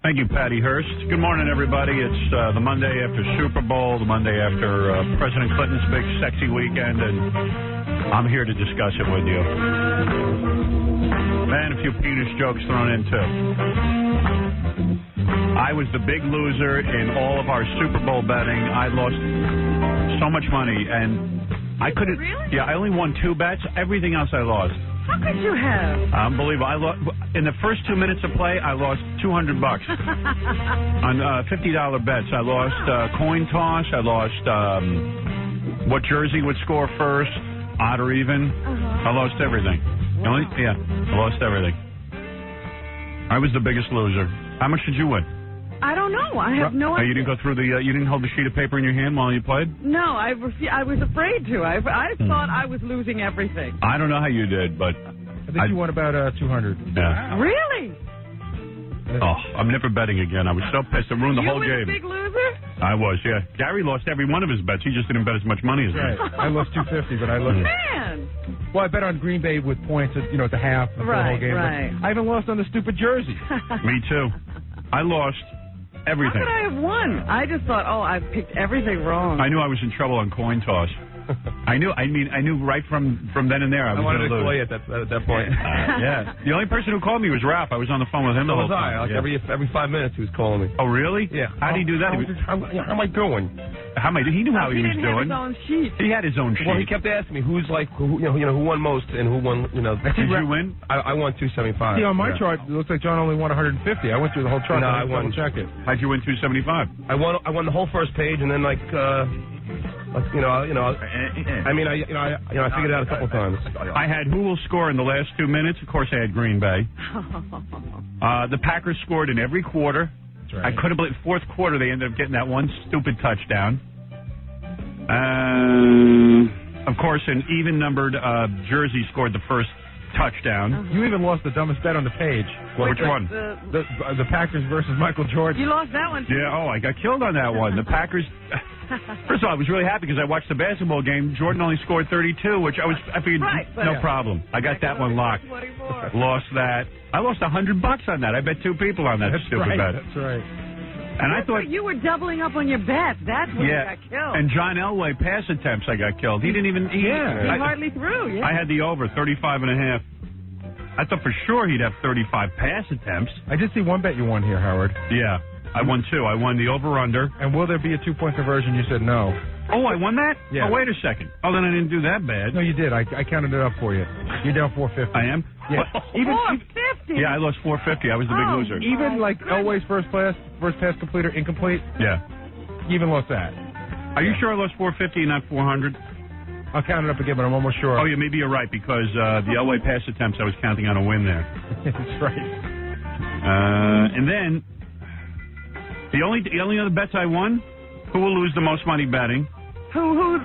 Thank you, Patty Hearst. Good morning, everybody. It's the Monday after Super Bowl, the Monday after President Clinton's big sexy weekend, and I'm here to discuss it with you. Man, a few penis jokes thrown in, too. I was the big loser in all of our Super Bowl betting. I lost so much money, and I couldn't... Really? Yeah, I only won 2 bets. Everything else I lost. How could you have? Unbelievable. In the first 2 minutes of play, I lost $200 on $50 bets. I lost coin toss. I lost what jersey would score first, odd or even. I lost everything. Wow. I lost everything. I was the biggest loser. How much did you win? I don't know. I have no idea. You didn't go through you didn't hold the sheet of paper in your hand while you played? No, I was afraid to. I thought I was losing everything. I don't know how you did, but... I think you won about 200. Yeah. Really? Oh, I'm never betting again. I was so pissed. It ruined the whole game. You were the big loser? I was, yeah. Gary lost every one of his bets. He just didn't bet as much money as me. Right. I lost $250, but I lost. Man! Well, I bet on Green Bay with points at the half of the whole game. Right. I even lost on the stupid jersey. Me too. I lost everything. How could I have won? I just thought, I picked everything wrong. I knew I was in trouble on coin toss. I knew right from then and there I was going to lose. I wanted to play at that point. Yeah. The only person who called me was Ralph. I was on the phone with him the whole time. Like every 5 minutes he was calling me. Oh, really? Yeah. How did he do that? How am I doing? He knew how he was doing. He didn't have his own sheet. He had his own sheet. Well, he kept asking me who won most and who won, Did you win? I won 275. See, on my chart, it looks like John only won 150. I went through the whole chart. No, I won. Check it. How'd you win 275? I won the whole first page, and then I figured it out a couple times. I had who will score in the last 2 minutes. Of course, I had Green Bay. The Packers scored in every quarter. That's right. I couldn't believe fourth quarter they ended up getting that one stupid touchdown. Of course, an even-numbered jersey scored the first touchdown. You even lost the dumbest bet on the page. Which one? The Packers versus Michael Jordan. You lost that one, too. Yeah, I got killed on that one. The Packers... First of all, I was really happy because I watched the basketball game. Jordan only scored 32, which I figured no problem. I got that one locked. 24. Lost that. I lost $100 on that. I bet 2 people on that stupid bet. That's right. And I thought you were doubling up on your bets. That's when you got killed. And John Elway pass attempts, I got killed. He didn't even. He hardly threw. Yeah. I had the over 35.5. I thought for sure he'd have 35 pass attempts. I did see one bet you won here, Howard. Yeah, I won 2. I won the over/under. And will there be a 2-point conversion? You said no. Oh, I won that? Yeah. Oh, wait a second. Oh, then I didn't do that bad. No, you did. I counted it up for you. You're down 450. I am? Yeah. Even 450? Yeah, I lost 450. I was the big loser. Even like Elway's first pass completer incomplete? Yeah. You even lost that. Are you sure I lost 450 and not 400? I'll count it up again, but I'm almost sure. Oh, yeah, maybe you're right, because the Elway pass attempts, I was counting on a win there. That's right. And then, the only other bets I won, who will lose the most money betting? Who?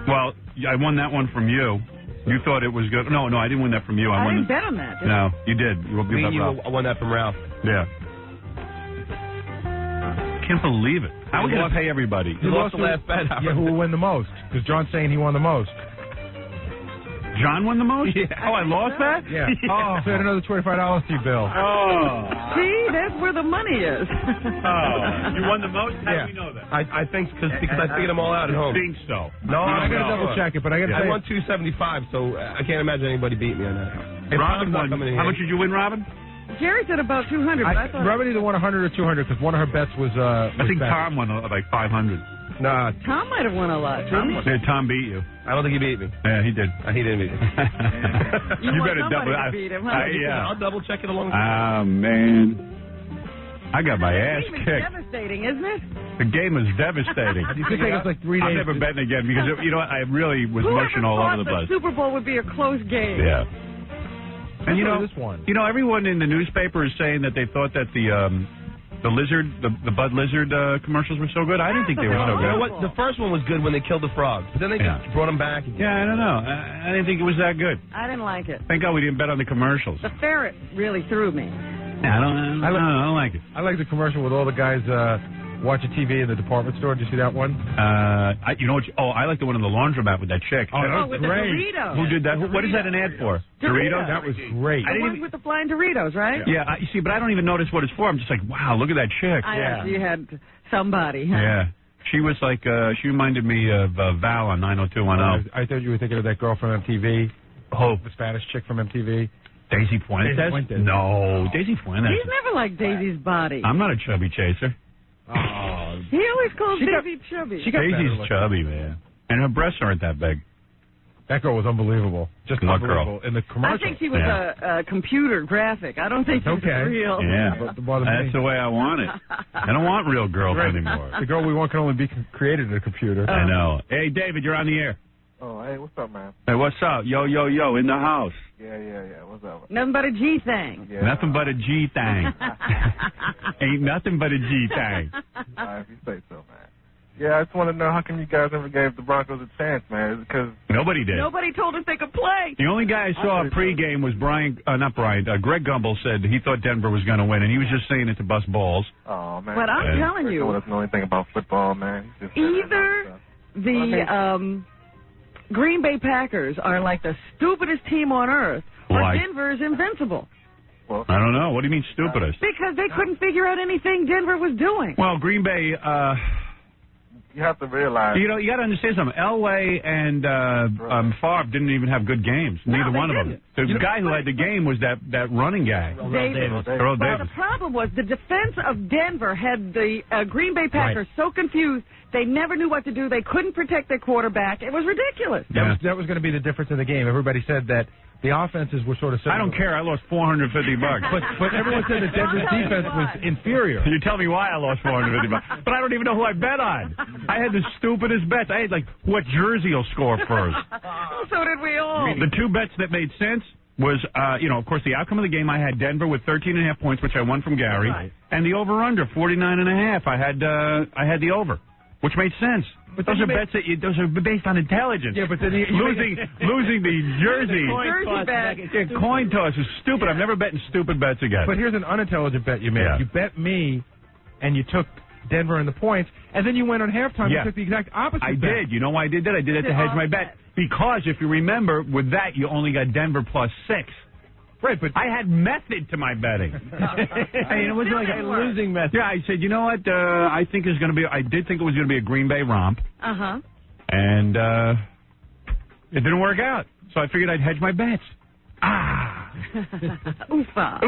Well, I won that one from you. You thought it was good. No, I didn't win that from you. I didn't bet on that. No, you did. I won that from Ralph. Yeah. Can't believe it. How are we going to pay everybody? You lost the last bet. Yeah, who will win the most? Because John's saying he won the most. John won the most? Yeah. Oh, I lost that? Yeah. Oh, so I had another $25 to you, Bill. Oh. See, that's where the money is. Oh. You won the most? How do we know that? I think because I figured them all out at home. I think so. No, I got to double check it, but I got to say. I won 275, so I can't imagine anybody beat me on that. Robin won. How much did you win, Robin? Jerry said about 200, but I thought... Robin either won 100 or 200, because one of her bets was I think Tom won like 500. Nah. Tom might have won a lot, didn't he? Yeah, Tom beat you. I don't think he beat me. Yeah, he did. He didn't beat me. you better double to beat him, huh? Yeah. I'll double check it along. Oh, man. I got my ass kicked. It's devastating, isn't it? The game is devastating. You could take us like 3 days. I'm never betting again because, you know what, I really was mushing all over the place. The Super Bowl would be a close game. Yeah. And this one. Everyone in the newspaper is saying that they thought that the lizard, the Bud Lizard commercials were so good. I didn't think they were so good. You know what? The first one was good when they killed the frog, but then they just brought them back. Yeah, I don't know. I didn't think it was that good. I didn't like it. Thank God we didn't bet on the commercials. The ferret really threw me. I don't like it. I like the commercial with all the guys Watch a TV in the department store. Did you see that one? You know what? I like the one in the laundromat with that chick. Oh, that was with great. the Doritos. Who did that? What is that an ad for? Doritos? That was great. The one with the flying Doritos, right? Yeah, you see, but I don't even notice what it's for. I'm just like, wow, look at that chick. I actually had somebody. Huh? Yeah. She was like, she reminded me of Val on 90210. I thought you were thinking of that girl from MTV. Oh, the Spanish chick from MTV. Daisy Fuentes? No, Daisy Fuentes. He's never liked Daisy's body. I'm not a chubby chaser. Oh. He always calls Daisy chubby. Daisy's chubby, man. And her breasts aren't that big. That girl was unbelievable. Just unbelievable. In the commercial. I think she was a computer graphic. I don't think she was real. Yeah, that's the way I want it. I don't want real girls anymore. The girl we want can only be created in a computer. I know. Hey, David, you're on the air. Oh, hey, what's up, man? Hey, what's up? Yo, in the house. Yeah, what's up? Nothing but a G thing. Yeah. Nothing but a G thing. Ain't nothing but a G thing. If you say so, man. Yeah, I just want to know how come you guys never gave the Broncos a chance, man? Because nobody did. Nobody told us they could play. The only guy I saw pregame was Greg Gumbel said he thought Denver was going to win, and he was just saying it to bust balls. Oh, man. But I'm telling you. He doesn't know anything about football, man. Either the Green Bay Packers are like the stupidest team on earth, or Denver is invincible. Well, I don't know. What do you mean stupidest? Because they couldn't figure out anything Denver was doing. Well, Green Bay... you have to realize... You got to understand something. Elway and Favre didn't even have good games. Neither one of them. The guy who had the game was that running guy. Davis. Earl Davis. The problem was the defense of Denver had the Green Bay Packers so confused. They never knew what to do. They couldn't protect their quarterback. It was ridiculous. Yeah. That was going to be the difference in the game. Everybody said that the offenses were sort of... I don't care. I lost $450. but everyone said that Denver's defense was inferior. You tell me why I lost $450. But I don't even know who I bet on. I had the stupidest bets. I had, what jersey will score first. So did we all. The two bets that made sense was, of course, the outcome of the game. I had Denver with 13.5 points, which I won from Gary. Right. And the over-under, 49.5. I had the over, which made sense. But those are bets those are based on intelligence. Yeah, but then losing the jersey coin toss is stupid. I'm never betting stupid bets again. But here's an unintelligent bet you made. Yeah. You bet me, and you took Denver in the points, and then you went on halftime and took the exact opposite bet. I did. You know why I did that? I did that to hedge my bet. Because if you remember, with that, you only got Denver plus 6. Right, but I had method to my betting. It wasn't like a losing method. Yeah, I said, you know what? I think it's going to be. I did think it was going to be a Green Bay romp. And it didn't work out. So I figured I'd hedge my bets. Oofa.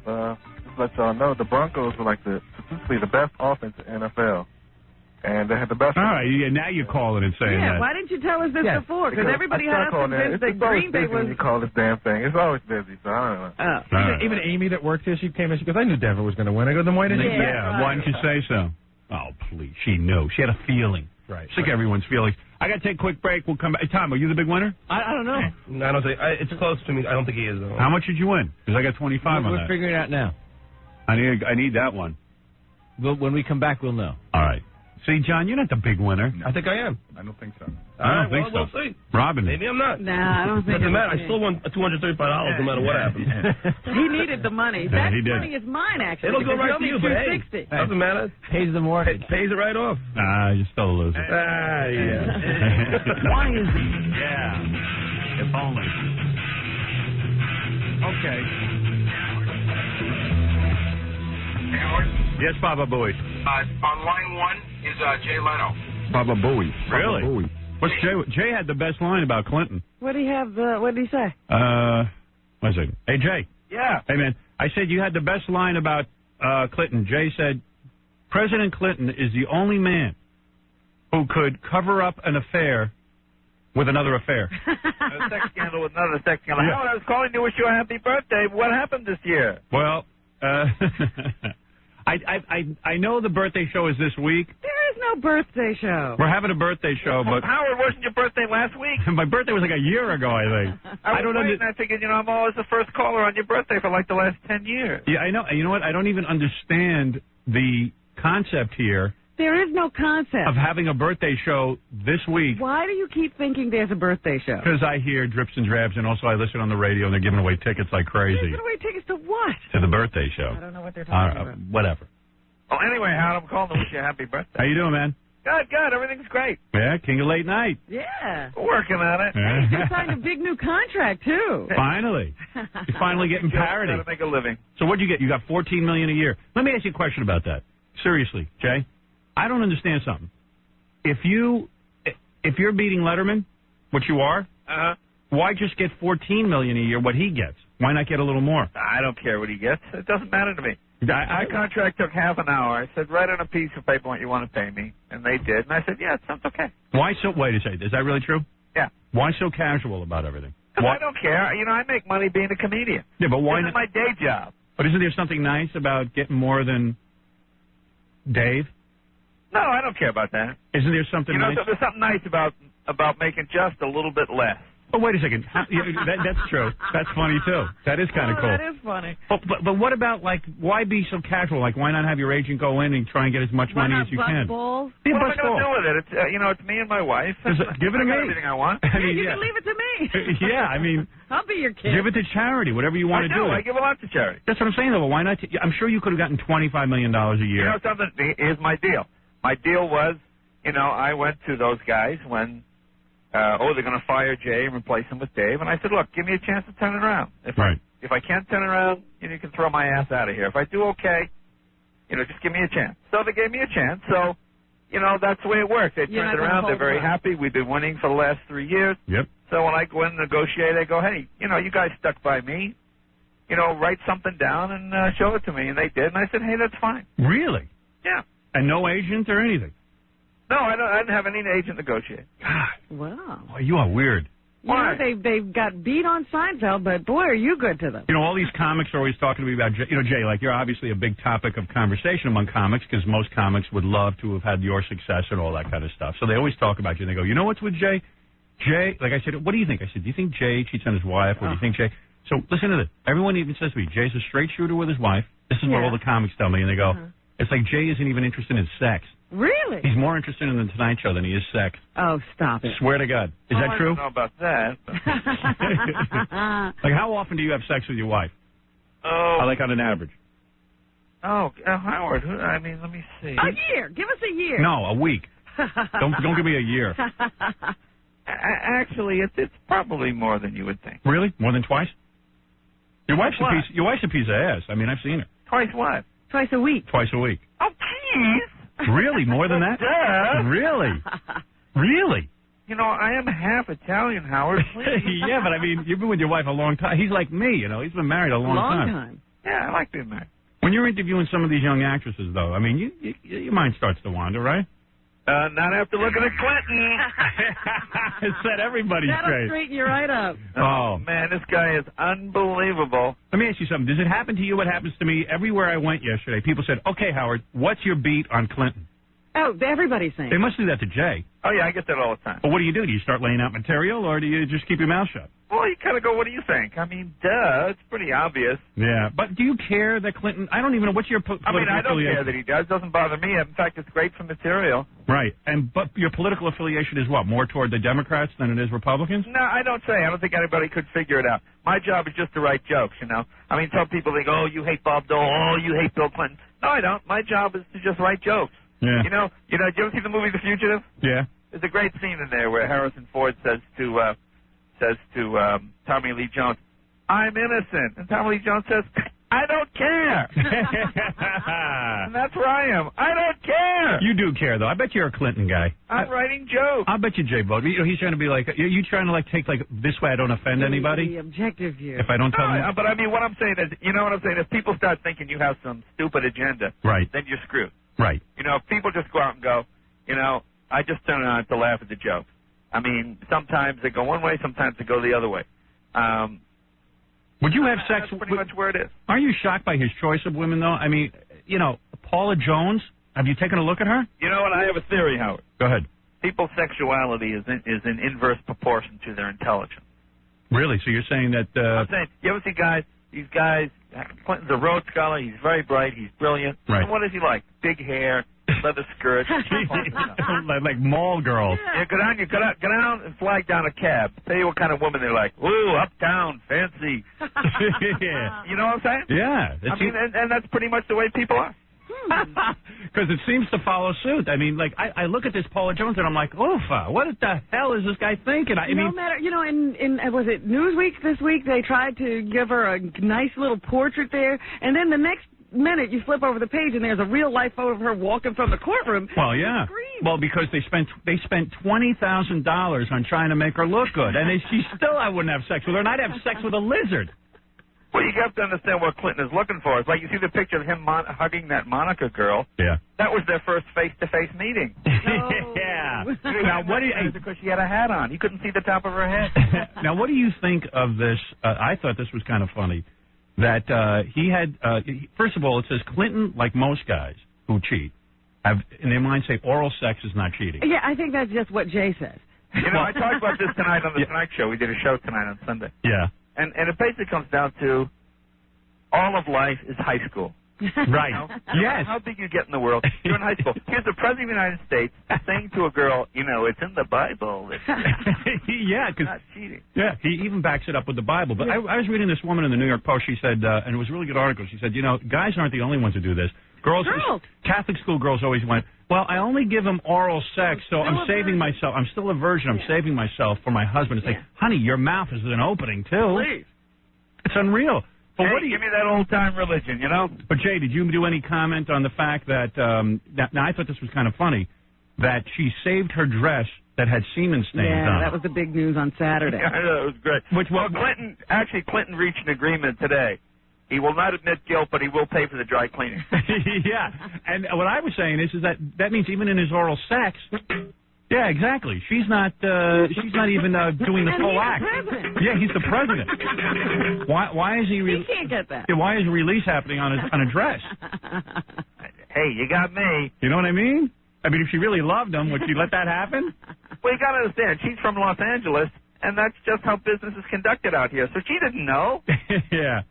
Just let y'all know, the Broncos were statistically the best offense in the NFL. And they had the best... All right, now you're calling and saying that. Yeah, why didn't you tell us this before? Because everybody had us convinced that Green Bay was... You call this damn thing. It's always busy, so I don't know. Even Amy that worked here, she came in, she goes, I knew Denver was going to win. I go, then why didn't you? Why didn't you say so? Oh, please. She knew. She had a feeling. Right. It's like everyone's feelings. I got to take a quick break. We'll come back. Tom, are you the big winner? I don't know. No, I don't think... it's close to me. I don't think he is, though. How much did you win? Because I got 25 on that. We're figuring it out now. I need that one. When we come back, we'll know. All right. See, John, you're not the big winner. I think I am. I don't think so. I don't think so. We'll see. Robin. Maybe I'm not. Nah, I don't think doesn't matter. I still won $235 no matter what happens. He needed the money. Yeah, that he did. money is mine, actually. It'll go right to you, but hey, doesn't matter. Pays the mortgage. Pays it right off. You're still a loser. Yeah. Why is he? Yeah. If only. Okay. Yes, Papa Bowie. On line 1 is Jay Leno. Papa Bowie. Really? Papa Bowie. What's Jay had the best line about Clinton. What did he have? What did he say? One second. Hey, Jay. Yeah. Hey, man. I said you had the best line about Clinton. Jay said, President Clinton is the only man who could cover up an affair with another affair. A sex scandal with another sex scandal. Yeah. I was calling to wish you a happy birthday. What happened this year? Well, I know the birthday show is this week. There is no birthday show. We're having a birthday show, but... Howard, wasn't your birthday last week? My birthday was like a year ago, I think. I figured, I'm always the first caller on your birthday for the last 10 years. Yeah, I know. You know what? I don't even understand the concept here. There is no concept of having a birthday show this week. Why do you keep thinking there's a birthday show? Because I hear drips and drabs, and also I listen on the radio, and they're giving away tickets like crazy. Giving away tickets to what? To the birthday show. I don't know what they're talking about. Whatever. Well, anyway, Howard, I'm calling to wish you a happy birthday. How you doing, man? Good. Everything's great. Yeah, king of late night. Yeah. Working on it. Hey, you signed a big new contract, too. Finally. You're finally getting parity. Got to make a living. So what'd you get? You got $14 million a year. Let me ask you a question about that. Seriously, Jay. I don't understand something. If you're beating Letterman, which you are, why just get $14 million a year, what he gets? Why not get a little more? I don't care what he gets. It doesn't matter to me. My contract took half an hour. I said, write on a piece of paper what you want to pay me. And they did. And I said, yeah, it sounds okay. Why so, wait a second, is that really true? Yeah. Why so casual about everything? I don't care. You know, I make money being a comedian. Yeah, but why this not? is my day job. But isn't there something nice about getting more than Dave? No, I don't care about that. Isn't there something nice? There's something nice about making just a little bit less. Oh, wait a second. That's true. That's funny, too. That is kind of cool. That is funny. But what about, like, why be so casual? Like, why not have your agent go in and try and get as much money as you can? Balls? What am I going to do with it? It's, it's me and my wife. Give it to me. Everything I want. I mean, you can leave it to me. Yeah, I mean. I'll be your kid. Give it to charity, whatever you want to do. I give a lot to charity. That's what I'm saying, though. Why not? I'm sure you could have gotten $25 million a year. You know something? Here's my deal. My deal was, I went to those guys when, they're going to fire Jay and replace him with Dave. And I said, look, give me a chance to turn it around. If I can't turn it around, you can throw my ass out of here. If I do okay, just give me a chance. So they gave me a chance. So, that's the way it works. They turned it around. They're very happy. We've been winning for the last 3 years. Yep. So when I go in and negotiate, I go, hey, you guys stuck by me. Write something down and show it to me. And they did. And I said, hey, that's fine. Really? Yeah. And no agent or anything? No, I didn't have any agent negotiate. God. Wow. Boy, you are weird. Why? They've got beat on Seinfeld, but boy, are you good to them. All these comics are always talking to me about, Jay, like you're obviously a big topic of conversation among comics because most comics would love to have had your success and all that kind of stuff. So they always talk about you and they go, you know what's with Jay? Jay, like I said, what do you think? I said, do you think Jay cheats on his wife or do you think Jay? So listen to this. Everyone even says to me, Jay's a straight shooter with his wife. This is what all the comics tell me. And they go, it's like Jay isn't even interested in sex. Really? He's more interested in the Tonight Show than he is sex. Oh, stop it. Swear to God. Is that true? I don't know about that. Like, how often do you have sex with your wife? Oh. Like on an average? Oh, Howard, let me see. A year. Give us a year. No, a week. Don't give me a year. Actually, it's probably more than you would think. Really? More than twice? Your wife's a piece of ass. I mean, I've seen her. Twice what? Twice a week. Twice a week. Oh, please. Really? More than that? Duh. Really? Really? I am half Italian, Howard. Yeah, but I mean, you've been with your wife a long time. He's like me, He's been married a long time. Yeah, I like being married. When you're interviewing some of these young actresses, though, I mean, your mind starts to wander, right? Not after looking at Clinton. It set everybody That'll straight. straighten you right up. Oh, man, this guy is unbelievable. Let me ask you something. Does it happen to you what happens to me? Everywhere I went yesterday, people said, okay, Howard, what's your beat on Clinton? Oh, everybody's saying. They must do that to Jay. Oh, yeah, I get that all the time. But what do? You start laying out material, or do you just keep your mouth shut? Well, you kind of go, what do you think? I mean, duh, it's pretty obvious. Yeah, but do you care that Clinton, I don't even know, what's your political affiliation? I don't care that he does. It doesn't bother me. In fact, it's great for material. Right, but your political affiliation is what, more toward the Democrats than it is Republicans? No, I don't say. I don't think anybody could figure it out. My job is just to write jokes, I mean, some people think, oh, you hate Bob Dole, oh, you hate Bill Clinton. No, I don't. My job is to just write jokes. Yeah. Did you ever see the movie The Fugitive? Yeah. There's a great scene in there where Harrison Ford says to Tommy Lee Jones, I'm innocent. And Tommy Lee Jones says, I don't care. And that's where I am. I don't care. You do care, though. I bet you're a Clinton guy. I'm writing jokes. I bet you Jay Bowie. He's trying to be like, you trying to take this way I don't offend anybody? The objective view. If I don't tell them. But I mean, what I'm saying is, what I'm saying is, people start thinking you have some stupid agenda. Right. Then you're screwed. Right. If people just go out and go, I just turn on to laugh at the joke. I mean, sometimes they go one way, sometimes they go the other way. Would you have sex? That's pretty much where it is. Are you shocked by his choice of women, though? I mean, Paula Jones. Have you taken a look at her? You know what? I have a theory, Howard. Go ahead. People's sexuality is in inverse proportion to their intelligence. Really? So you're saying that? I'm saying, you ever see these guys? Clinton's a Rhodes Scholar. He's very bright. He's brilliant. Right. And what is he like? Big hair, leather skirt. like mall girls. Yeah, go down and flag down a cab. Tell you what kind of woman they're like. Ooh, uptown, fancy. Yeah. You know what I'm saying? Yeah. I mean, and that's pretty much the way people are. Because it seems to follow suit. I mean, like, I look at this Paula Jones and I'm like, oofa, what the hell is this guy thinking? I no mean, matter, you know, in was it Newsweek this week, they tried to give her a nice little portrait there, and then the next minute you flip over the page and there's a real life photo of her walking from the courtroom. Well, yeah. Well, because they spent $20,000 on trying to make her look good, and she still, I wouldn't have sex with her, and I'd have sex with a lizard. Well, you have to understand what Clinton is looking for. It's like you see the picture of him hugging that Monica girl. Yeah. That was their first face-to-face meeting. Yeah. Now, what do you? Because she had a hat on, he couldn't see the top of her head. Now, what do you think of this? I thought this was kind of funny. That he had, first of all, it says Clinton, like most guys who cheat, have in their mind say oral sex is not cheating. Yeah, I think that's just what Jay says. You know, I talked about this tonight on the Tonight Show. We did a show tonight on Sunday. Yeah. And it basically comes down to all of life is high school. Right. You know? Yes. How big you get in the world, you're in high school. Here's the President of the United States saying to a girl, you know, it's in the Bible. Yeah, because not cheating. Yeah, he even backs it up with the Bible. But I was reading this woman in the New York Post. She said, and it was a really good article. She said, you know, guys aren't the only ones who do this. Girls. Catholic school girls always went, well, I only give him oral sex, so I'm saving myself. I'm still a virgin. I'm saving myself for my husband. It's like, honey, your mouth is an opening, too. Please. It's unreal. But hey, what do you, give me that old-time religion, you know? But, Jay, did you do any comment on the fact that, now I thought this was kind of funny, that she saved her dress that had semen stains on it? Yeah, that was the big news on Saturday. Yeah, I know, it was great. Clinton reached an agreement today. He will not admit guilt, but he will pay for the dry cleaning. Yeah, and what I was saying is that means even in his oral sex, yeah, exactly. She's not even doing the full act. Yeah, he's the president. Why is he? He can't get that. Yeah, why is release happening on a dress? Hey, you got me. You know what I mean? I mean, if she really loved him, would she let that happen? Well, you got to understand, she's from Los Angeles, and that's just how business is conducted out here. So she didn't know. Yeah.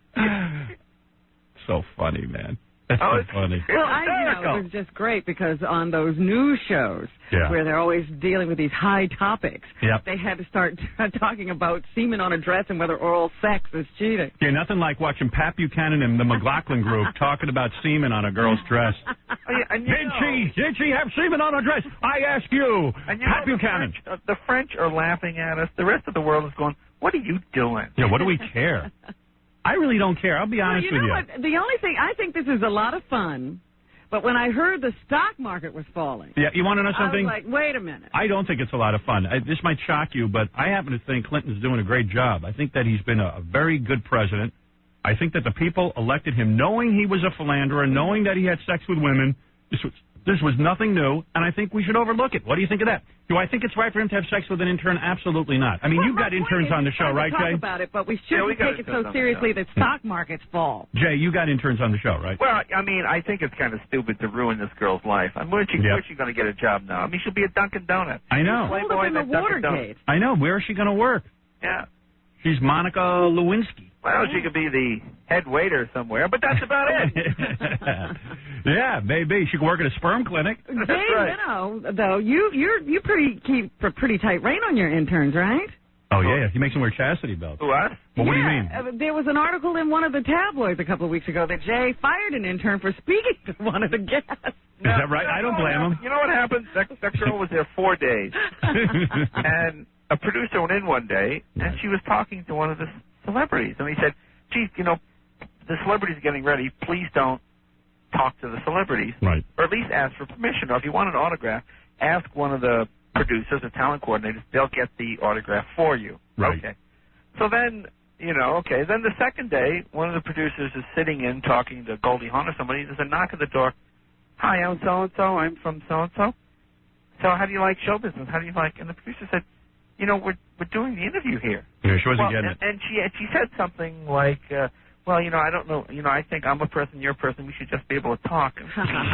So funny, man. That's so funny. Well, it was just great because on those news shows where they're always dealing with these high topics, they had to start talking about semen on a dress and whether oral sex is cheating. Yeah, nothing like watching Pat Buchanan and the McLaughlin group talking about semen on a girl's dress. Did she have semen on her dress? I ask you, Pat Buchanan. The French are laughing at us. The rest of the world is going, what are you doing? Yeah, what do we care? I really don't care. I'll be honest with you. What? The only thing, I think this is a lot of fun, but when I heard the stock market was falling. Yeah, you want to know something? I was like, wait a minute. I don't think it's a lot of fun. This might shock you, but I happen to think Clinton's doing a great job. I think that he's been a very good president. I think that the people elected him knowing he was a philanderer, knowing that he had sex with women. This was nothing new, and I think we should overlook it. What do you think of that? Do I think it's right for him to have sex with an intern? Absolutely not. I mean, you've got interns on the show, right, Jay? Talk about it, but we shouldn't take it so seriously that stock markets fall. Jay, you got interns on the show, right? Well, I mean, I think it's kind of stupid to ruin this girl's life. I mean, where's she going to get a job now? I mean, she'll be a Dunkin' Donuts. I know. Hold up in the Watergate. I know. Where is she going to work? Yeah. She's Monica Lewinsky. Well, she could be the head waiter somewhere, but that's about it. Yeah, maybe. She could work at a sperm clinic. That's right. Leno, though, you keep a pretty tight rein on your interns, right? Oh, yeah. He makes them wear chastity belts. Who, us? Well, what do you mean? There was an article in one of the tabloids a couple of weeks ago that Jay fired an intern for speaking to one of the guests. Is that right? I don't blame him. You know what happened? That girl was there 4 days. And a producer went in one day, and she was talking to one of the celebrities. And he said, geez, you know, the celebrities are getting ready. Please don't talk to the celebrities. Right. Or at least ask for permission. Or if you want an autograph, ask one of the producers or talent coordinators. They'll get the autograph for you. Right. Okay. So then, you know, okay. Then the second day, one of the producers is sitting in talking to Goldie Hawn or somebody. There's a knock at the door. Hi, I'm so-and-so. I'm from so-and-so. So how do you like show business? How do you like? And the producer said, you know, we're doing the interview here. Yeah, she wasn't getting it. And she said something like, well, you know, I don't know. You know, I think I'm a person, you're a person. We should just be able to talk. And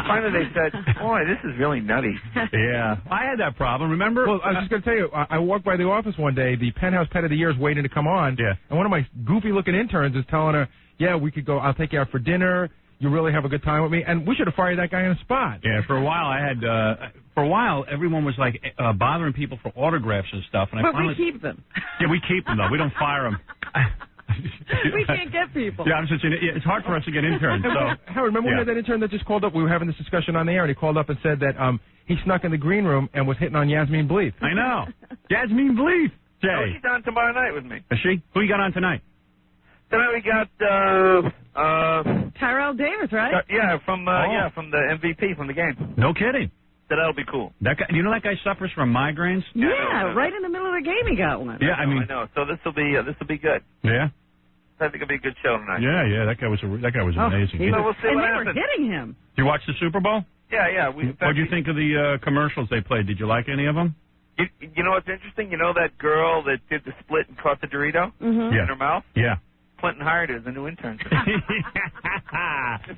finally they said, boy, this is really nutty. Yeah. I had that problem, remember? Well, I was just going to tell you, I walked by the office one day. The Penthouse Pet of the Year is waiting to come on. Yeah. And one of my goofy-looking interns is telling her, yeah, we could go, I'll take you out for dinner. You really have a good time with me. And we should have fired that guy on the spot. Yeah, for a while, everyone was like bothering people for autographs and stuff. And but we keep them. Yeah, we keep them, though. We don't fire them. We can't get people. Yeah, it's hard for us to get interns. So. Howard, remember we had that intern that just called up? We were having this discussion on the air, and he called up and said that he snuck in the green room and was hitting on Yasmin Bleeth. I know. Yasmin Bleeth. Jay. Oh, she's on tomorrow night with me. Is she? Who you got on tonight? Tonight we got Tyrell Davis, right? from the MVP from the game. No kidding. So that'll be cool. That guy, you know that guy suffers from migraines? Yeah, right in the middle of the game he got one. Yeah, I know. So this will be good. Yeah. I think it'll be a good show tonight. Yeah. That guy was amazing. So we'll see and what they happens. were hitting him. Did you watch the Super Bowl? Yeah. What did you think of the commercials they played? Did you like any of them? You know what's interesting? You know that girl that did the split and caught the Dorito in her mouth? Yeah. Clinton hired her as a new intern.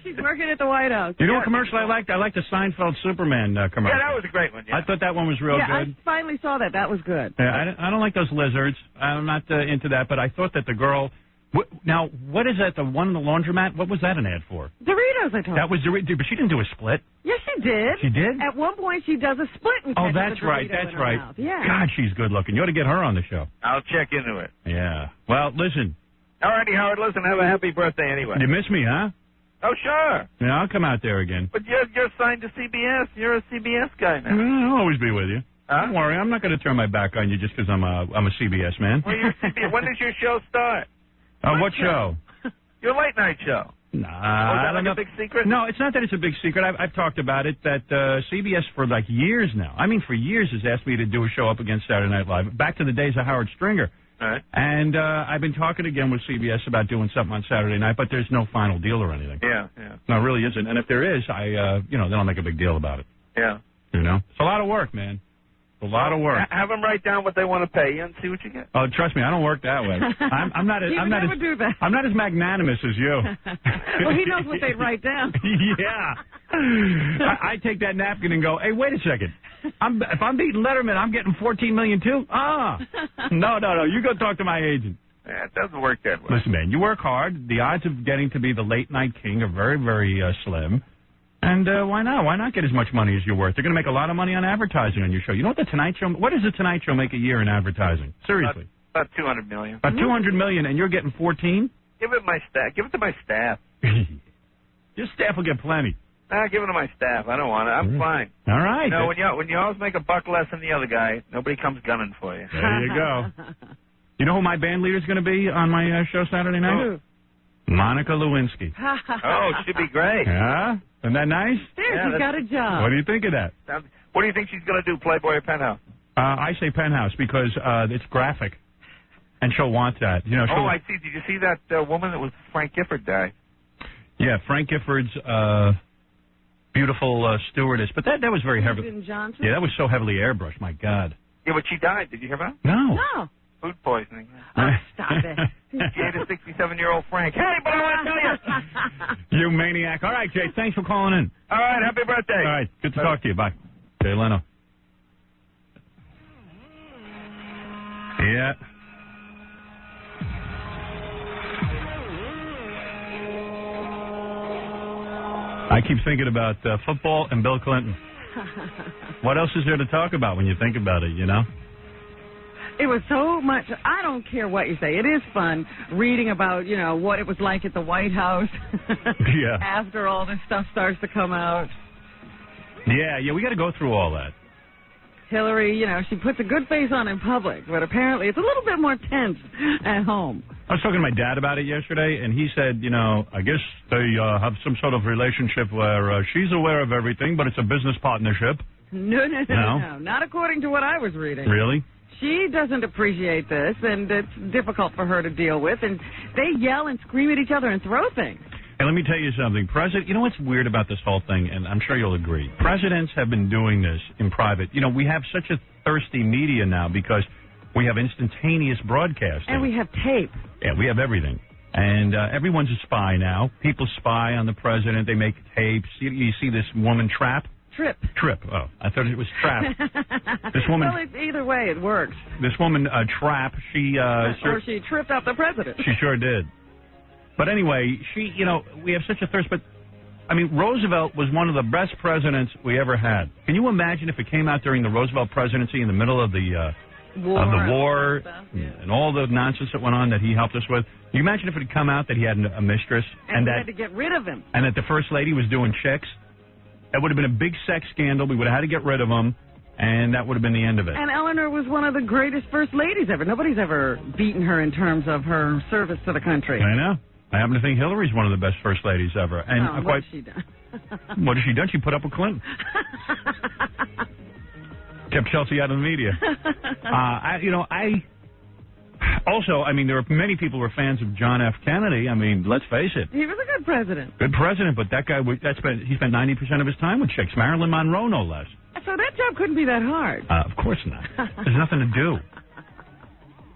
She's working at the White House. You know what commercial I liked? I liked the Seinfeld Superman commercial. Yeah, that was a great one. Yeah. I thought that one was real good. I finally saw that. That was good. Yeah, I don't like those lizards. I'm not into that, but I thought that the girl... Now, what is that, the one in the laundromat? What was that an ad for? Doritos, I told you. That was Doritos, but she didn't do a split. Yes, she did. She did? At one point, she does a split and catches that's the right, Dorito that's in her right. mouth. Yeah. God, she's good looking. You ought to get her on the show. I'll check into it. Yeah. Well, listen. All righty, Howard, listen, have a happy birthday anyway. You miss me, huh? Oh, sure. Yeah, I'll come out there again. But you're signed to CBS. You're a CBS guy now. I'll always be with you. Huh? Don't worry, I'm not going to turn my back on you just because I'm a CBS man. Well, you're CBS. When does your show start? What show? Your late night show. Nah, is that like a big secret? No, it's not that it's a big secret. I've talked about it, that CBS for like years now, for years has asked me to do a show up against Saturday Night Live, back to the days of Howard Stringer. Right. And I've been talking again with CBS about doing something on Saturday night, but there's no final deal or anything. Yeah. No, it really isn't. And if there is, then I'll make a big deal about it. Yeah. It's a lot of work, man. A lot of work. Have them write down what they want to pay you and see what you get. Oh, trust me, I don't work that way. I'm not as magnanimous as you. Well, he knows what they'd write down. Yeah. I take that napkin and go, hey, wait a second. If I'm beating Letterman, I'm getting $14 million too? No. You go talk to my agent. Yeah, it doesn't work that way. Listen, man, you work hard. The odds of getting to be the late night king are very, very slim. And why not? Why not get as much money as you're worth? They're going to make a lot of money on advertising on your show. You know what what does the Tonight Show make a year in advertising? Seriously. About $200 million. About $200 million, and you're getting 14? Give it my staff. Give it to my staff. Your staff will get plenty. Nah, give it to my staff. I don't want it. I'm fine. All right. When you always make a buck less than the other guy, nobody comes gunning for you. There you go. You know who my band leader's going to be on my show Saturday night? Who? Monica Lewinsky. Oh, she'd be great. Yeah? Isn't that nice? She's got a job. What do you think of that? What do you think she's going to do, Playboy or Penthouse? I say Penthouse because it's graphic, and she'll want that. I see. Did you see that woman that was Frank Gifford died? Yeah, Frank Gifford's beautiful stewardess. But that was very heavily... Johnson? Yeah, that was so heavily airbrushed. My God. Yeah, but she died. Did you hear about it? No. Food poisoning. Oh, stop it. She ate a 67-year-old Frank. Hey, but I want to tell you. You maniac. All right, Jay, thanks for calling in. All right, happy birthday. All right, good to talk to you. Bye. Jay Leno. Yeah. I keep thinking about football and Bill Clinton. What else is there to talk about when you think about it, It was so much. I don't care what you say. It is fun reading about, what it was like at the White House. Yeah. After all this stuff starts to come out. Yeah, we got to go through all that. Hillary, she puts a good face on in public, but apparently it's a little bit more tense at home. I was talking to my dad about it yesterday, and he said, I guess they have some sort of relationship where she's aware of everything, but it's a business partnership. No. Not according to what I was reading. Really? She doesn't appreciate this, and it's difficult for her to deal with, and they yell and scream at each other and throw things. And let me tell you something. You know what's weird about this whole thing, and I'm sure you'll agree. Presidents have been doing this in private. We have such a thirsty media now because we have instantaneous broadcasting. And we have tape. Yeah, we have everything. And everyone's a spy now. People spy on the president. They make tapes. You see this woman Trip. Oh, I thought it was Trap. This woman. Well, it's either way, it works. This woman, Trap, she... or she tripped up the president. She sure did. But anyway, we have such a thirst. But, Roosevelt was one of the best presidents we ever had. Can you imagine if it came out during the Roosevelt presidency in the middle of the war and all the nonsense that went on that he helped us with. You imagine if it had come out that he had a mistress and that we had to get rid of him, and that the first lady was doing chicks. That would have been a big sex scandal. We would have had to get rid of him, and that would have been the end of it. And Eleanor was one of the greatest first ladies ever. Nobody's ever beaten her in terms of her service to the country. I know. I happen to think Hillary's one of the best first ladies ever. And what has she done? What has she done? She put up with Clinton. Kept Chelsea out of the media. Also, I mean, there are many people who are fans of John F. Kennedy. I mean, let's face it. He was a good president. Good president, but that guy, he spent 90% of his time with chicks. Marilyn Monroe, no less. So that job couldn't be that hard. Of course not. There's nothing to do.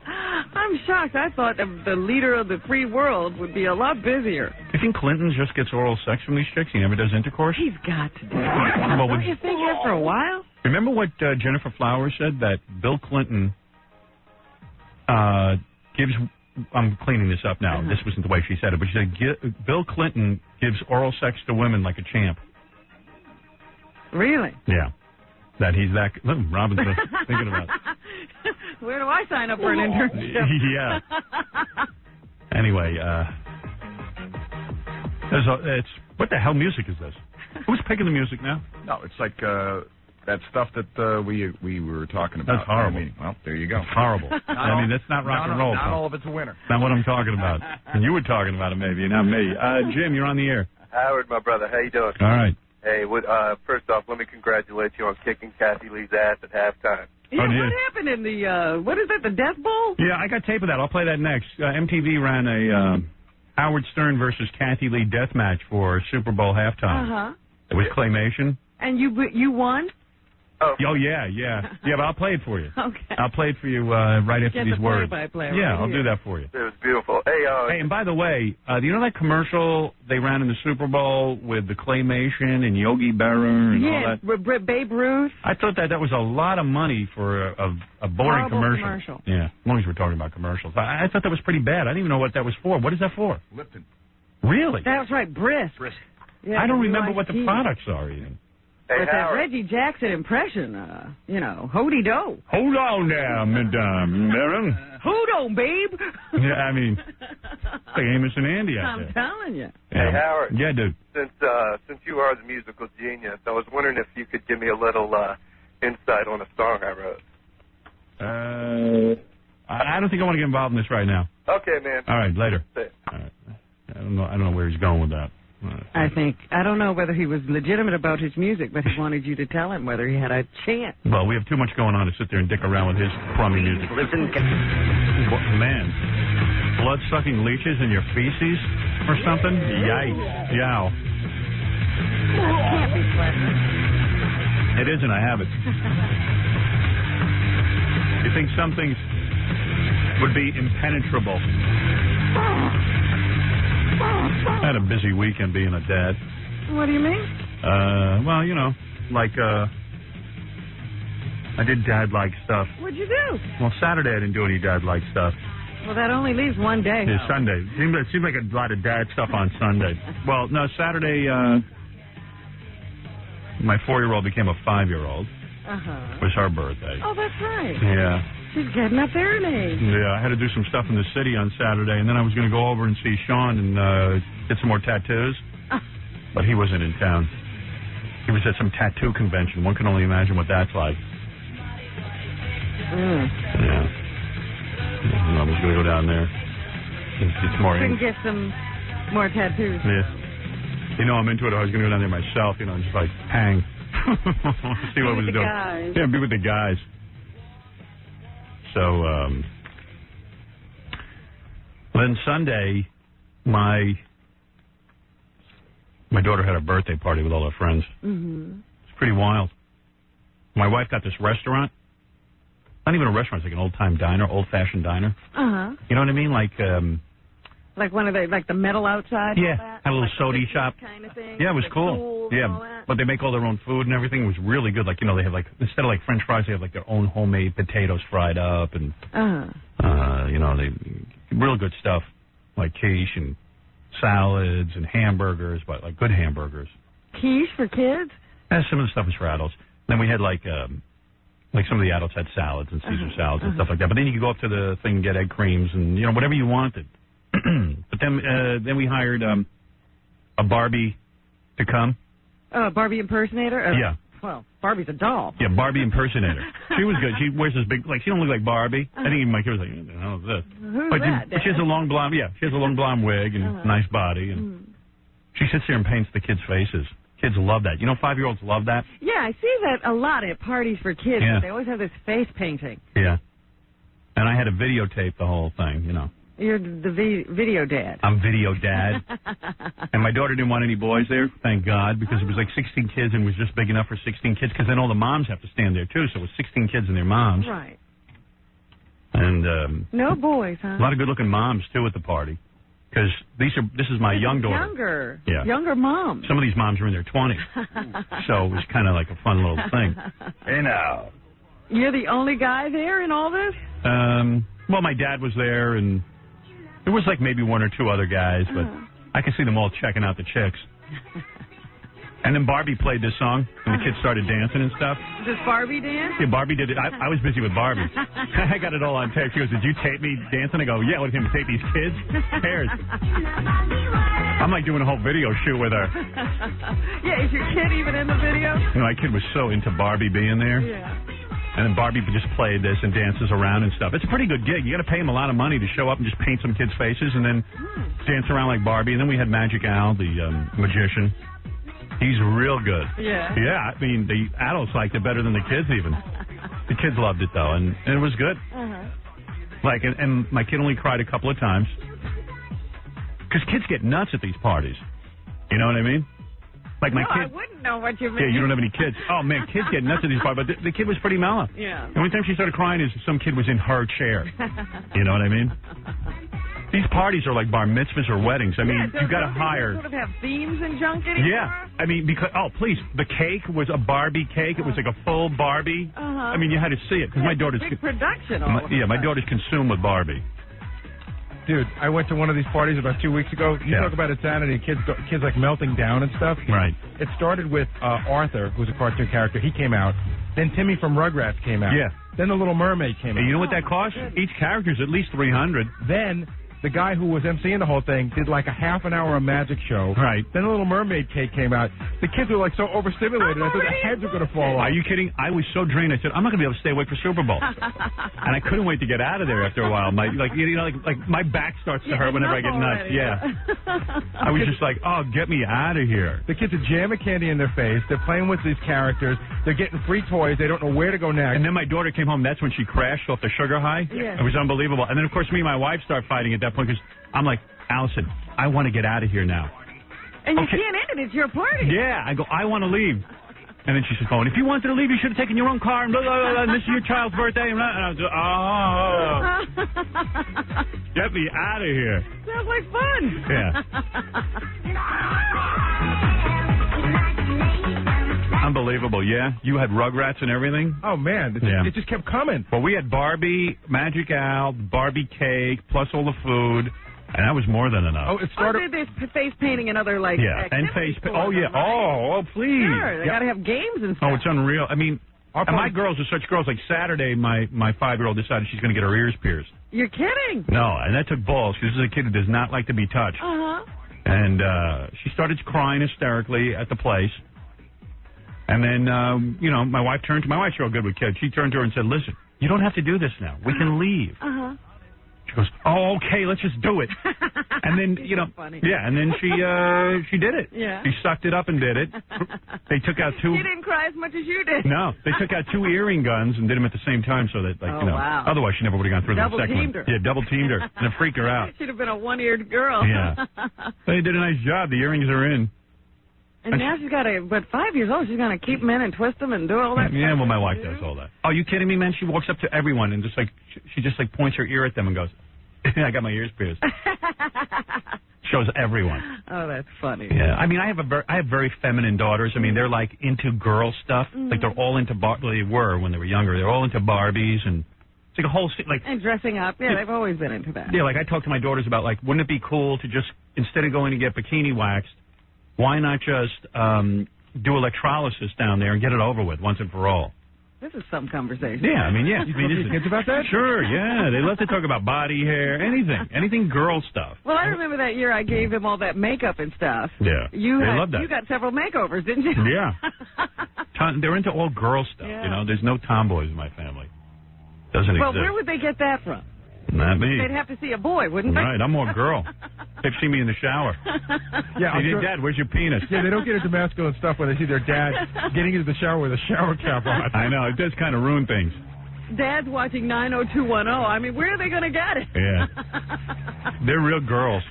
I'm shocked. I thought the leader of the free world would be a lot busier. You think Clinton just gets oral sex from these chicks? He never does intercourse? He's got to do it. Well, don't you think after a while? Remember what Jennifer Flowers said? That Bill Clinton gives... I'm cleaning this up now. This wasn't the way she said it, but she said Bill Clinton gives oral sex to women like a champ. Really? Yeah. That he's that... Robin's thinking about it. Where do I sign up for an internship? Yeah. Anyway, it's what the hell music is this? Who's picking the music now? No, it's like that stuff that we were talking about. That's horrible. I mean, well, there you go. It's horrible. I mean, that's not rock and roll. Not all of it's a winner. Not what I'm talking about. And you were talking about it, maybe, not me. Jim, you're on the air. Howard, my brother, how you doing? All right. Hey, first off, let me congratulate you on kicking Kathy Lee's ass at halftime. Yeah, what happened in the, what is that, the Death Bowl? Yeah, I got tape of that. I'll play that next. MTV ran a Howard Stern versus Kathy Lee death match for Super Bowl halftime. Uh-huh. It was claymation. And you won? Oh, yeah. Yeah, but I'll play it for you. Okay. I'll play it for you right after these words. Yeah, I'll do that for you. It was beautiful. Hey, and by the way, do you know that commercial they ran in the Super Bowl with the claymation and Yogi Berra and all that? Babe Ruth. I thought that was a lot of money for a boring commercial. Yeah, as long as we're talking about commercials. I thought that was pretty bad. I didn't even know what that was for. What is that for? Lipton. Really? That's right, Brisk. Yeah, I don't remember what the products are even. Hey, but that Reggie Jackson impression, hoody do. Hold on now, Madame Marin. Hold on, babe. Yeah, I mean, it's like Amos and Andy out there. I'm telling you. Hey, Howard. Yeah, dude. Since you are the musical genius, I was wondering if you could give me a little insight on a song I wrote. I don't think I want to get involved in this right now. Okay, man. All right, later. All right. I don't know where he's going with that. I don't know whether he was legitimate about his music, but he wanted you to tell him whether he had a chance. Well, we have too much going on to sit there and dick around with his crummy music. Man, blood-sucking leeches in your feces or something? Yikes. Yow. That can't be pleasant. It isn't. I have it. You think some things would be impenetrable? I had a busy weekend being a dad. What do you mean? Well, I did dad-like stuff. What'd you do? Well, Saturday I didn't do any dad-like stuff. Well, that only leaves one day. Yeah, Sunday. It seemed like a lot of dad stuff on Sunday. Well, no, Saturday, my 4-year-old became a 5-year-old. Uh-huh. It was her birthday. Oh, that's right. Yeah. She's getting up there in age. Yeah, I had to do some stuff in the city on Saturday, and then I was going to go over and see Sean and get some more tattoos. But he wasn't in town. He was at some tattoo convention. One can only imagine what that's like. Yeah. I was going to go down there. It's more. You can get some more tattoos. Yeah. I'm into it. I was going to go down there myself, just like hang. See what was doing. Guys. Yeah, be with the guys. So, then Sunday, my daughter had a birthday party with all her friends. Mm-hmm. It's pretty wild. My wife got this restaurant. Not even a restaurant. It's like an old-time diner, old-fashioned diner. Uh-huh. You know what I mean? Like one of the metal outside? Yeah, had a little soda shop. Kind of thing. Yeah, it was cool. Yeah, but they make all their own food and everything. It was really good. They have instead of French fries, they have their own homemade potatoes fried up and they real good stuff like quiche and salads and hamburgers, but good hamburgers. Quiche for kids? Some of the stuff was for adults. Then we had Like some of the adults had salads and Caesar salads and stuff like that. But then you could go up to the thing and get egg creams and, you know, whatever you wanted. But then we hired a Barbie to come. Barbie impersonator? Yeah. Well, Barbie's a doll. Yeah, Barbie impersonator. She was good. She wears this big, like, she don't look like Barbie. I think even my kid was like, what the hell is this? Who's but that? she has a long blonde, she has a long blonde wig and nice body. And she sits there and paints the kids' faces. Kids love that. You know, 5-year-olds love that. Yeah, I see that a lot at parties for kids. Yeah. They always have this face painting. Yeah. And I had to videotape the whole thing, you know. You're the video dad. I'm video dad. And my daughter didn't want any boys there, thank God, because it was like 16 kids and it was just big enough for 16 kids, because then all the moms have to stand there, too. So it was 16 kids and their moms. Right. And no boys, huh? A lot of good-looking moms, too, at the party. Because this is my young daughter. Younger. Yeah. Younger moms. Some of these moms are in their 20s. So it was kind of like a fun little thing. Hey, now. You're the only guy there in all this? Well, my dad was there, and there was like maybe one or two other guys, but I could see them all checking out the chicks. And then Barbie played this song, and the kids started dancing and stuff. Does Barbie dance? Yeah, Barbie did it. I was busy with Barbie. I got it all on tape. She goes, did you tape me dancing? I go, yeah, with him tape these kids? Who cares? I'm like doing a whole video shoot with her. Yeah, is your kid even in the video? You know, my kid was so into Barbie being there. Yeah. And then Barbie just played this and dances around and stuff. It's a pretty good gig. You got to pay him a lot of money to show up and just paint some kids' faces and then dance around like Barbie. And then we had Magic Al, the magician. He's real good. Yeah. Yeah, I mean, the adults liked it better than the kids even. The kids loved it, though, and it was good. Like, and my kid only cried a couple of times. Because kids get nuts at these parties. You know what I mean? Like my kid. I wouldn't know what you mean. Yeah, you don't have any kids. Oh, man, kids get nuts at these parties, but the kid was pretty mellow. Yeah. The only time she started crying is some kid was in her chair. You know what I mean? These parties are like bar mitzvahs or weddings. I mean, you got to hire. Sort of have themes and junk anymore? Yeah, I mean, because please, the cake was a Barbie cake. It was like a full Barbie. I mean, you had to see it because my daughter's big production. My daughter's consumed with Barbie. Dude, I went to one of these parties about 2 weeks ago. You talk about insanity, kids like melting down and stuff. Right. It started with Arthur, who's a cartoon character. He came out. Then Timmy from Rugrats came out. Yeah. Then the Little Mermaid came out. You know what that costs? Each character's at least $300. Then the guy who was emceeing the whole thing did like a half an hour of magic show. Right. Then the Little Mermaid cake came out. The kids were like so overstimulated. I thought their heads were going to fall off. Are you kidding? I was so drained. I said, I'm not going to be able to stay awake for Super Bowl. And I couldn't wait to get out of there after a while. My my back starts to hurt whenever I get nuts. Already. Yeah. I was just like, oh, get me out of here. The kids are jamming candy in their face. They're playing with these characters. They're getting free toys. They don't know where to go next. And then my daughter came home. That's when she crashed off the sugar high. Yeah. It was unbelievable. And then, of course, me and my wife start fighting at that point because I'm like, Allison, I want to get out of here now. And you can't end it. It's your party. Yeah. I go, I want to leave. And then she's just going, if you wanted to leave, you should have taken your own car. And, blah, blah, blah, and this is your child's birthday. And I was get me out of here. Sounds like fun. Yeah. Unbelievable, yeah? You had Rugrats and everything? Oh, man. It just kept coming. Well, we had Barbie, Magic Al, Barbie cake, plus all the food, and that was more than enough. Oh, it started... there's face painting and other, like, and face painting. Oh, yeah. Right? Oh, please. Sure, they got to have games and stuff. Oh, it's unreal. I mean, and my girls are such girls. Like Saturday, my 5-year-old decided she's going to get her ears pierced. You're kidding. No, and that took balls, because this is a kid who does not like to be touched. And she started crying hysterically at the place. And then, my wife turned to my wife's real good with kids. She turned to her and said, listen, you don't have to do this now. We can leave. She goes, oh, okay, let's just do it. And then, and then she did it. Yeah. She sucked it up and did it. They took out 2. She didn't cry as much as you did. No, they took out 2 earring guns and did them at the same time so that, wow. Otherwise she never would have gone through the second one. Double-teamed her. Yeah, double-teamed her. And it freaked her out. She'd have been a one-eared girl. Yeah. They did a nice job. The earrings are in. And now she's got 5 years old, she's going to keep them in and twist them and do all that Yeah, stuff. well, my wife does all that. Oh, you kidding me, man? She walks up to everyone and just she just points her ear at them and goes, I got my ears pierced. Shows everyone. Oh, that's funny. Yeah, I mean, I have very feminine daughters. I mean, they're like into girl stuff. Like they're all into they were when they were younger. They're all into Barbies and it's like a whole and dressing up. Yeah, they've always been into that. Yeah, like I talk to my daughters about wouldn't it be cool to just instead of going to get bikini waxed, why not just do electrolysis down there and get it over with once and for all? This is some conversation. Yeah, I mean, yeah. You talk to your kids about that? Sure, yeah. They love to talk about body hair, anything girl stuff. Well, I remember that year I gave him all that makeup and stuff. Yeah, they love that. You got several makeovers, didn't you? Yeah. They're into all girl stuff, you know. There's no tomboys in my family. Doesn't exist. Well, where would they get that from? Not me. They'd have to see a boy, wouldn't they? Right, I'm more girl. They've seen me in the shower. Yeah, hey, Dad, where's your penis? Yeah, they don't get into Damasco and stuff when they see their dad getting into the shower with a shower cap on. I know, it does kind of ruin things. Dad's watching 90210. I mean, where are they going to get it? Yeah. They're real girls.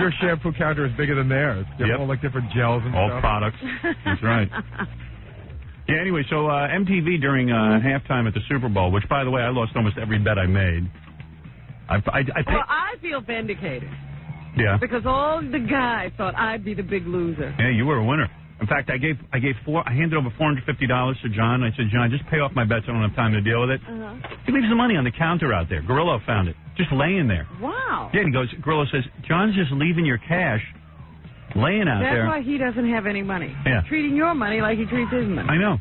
Your shampoo counter is bigger than theirs. They have all like different gels and all stuff. Products. That's right. Yeah, anyway, so MTV during halftime at the Super Bowl, which, by the way, I lost almost every bet I made. Well, I feel vindicated. Yeah. Because all the guys thought I'd be the big loser. Yeah, you were a winner. In fact, I handed over $450 to John. I said, John, just pay off my bets. I don't have time to deal with it. He leaves the money on the counter out there. Gorilla found it, just laying there. Wow. Yeah, he goes. Gorilla says, John's just leaving your cash laying out there. That's why he doesn't have any money. Yeah. He's treating your money like he treats his money. I know.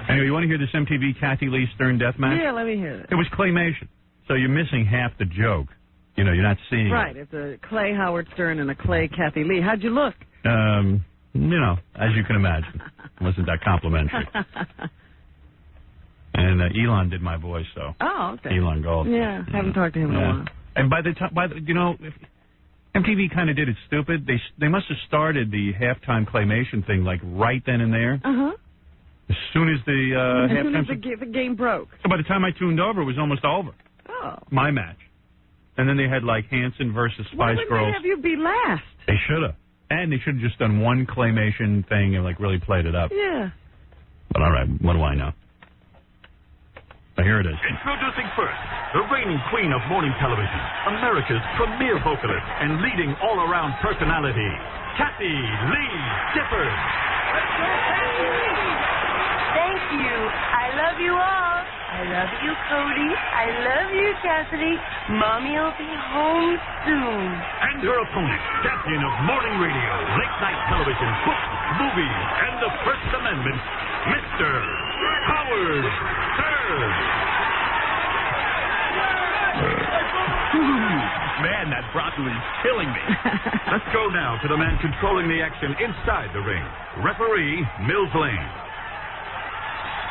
Anyway, you want to hear this MTV Kathy Lee Stern death match? Yeah, let me hear it. It was claymation, so you're missing half the joke. You know, you're not seeing it. Right, it's a Clay Howard Stern and a Clay Kathy Lee. How'd you look? You know, as you can imagine. It wasn't that complimentary. And Ilan did my voice, so. Oh, okay. Ilan Gold. Yeah, haven't talked to him in a while. And by the time, you know, MTV kind of did it stupid. They must have started the halftime claymation thing like right then and there. As soon as the game broke. So by the time I tuned over, it was almost over. Oh. My match. And then they had like Hanson versus Spice Girls. Why wouldn't they have you be last? They should have. And they should have just done one claymation thing and like really played it up. Yeah. But all right, what do I know? But here it is. Introducing first, the reigning queen of morning television, America's premier vocalist and leading all-around personality, Kathy Lee Gifford. Thank you. I love you all. I love you, Cody. I love you, Cassidy. Mommy will be home soon. And your opponent, champion of morning radio, late-night television, books, movies, and the First Amendment, Mr. Howard Stern. Man, that broccoli's killing me. Let's go now to the man controlling the action inside the ring, referee Mills Lane.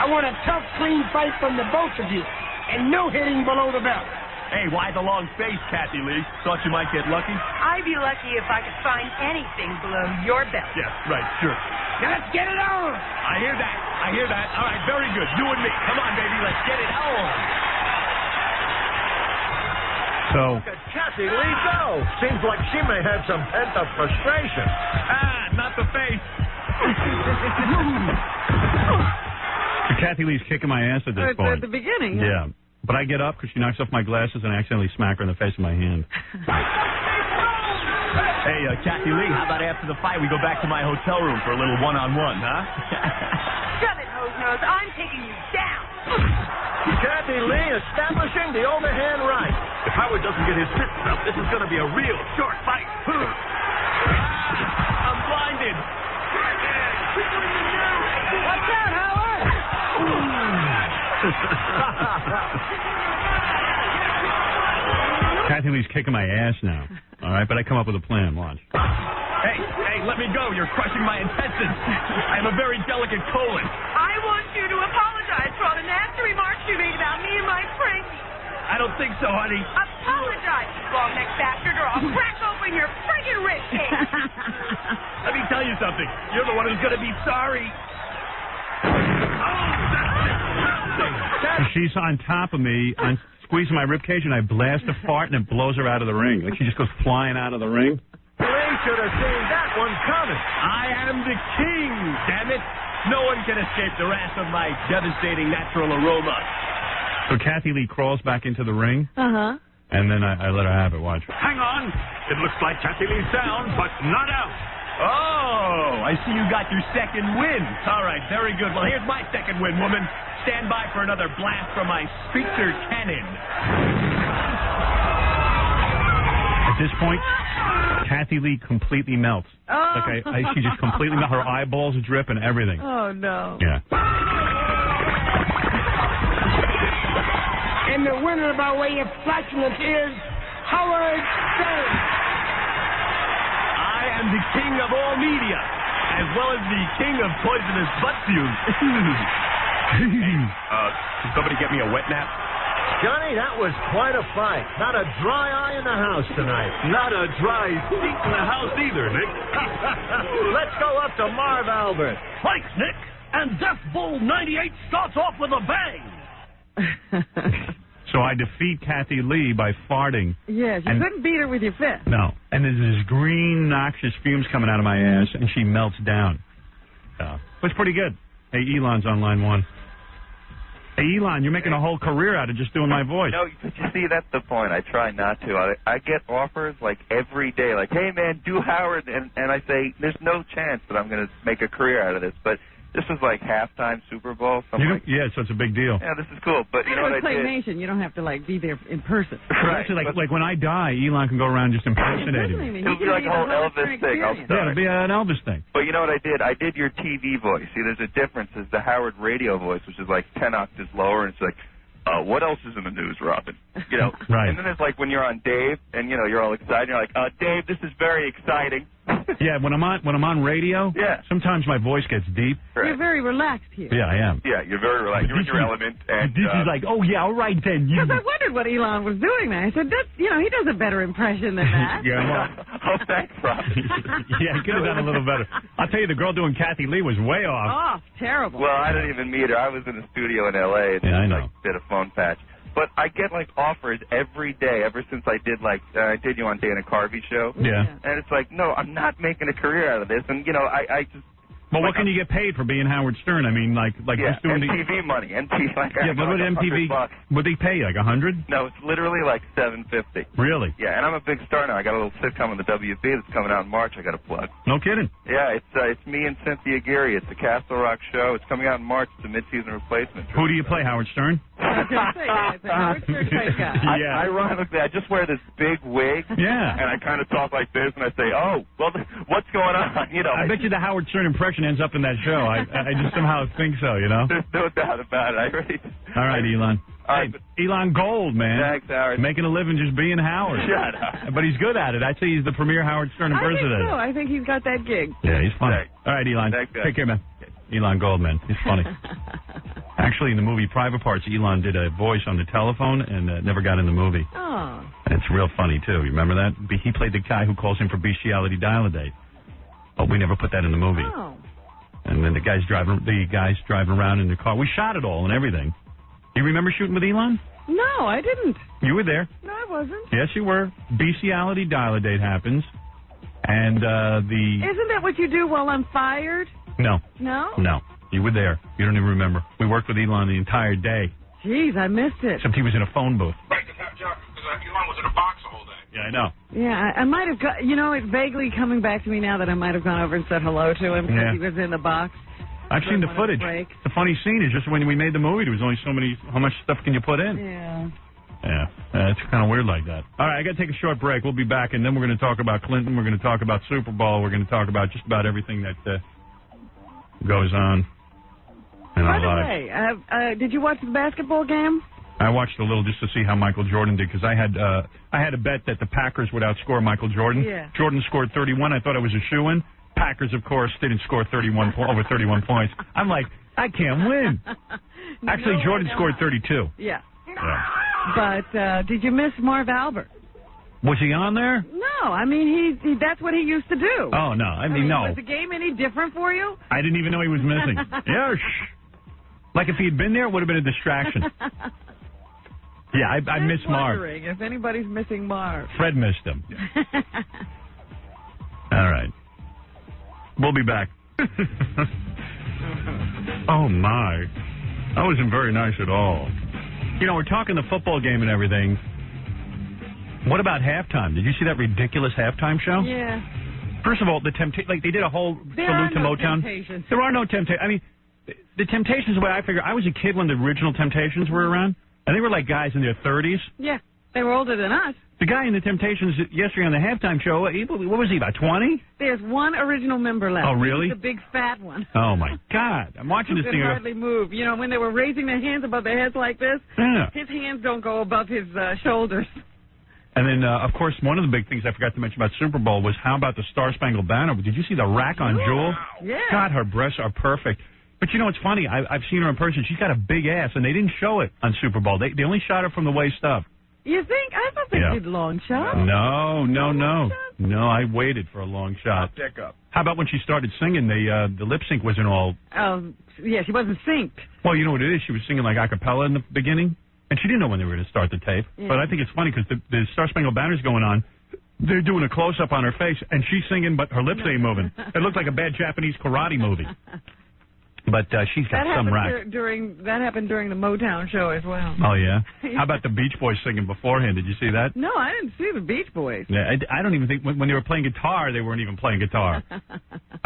I want a tough, clean fight from the both of you, and no hitting below the belt. Hey, why the long face, Kathy Lee? Thought you might get lucky? I'd be lucky if I could find anything below your belt. Yes, right, sure. Now let's get it on. I hear that. All right, very good. You and me. Come on, baby, let's get it on. So. Look at Kathy Lee go. Seems like she may have some pent-up frustration. Not the face. Kathy Lee's kicking my ass at this point. At the beginning. Yeah. But I get up because she knocks off my glasses and I accidentally smack her in the face with my hand. Hey, Kathy Lee, how about after the fight we go back to my hotel room for a little one-on-one, huh? Shut it, hose nose. I'm taking you down. Kathy Lee establishing the overhand right. If Howard doesn't get his fists up, this is going to be a real short fight. I'm blinded. Watch out, Howard! Kathy Lee's kicking my ass now. All right, but I come up with a plan. Watch. Hey, let me go. You're crushing my intestines. I have a very delicate colon. I want you to apologize for all the nasty remarks you made about me and my prank. I don't think so, honey. Apologize, you long-necked bastard, or I'll crack open your friggin' ribcage. Let me tell you something. You're the one who's going to be sorry. She's on top of me, squeezing my ribcage, and I blast a fart, and it blows her out of the ring. Like she just goes flying out of the ring. Lee should have seen that one coming. I am the king, damn it. No one can escape the wrath of my devastating natural aroma. So Kathy Lee crawls back into the ring. Uh-huh. And then I let her have it. Watch. Hang on. It looks like Kathy Lee's down, but not out. Oh, I see you got your second win. All right, very good. Well, here's my second win, woman. Stand by for another blast from my speaker cannon. I this point, Kathy Lee completely melts. Oh. Like she just completely melts. Her eyeballs drip and everything. Oh, no. Yeah. And the winner by way of flatulence is Howard Stern. I am the king of all media, as well as the king of poisonous butt fumes. Can somebody get me a wet nap? Johnny, that was quite a fight. Not a dry eye in the house tonight. Not a dry seat in the house either, Nick. Let's go up to Marv Albert. Thanks, Nick. And Death Bull 98 starts off with a bang. So I defeat Kathy Lee by farting. Yes, you couldn't beat her with your fist. No. And there's this green, noxious fumes coming out of my ass, and she melts down. It's pretty good. Hey, Ilan's on line 1. Hey, Ilan, you're making a whole career out of just doing my voice. No, but you see, that's the point. I try not to. I get offers, like, every day. Like, hey, man, do Howard. And I say, there's no chance that I'm going to make a career out of this. But this was like halftime Super Bowl. So yeah, so it's a big deal. Yeah, this is cool. But you know what I did? Claymation, you don't have to, like, be there in person. Right. Actually, like when I die, Elon can go around just impersonating me. It'll be like a whole Elvis thing. Yeah, it'll be an Elvis thing. But you know what I did? I did your TV voice. See, there's a difference. There's the Howard radio voice, which is like 10 octaves lower, and it's like, what else is in the news, Robin? You know. Right. And then it's like when you're on Dave, and, you know, you're all excited. You're like, Dave, this is very exciting. Yeah, when I'm on radio, sometimes my voice gets deep. You're very relaxed here. Yeah, I am. Yeah, you're very relaxed. You're in your element. And this is like, oh, yeah, all right, then. Because I wondered what Ilan was doing there. I said, he does a better impression than that. Yeah, well, thanks, Robin. Yeah, he could have done a little better. I'll tell you, the girl doing Kathy Lee was way off. Oh, terrible. Well, I didn't even meet her. I was in a studio in L.A. Yeah, I know. Did a phone patch. But I get, like, offers every day, ever since I did, like, I did you on Dana Carvey's show. Yeah. And it's like, no, I'm not making a career out of this. And, you know, I just... Well, what can you get paid for being Howard Stern? I mean, like just doing MTV money. Yeah, but what MTV? Would they pay, like, 100? No, it's literally like $750. Really? Yeah, and I'm a big star now. I got a little sitcom on the WB that's coming out in March. I got to plug. No kidding. Yeah, it's me and Cynthia Geary. It's a Castle Rock show. It's coming out in March. It's a mid-season replacement. Who do you play, Howard Stern? Ironically, I just wear this big wig. Yeah. And I kind of talk like this, and I say, oh, well, what's going on? You know. I bet you the Howard Stern impression ends up in that show. I just somehow think so, you know? There's no doubt about it. I really... All right, Ilan. All right, Elon Gold, man. Thanks, Howard. Making a living just being Howard. Shut up. But he's good at it. I'd say he's the premier Howard Stern impersonator. I think he's got that gig. Yeah, he's funny. Thanks. All right, Elon. Thanks, guys. Take care, man. Elon Goldman. He's funny. Actually, in the movie Private Parts, Elon did a voice on the telephone and never got in the movie. Oh. And it's real funny, too. You remember that? He played the guy who calls him for bestiality dial-a-date. But we never put that in the movie. Oh. And then the guys driving around in the car. We shot it all and everything. You remember shooting with Elon? No, I didn't. You were there. No, I wasn't. Yes, you were. Bestiality dial-a-date happens. And Isn't that what you do while I'm fired? No. No? No. You were there. You don't even remember. We worked with Elon the entire day. Jeez, I missed it. Except he was in a phone booth. Right, because Elon was in a box the whole day. Yeah, I know. Yeah, I might have got, it's vaguely coming back to me now that I might have gone over and said hello to him because he was in the box. I've seen the footage. The funny scene is just when we made the movie, there was only how much stuff can you put in? Yeah. Yeah, it's kind of weird like that. All right, I got to take a short break. We'll be back, and then we're going to talk about Clinton. We're going to talk about Super Bowl. We're going to talk about just about everything that goes on in our lives. By the way, did you watch the basketball game? I watched a little just to see how Michael Jordan did because I had a bet that the Packers would outscore Michael Jordan. Yeah. Jordan scored 31. I thought it was a shoo-in. Packers, of course, didn't score over 31 points. I'm like, I can't win. Actually, Jordan scored 32. Yeah. But did you miss Marv Albert? Was he on there? No, I mean he that's what he used to do. Oh no, I mean no. Was the game any different for you? I didn't even know he was missing. Yeah, like if he had been there, it would have been a distraction. Yeah, I miss Marv. Wondering if anybody's missing Marv. Fred missed him. All right, we'll be back. Oh my, that wasn't very nice at all. You know, we're talking the football game and everything. What about halftime? Did you see that ridiculous halftime show? Yeah. First of all, they did a whole salute to Motown. Temptations. There are no Temptations. I mean, the Temptations, the way I figure, I was a kid when the original Temptations were around, and they were like guys in their 30s. Yeah. They were older than us. The guy in the Temptations yesterday on the halftime show, what was he, about 20? There's one original member left. Oh, really? He's the big fat one. Oh, my God. I'm watching this He thing. could hardly move. You know, when they were raising their hands above their heads like this, his hands don't go above his shoulders. And then, of course, one of the big things I forgot to mention about Super Bowl was how about the Star Spangled Banner? Did you see the rack on Jewel? Yeah. God, her breasts are perfect. But you know what's funny? I've seen her in person. She's got a big ass, and they didn't show it on Super Bowl. They only shot her from the waist up. You think? I thought they did long shots. No. I waited for a long shot. How about when she started singing? The lip sync wasn't all. Oh, yeah, she wasn't synced. Well, you know what it is? She was singing like a cappella in the beginning, and she didn't know when they were going to start the tape. Yeah. But I think it's funny because the Star Spangled Banner's going on. They're doing a close-up on her face, and she's singing, but her lips ain't moving. It looked like a bad Japanese karate movie. But she's got some rack. That happened during the Motown show as well. Oh, yeah? How about the Beach Boys singing beforehand? Did you see that? No, I didn't see the Beach Boys. Yeah, I don't even think when they were playing guitar, they weren't even playing guitar. I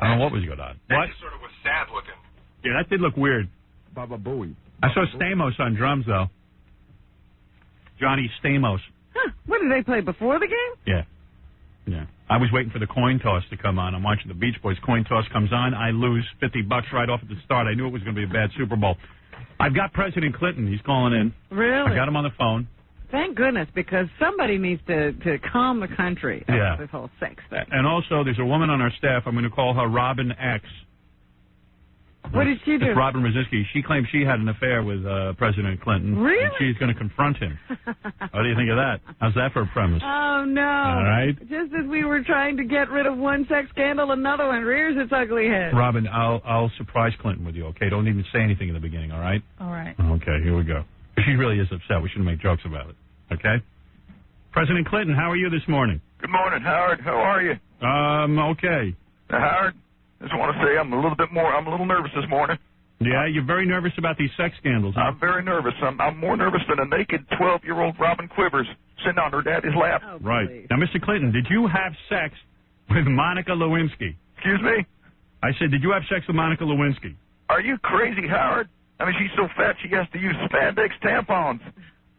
don't know what was going on. That just sort of was sad looking. Yeah, that did look weird. Baba Bowie. I saw Stamos on drums, though. Johnny Stamos. Huh. What, did they play before the game? Yeah. I was waiting for the coin toss to come on. I'm watching the Beach Boys. Coin toss comes on. I lose $50 right off at the start. I knew it was going to be a bad Super Bowl. I've got President Clinton. He's calling in. Really? I got him on the phone. Thank goodness, because somebody needs to calm the country about this whole sex thing. And also, there's a woman on our staff. I'm going to call her Robin X. What did she do? It's Robin Brzezinski. She claims she had an affair with President Clinton. Really? And she's going to confront him. What do you think of that? How's that for a premise? Oh, no. All right. Just as we were trying to get rid of one sex scandal, another one rears its ugly head. Robin, I'll surprise Clinton with you, okay? Don't even say anything in the beginning, all right? All right. Okay, here we go. She really is upset. We shouldn't make jokes about it, okay? President Clinton, how are you this morning? Good morning, Howard. How are you? Okay. Now, Howard, I just want to say I'm a little nervous this morning. Yeah, you're very nervous about these sex scandals, huh? I'm very nervous. I'm more nervous than a naked 12-year-old Robin Quivers sitting on her daddy's lap. Oh, right. please. Now, Mr. Clinton, did you have sex with Monica Lewinsky? Excuse me? I said, did you have sex with Monica Lewinsky? Are you crazy, Howard? I mean, she's so fat she has to use spandex tampons.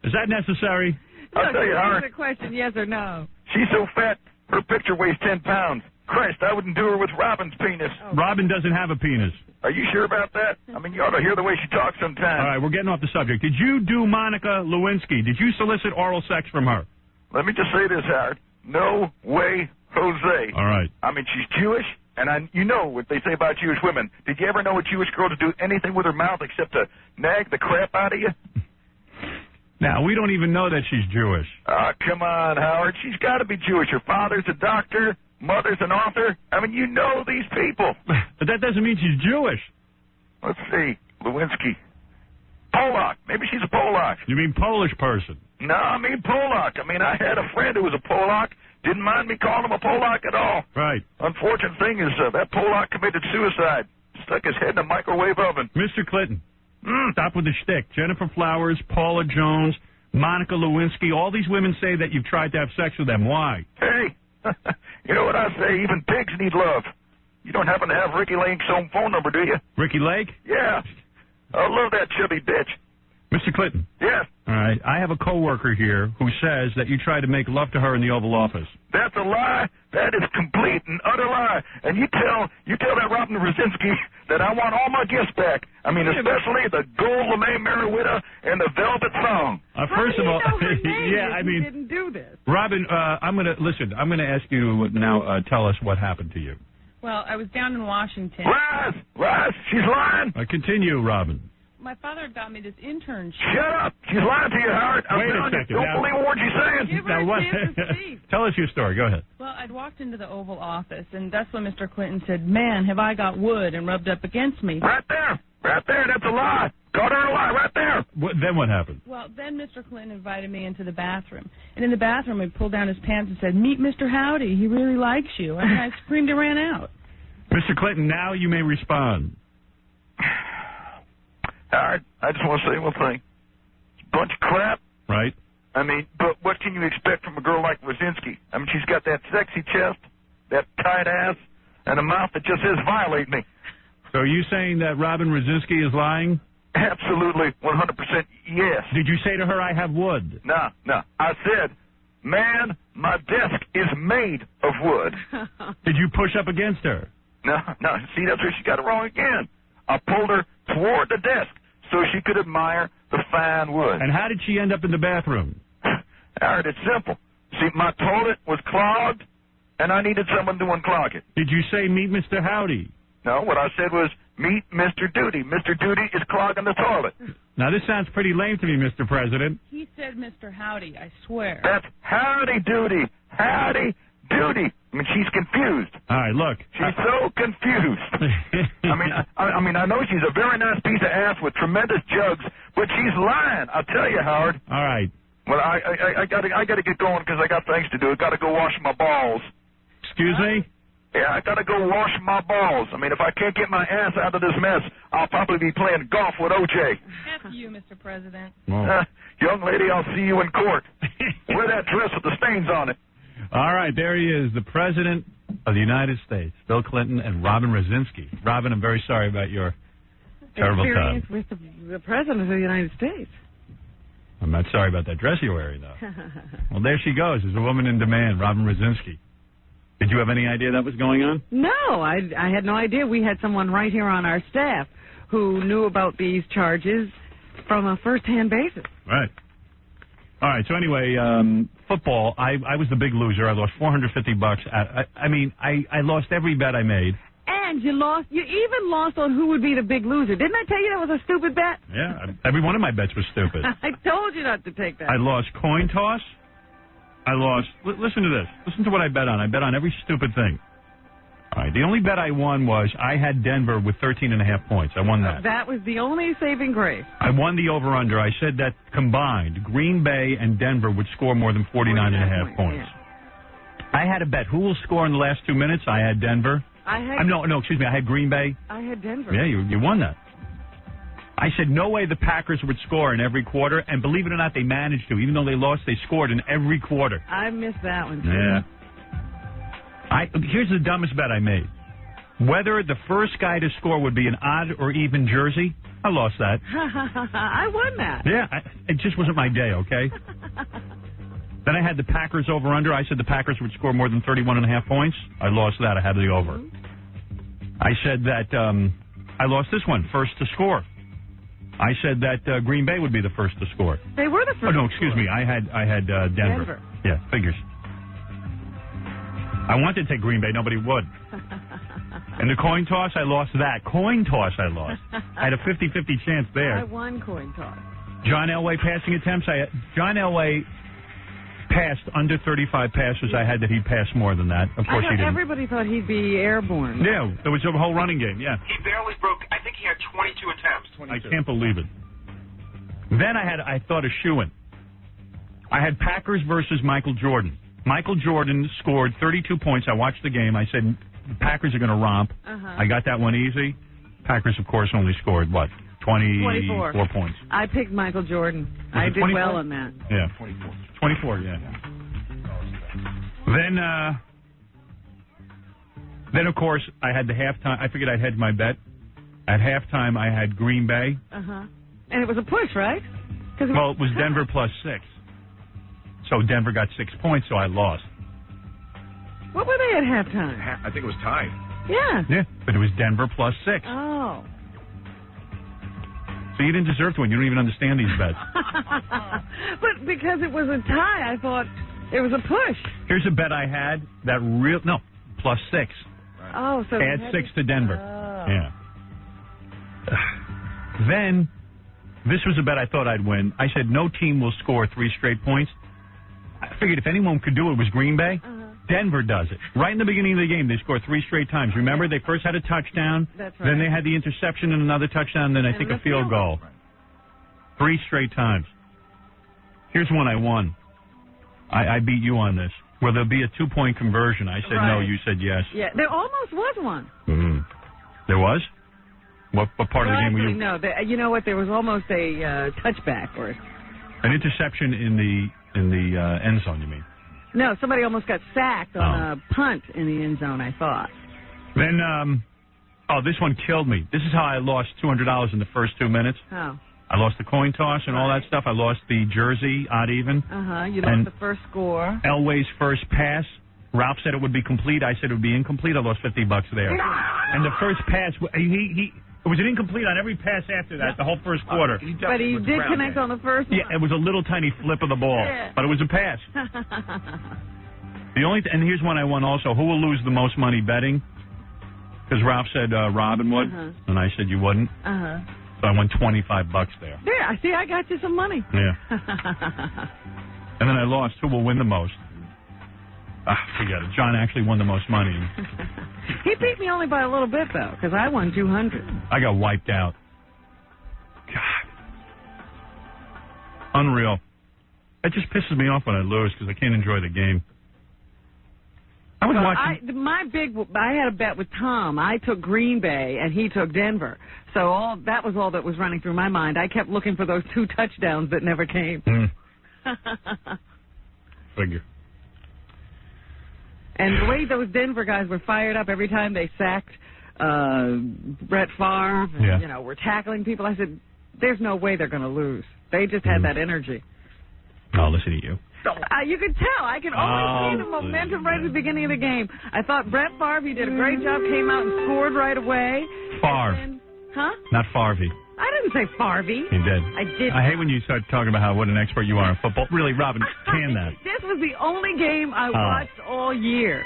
Is that necessary? I'll tell you, Howard. Answer the question, yes or no. She's so fat, her picture weighs 10 pounds. Christ, I wouldn't do her with Robin's penis. Oh. Robin doesn't have a penis. Are you sure about that? I mean, you ought to hear the way she talks sometimes. All right, we're getting off the subject. Did you do Monica Lewinsky? Did you solicit oral sex from her? Let me just say this, Howard. No way, Jose. All right. I mean, she's Jewish, and you know what they say about Jewish women. Did you ever know a Jewish girl to do anything with her mouth except to nag the crap out of you? Now, we don't even know that she's Jewish. Come on, Howard. She's got to be Jewish. Her father's a doctor. Mother's an author. I mean, you know these people. But that doesn't mean she's Jewish. Let's see. Lewinsky. Polak. Maybe she's a Polak. You mean Polish person? No, I mean Polak. I mean, I had a friend who was a Polak. Didn't mind me calling him a Polak at all. Right. Unfortunate thing is that Polak committed suicide. Stuck his head in a microwave oven. Mr. Clinton, stop with the shtick. Jennifer Flowers, Paula Jones, Monica Lewinsky, all these women say that you've tried to have sex with them. Why? Hey, you know what I say? Even pigs need love. You don't happen to have Ricky Lake's home phone number, do you? Ricky Lake? Yeah. I love that chubby bitch. Mr. Clinton. Yes. All right. I have a coworker here who says that you tried to make love to her in the Oval Office. That's a lie. That is complete and utter lie. And you tell that Robin Brzezinski that I want all my gifts back. I mean, especially the gold LeMay Merriweather and the Velvet Song. First of all, yeah, I mean, didn't do this. Robin, I'm gonna ask you now. Tell us what happened to you. Well, I was down in Washington. Lies. She's lying. Continue, Robin. My father got me this internship. Shut up. She's lying to you, Howard. Wait a second. Don't believe a word she's saying. Give her a chance to speak. Tell us your story. Go ahead. Well, I'd walked into the Oval Office, and that's when Mr. Clinton said, "Man, have I got wood," and rubbed up against me. Right there. That's a lie. Caught her a lie right there. Then what happened? Well, then Mr. Clinton invited me into the bathroom. And in the bathroom, he pulled down his pants and said, "Meet Mr. Howdy. He really likes you." And I screamed and ran out. Mr. Clinton, now you may respond. Howard, I just want to say one thing. It's a bunch of crap. Right. I mean, but what can you expect from a girl like Brzezinski? I mean, she's got that sexy chest, that tight ass, and a mouth that just says violate me. So are you saying that Robin Brzezinski is lying? Absolutely, 100% yes. Did you say to her, I have wood? No. I said, man, my desk is made of wood. Did you push up against her? No. See, that's where she got it wrong again. I pulled her toward the desk so she could admire the fine wood. And how did she end up in the bathroom? Howard, it's simple. See, my toilet was clogged, and I needed someone to unclog it. Did you say, meet Mr. Howdy? No, what I said was, meet Mr. Duty. Mr. Duty is clogging the toilet. Now, this sounds pretty lame to me, Mr. President. He said Mr. Howdy, I swear. That's Howdy Duty. Howdy Duty. I mean, she's confused. All right, look. She's so confused. I mean, I know she's a very nice piece of ass with tremendous jugs, but she's lying. I'll tell you, Howard. All right. Well, I gotta get going because I got things to do. I gotta go wash my balls. Excuse me? Yeah, I gotta go wash my balls. I mean, if I can't get my ass out of this mess, I'll probably be playing golf with OJ. F you, Mr. President. Young lady, I'll see you in court. Wear that dress with the stains on it. All right, there he is, the President of the United States, Bill Clinton and Robin Rosinski. Robin, I'm very sorry about your terrible time. Experience with the President of the United States. I'm not sorry about that dress you're wearing, though. Well, there she goes. There's a woman in demand, Robin Rosinski. Did you have any idea that was going on? No, I had no idea. We had someone right here on our staff who knew about these charges from a first-hand basis. Right. All right, so anyway, football, I was the big loser. I lost $450. I lost every bet I made. And you even lost on who would be the big loser. Didn't I tell you that was a stupid bet? Yeah, every one of my bets was stupid. I told you not to take that. I lost coin toss. I lost, listen to this. Listen to what I bet on. I bet on every stupid thing. All right, the only bet I won was I had Denver with 13.5 points. I won that. That was the only saving grace. I won the over-under. I said that combined, Green Bay and Denver would score more than 49.5 points. Yeah. I had a bet. Who will score in the last 2 minutes? I had Denver. Excuse me. I had Green Bay. I had Denver. Yeah, you won that. I said no way the Packers would score in every quarter, and believe it or not, they managed to. Even though they lost, they scored in every quarter. I missed that one, too. Yeah. Here's the dumbest bet I made. Whether the first guy to score would be an odd or even jersey, I lost that. I won that. Yeah, it just wasn't my day, okay? Then I had the Packers over-under. I said the Packers would score more than 31.5 points. I lost that. I had the over. I said that I lost this one, first to score. I said that Green Bay would be the first to score. They were the first. Oh, no, excuse me. I had Denver. Yeah, figures. I wanted to take Green Bay. Nobody would. And the coin toss, I lost that. Coin toss, I lost. I had a 50-50 chance there. I won coin toss. John Elway passing attempts. John Elway passed under 35 passes. I had that he'd pass more than that. Of course he didn't. Everybody thought he'd be airborne. Yeah, there was a whole running game, yeah. He barely broke, I think he had 22 attempts. 22. I can't believe it. Then I thought of shoo-in. I had Packers versus Michael Jordan. Michael Jordan scored 32 points. I watched the game. I said, the Packers are going to romp. I got that one easy. Packers, of course, only scored, 24 points. I picked Michael Jordan. I did 24? Well on that. Yeah. 24, yeah. Then, of course, I had the halftime. I figured I'd hedge my bet. At halftime, I had Green Bay. And it was a push, right? It was Denver plus 6. So Denver got 6 points, so I lost. What were they at halftime? I think it was tied. Yeah. Yeah, but it was Denver plus 6. Oh. So you didn't deserve to win. You don't even understand these bets. But because it was a tie, I thought it was a push. Here's a bet I had plus 6. Oh, so add 6 to Denver. Oh. Yeah. Then, this was a bet I thought I'd win. I said no team will score 3 straight points. I figured if anyone could do it, it was Green Bay. Denver does it. Right in the beginning of the game, they scored 3 straight times. Remember, they first had a touchdown. That's right. Then they had the interception and another touchdown, then I think a field goal. 3 straight times. Here's one I won. I beat you on this. Where there'll be a 2-point conversion. I said no, you said yes. Yeah, there almost was one. There was? What part of the game were you? No, you know what? There was almost a touchback or an interception in the end zone. You mean? No, somebody almost got sacked on a punt in the end zone. I thought. Then Oh, this one killed me. This is how I lost $200 in the first 2 minutes. Oh. I lost the coin toss and all that stuff. I lost the jersey, odd even. You lost the first score. Elway's first pass. Ralph said it would be complete. I said it would be incomplete. I lost $50 there. And the first pass, it was an incomplete on every pass after that, the whole first quarter. But he did connect on the first one. Yeah, it was a little tiny flip of the ball, but it was a pass. And here's one I won also. Who will lose the most money betting? Because Ralph said Robin would, and I said you wouldn't. So I won $25 there. There, I see. I got you some money. Yeah. And then I lost. Who will win the most? Forget it. John actually won the most money. He beat me only by a little bit, though, because I won $200. I got wiped out. God. Unreal. It just pisses me off when I lose because I can't enjoy the game. I was watching. I had a bet with Tom. I took Green Bay, and he took Denver. So that was all that was running through my mind. I kept looking for those 2 touchdowns that never came. Figure. And the way those Denver guys were fired up every time they sacked Brett Favre, and, were tackling people, I said, there's no way they're going to lose. They just had that energy. Oh, listen to you. You could tell. I could always see the momentum right at the beginning of the game. I thought Brett Favre, he did a great job, came out and scored right away. Favre. Huh? Not Farvey. I didn't say Farvey. You did. I did. I hate when you start talking about what an expert you are in football. Really, Robin, can that? This was the only game I watched all year.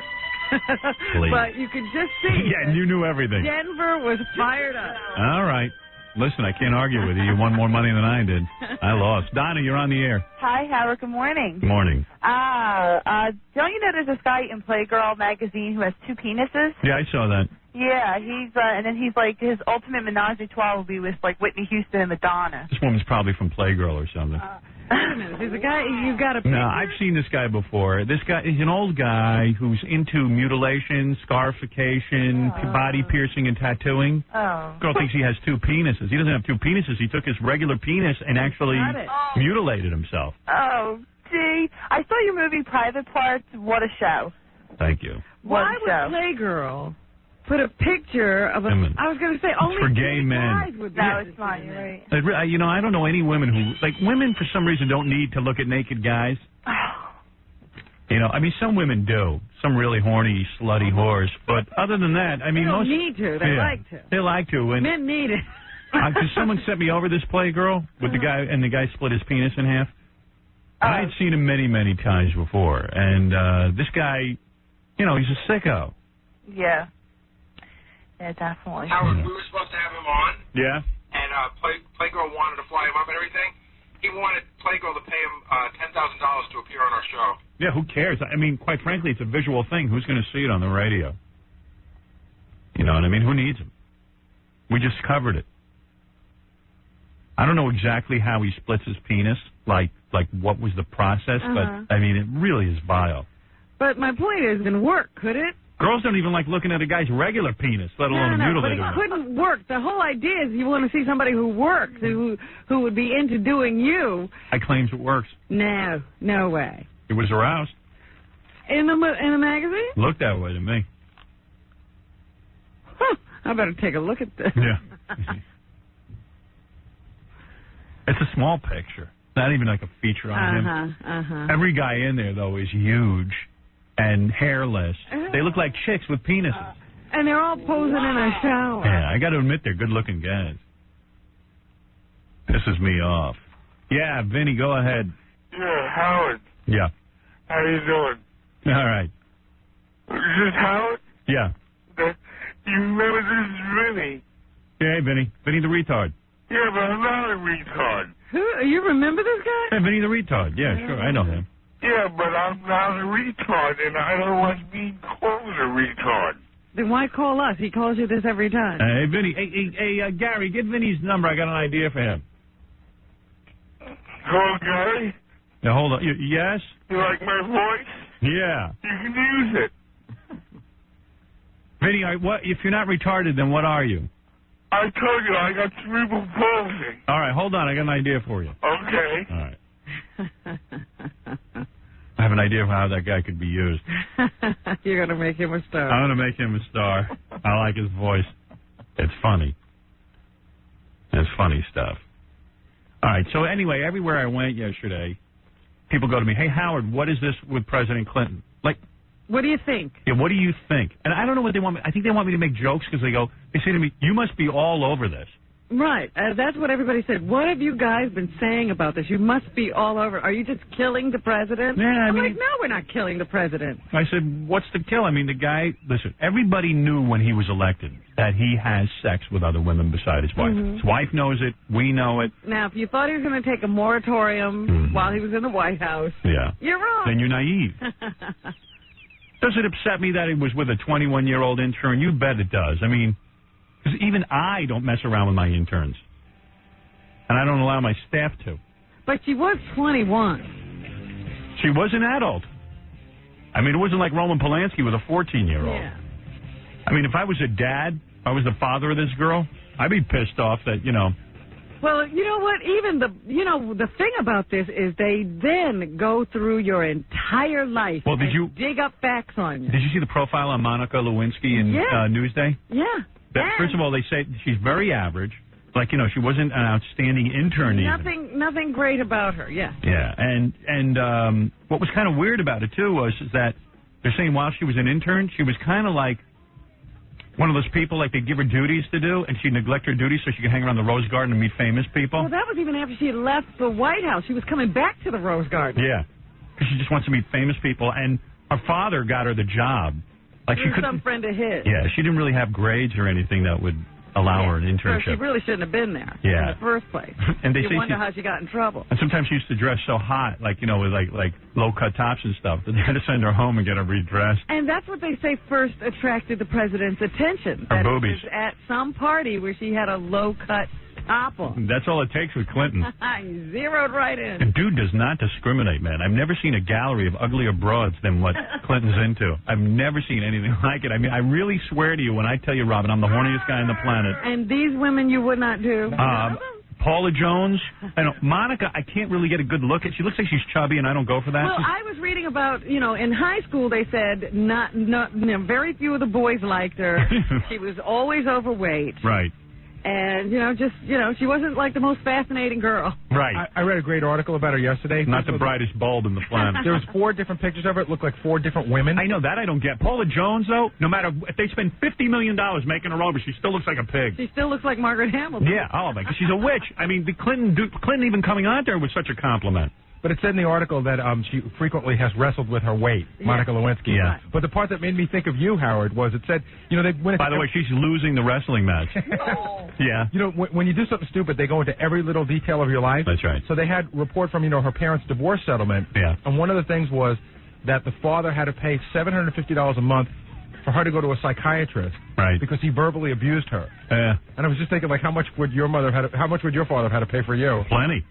But you could just see. Yeah, and you knew everything. Denver was fired up. All right. Listen, I can't argue with you. You won more money than I did. I lost. Donna, you're on the air. Hi, Howard. Good morning. Good morning. Don't you know there's this guy in Playgirl magazine who has 2 penises? Yeah, I saw that. Yeah, and then he's like, his ultimate menage a trois will be with, like, Whitney Houston and Madonna. This woman's probably from Playgirl or something. Wait a minute. There's a guy, you got a picture? No, I've seen this guy before. This guy is an old guy who's into mutilation, scarification, body piercing, and tattooing. Girl thinks he has 2 penises. He doesn't have 2 penises. He took his regular penis and actually mutilated himself. Oh, gee. I saw your movie Private Parts. What a show. Thank you. Why would Playgirl put a picture of a... I was going to say, only for gay men. No, it's fine. You're right. I don't know any women who... Like, women, for some reason, don't need to look at naked guys. Some women do. Some really horny, slutty whores. But other than that, they don't need to. They like to. They like to. And men need it. Because someone sent me over this Playgirl with the guy, and the guy split his penis in half. I had seen him many, many times before. And this guy, he's a sicko. Yeah. Yeah, definitely. Howard, we were supposed to have him on. Yeah. And Playgirl wanted to fly him up and everything. He wanted Playgirl to pay him $10,000 to appear on our show. Yeah, who cares? Quite frankly, it's a visual thing. Who's going to see it on the radio? You know what I mean? Who needs him? We just covered it. I don't know exactly how he splits his penis, like what was the process, but, it really is vile. But my point is, it didn't work, could it? Girls don't even like looking at a guy's regular penis, let alone a mutilated one. But it couldn't work. The whole idea is you want to see somebody who works, who would be into doing you. I claims it works. No way. He was aroused. In the magazine? Looked that way to me. Huh. I better take a look at this. Yeah. It's a small picture. Not even like a feature on him. Every guy in there, though, is huge and hairless. They look like chicks with penises. And they're all posing in a shower. Yeah, I got to admit, they're good-looking guys. Pisses me off. Yeah, Vinny, go ahead. Yeah, Howard. Yeah. How you doing? All right. Is this Howard? Yeah. You remember this is Vinny? Yeah, hey, Vinny. Vinny the retard. Yeah, but I'm not a retard. Who? You remember this guy? Yeah, Vinny the retard. Yeah, sure. I know him. Yeah, but I'm not a retard, and I don't like being called a retard. Then why call us? He calls you this every time. Hey, Vinny. Hey, Gary, get Vinny's number. I got an idea for him. Call Gary? Now, hold on. Yes? You like my voice? Yeah. You can use it. Vinny, what? If you're not retarded, then what are you? I told you I got cerebral palsy. All right, hold on. I got an idea for you. Okay. All right. I have an idea of how that guy could be used. You're going to make him a star. I'm going to make him a star. I like his voice. It's funny. It's funny stuff. All right, so anyway, everywhere I went yesterday, people go to me, hey, Howard, what is this with President Clinton? Like, what do you think? Yeah, what do you think? And I don't know what they want me. I think they want me to make jokes because they say to me, you must be all over this. Right. That's what everybody said. What have you guys been saying about this? You must be all over. Are you just killing the president? Yeah, I'm like, no, we're not killing the president. I said, what's the kill? I mean, the guy, listen, everybody knew when he was elected that he has sex with other women beside his wife. Mm-hmm. His wife knows it. We know it. Now, if you thought he was going to take a moratorium while he was in the White House, you're wrong. Then you're naive. Does it upset me that he was with a 21-year-old intern? You bet it does. I mean, because even I don't mess around with my interns. And I don't allow my staff to. But she was 21. She was an adult. I mean, it wasn't like Roman Polanski with a 14-year-old. Yeah. I mean, if I was a dad, if I was the father of this girl, I'd be pissed off that, Well, you know what? Even the thing about this is they then go through your entire life and dig up facts on you. Did you see the profile on Monica Lewinsky in Newsday? Yeah. First of all, they say she's very average. Like, she wasn't an outstanding intern even. Nothing great about her, yeah. Yeah, and what was kind of weird about it, too, is that they're saying while she was an intern, she was kind of like one of those people, like they give her duties to do, and she'd neglect her duties so she could hang around the Rose Garden and meet famous people. Well, that was even after she had left the White House. She was coming back to the Rose Garden. Yeah, because she just wants to meet famous people, and her father got her the job. Like she could some friend of his. Yeah, she didn't really have grades or anything that would allow her an internship. So she really shouldn't have been there in the first place. And they you wonder how she got in trouble. And sometimes she used to dress so hot, like, with like low-cut tops and stuff, that they had to send her home and get her redressed. And that's what they say first attracted the president's attention. Her that boobies. It was at some party where she had a low-cut top on. That's all it takes with Clinton. He zeroed right in. The dude does not discriminate, man. I've never seen a gallery of uglier broads than what Clinton's into. I've never seen anything like it. I mean, I really swear to you when I tell you, Robin, I'm the horniest guy on the planet. And these women you would not do? Paula Jones. Monica, I can't really get a good look at. She looks like she's chubby, and I don't go for that. Well, I was reading about, in high school they said very few of the boys liked her. She was always overweight. Right. And, she wasn't like the most fascinating girl. Right. I read a great article about her yesterday. Not the brightest bulb in the planet. There was 4 different pictures of her. It looked like 4 different women. I know, that I don't get. Paula Jones, though, no matter if they spend $50 million making her over, she still looks like a pig. She still looks like Margaret Hamilton. Yeah, oh, my God. She's a witch. I mean, Clinton even coming on there was such a compliment. But it said in the article that she frequently has wrestled with her weight, Monica Lewinsky. Yeah. But the part that made me think of you, Howard, was it said, By the way, she's losing the wrestling match. Yeah. When you do something stupid, they go into every little detail of your life. That's right. So they had report from, her parents' divorce settlement. Yeah. And one of the things was that the father had to pay $750 a month for her to go to a psychiatrist. Right. Because he verbally abused her. Yeah. And I was just thinking, like, how much would your father have had to pay for you? Plenty.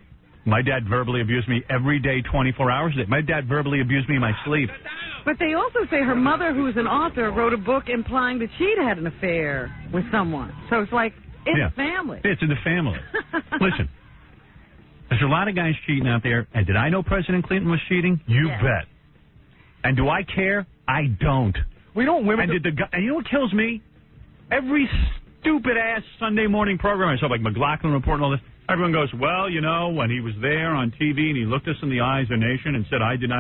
My dad verbally abused me every day, 24 hours a day. My dad verbally abused me in my sleep. But they also say her mother, who's an author, wrote a book implying that she'd had an affair with someone. So it's like, in the family. It's in the family. Listen, there's a lot of guys cheating out there. And did I know President Clinton was cheating? You bet. And do I care? I don't. We don't women. And you know what kills me? Every stupid-ass Sunday morning program I saw, like McLaughlin Report and all this, everyone goes, well, when he was there on TV and he looked us in the eyes, the nation, and said, I did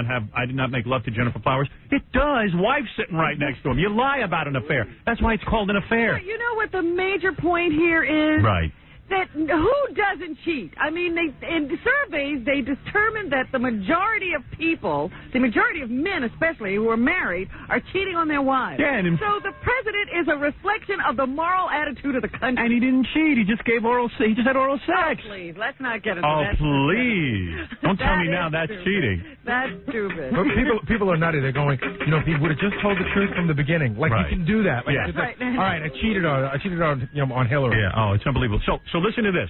not make love to Jennifer Flowers. It does. Wife's sitting right next to him. You lie about an affair. That's why it's called an affair. But you know what the major point here is? Right. That who doesn't cheat? I mean, in surveys, they determined that the majority of people, the majority of men especially, who are married, are cheating on their wives. Yeah, so the president is a reflection of the moral attitude of the country. And he didn't cheat. He just gave he just had oral sex. Oh, please, let's not get into Oh, that. please. Don't tell me now that's cheating. That's stupid. But people are nutty. They're going, if he would have just told the truth from the beginning. Like, you can do that. Like, all right, I cheated on Hillary. Yeah, it's unbelievable. So listen to this.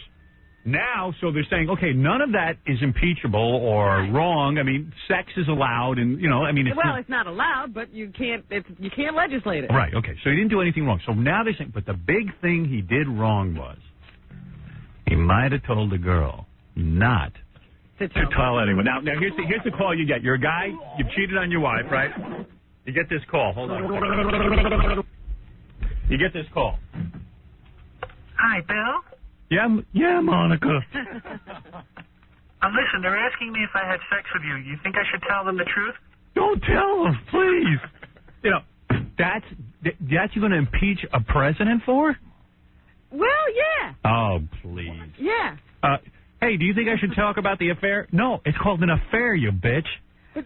Now, so they're saying, okay, none of that is impeachable or wrong. I mean, sex is allowed, and it's not allowed, but you can't legislate it. Right. Okay. So he didn't do anything wrong. So now they're saying, but the big thing he did wrong was he might have told the girl not to tell anyone. Now here's the call you get. You're a guy. You've cheated on your wife, right? You get this call. Hold on. You get this call. Hi, Bill. Yeah, Monica. Listen, they're asking me if I had sex with you. You think I should tell them the truth? Don't tell them, please. You know, that's you're going to impeach a president for? Well, yeah. Oh, please. Yeah. Hey, do you think I should talk about the affair? No, it's called an affair, you bitch.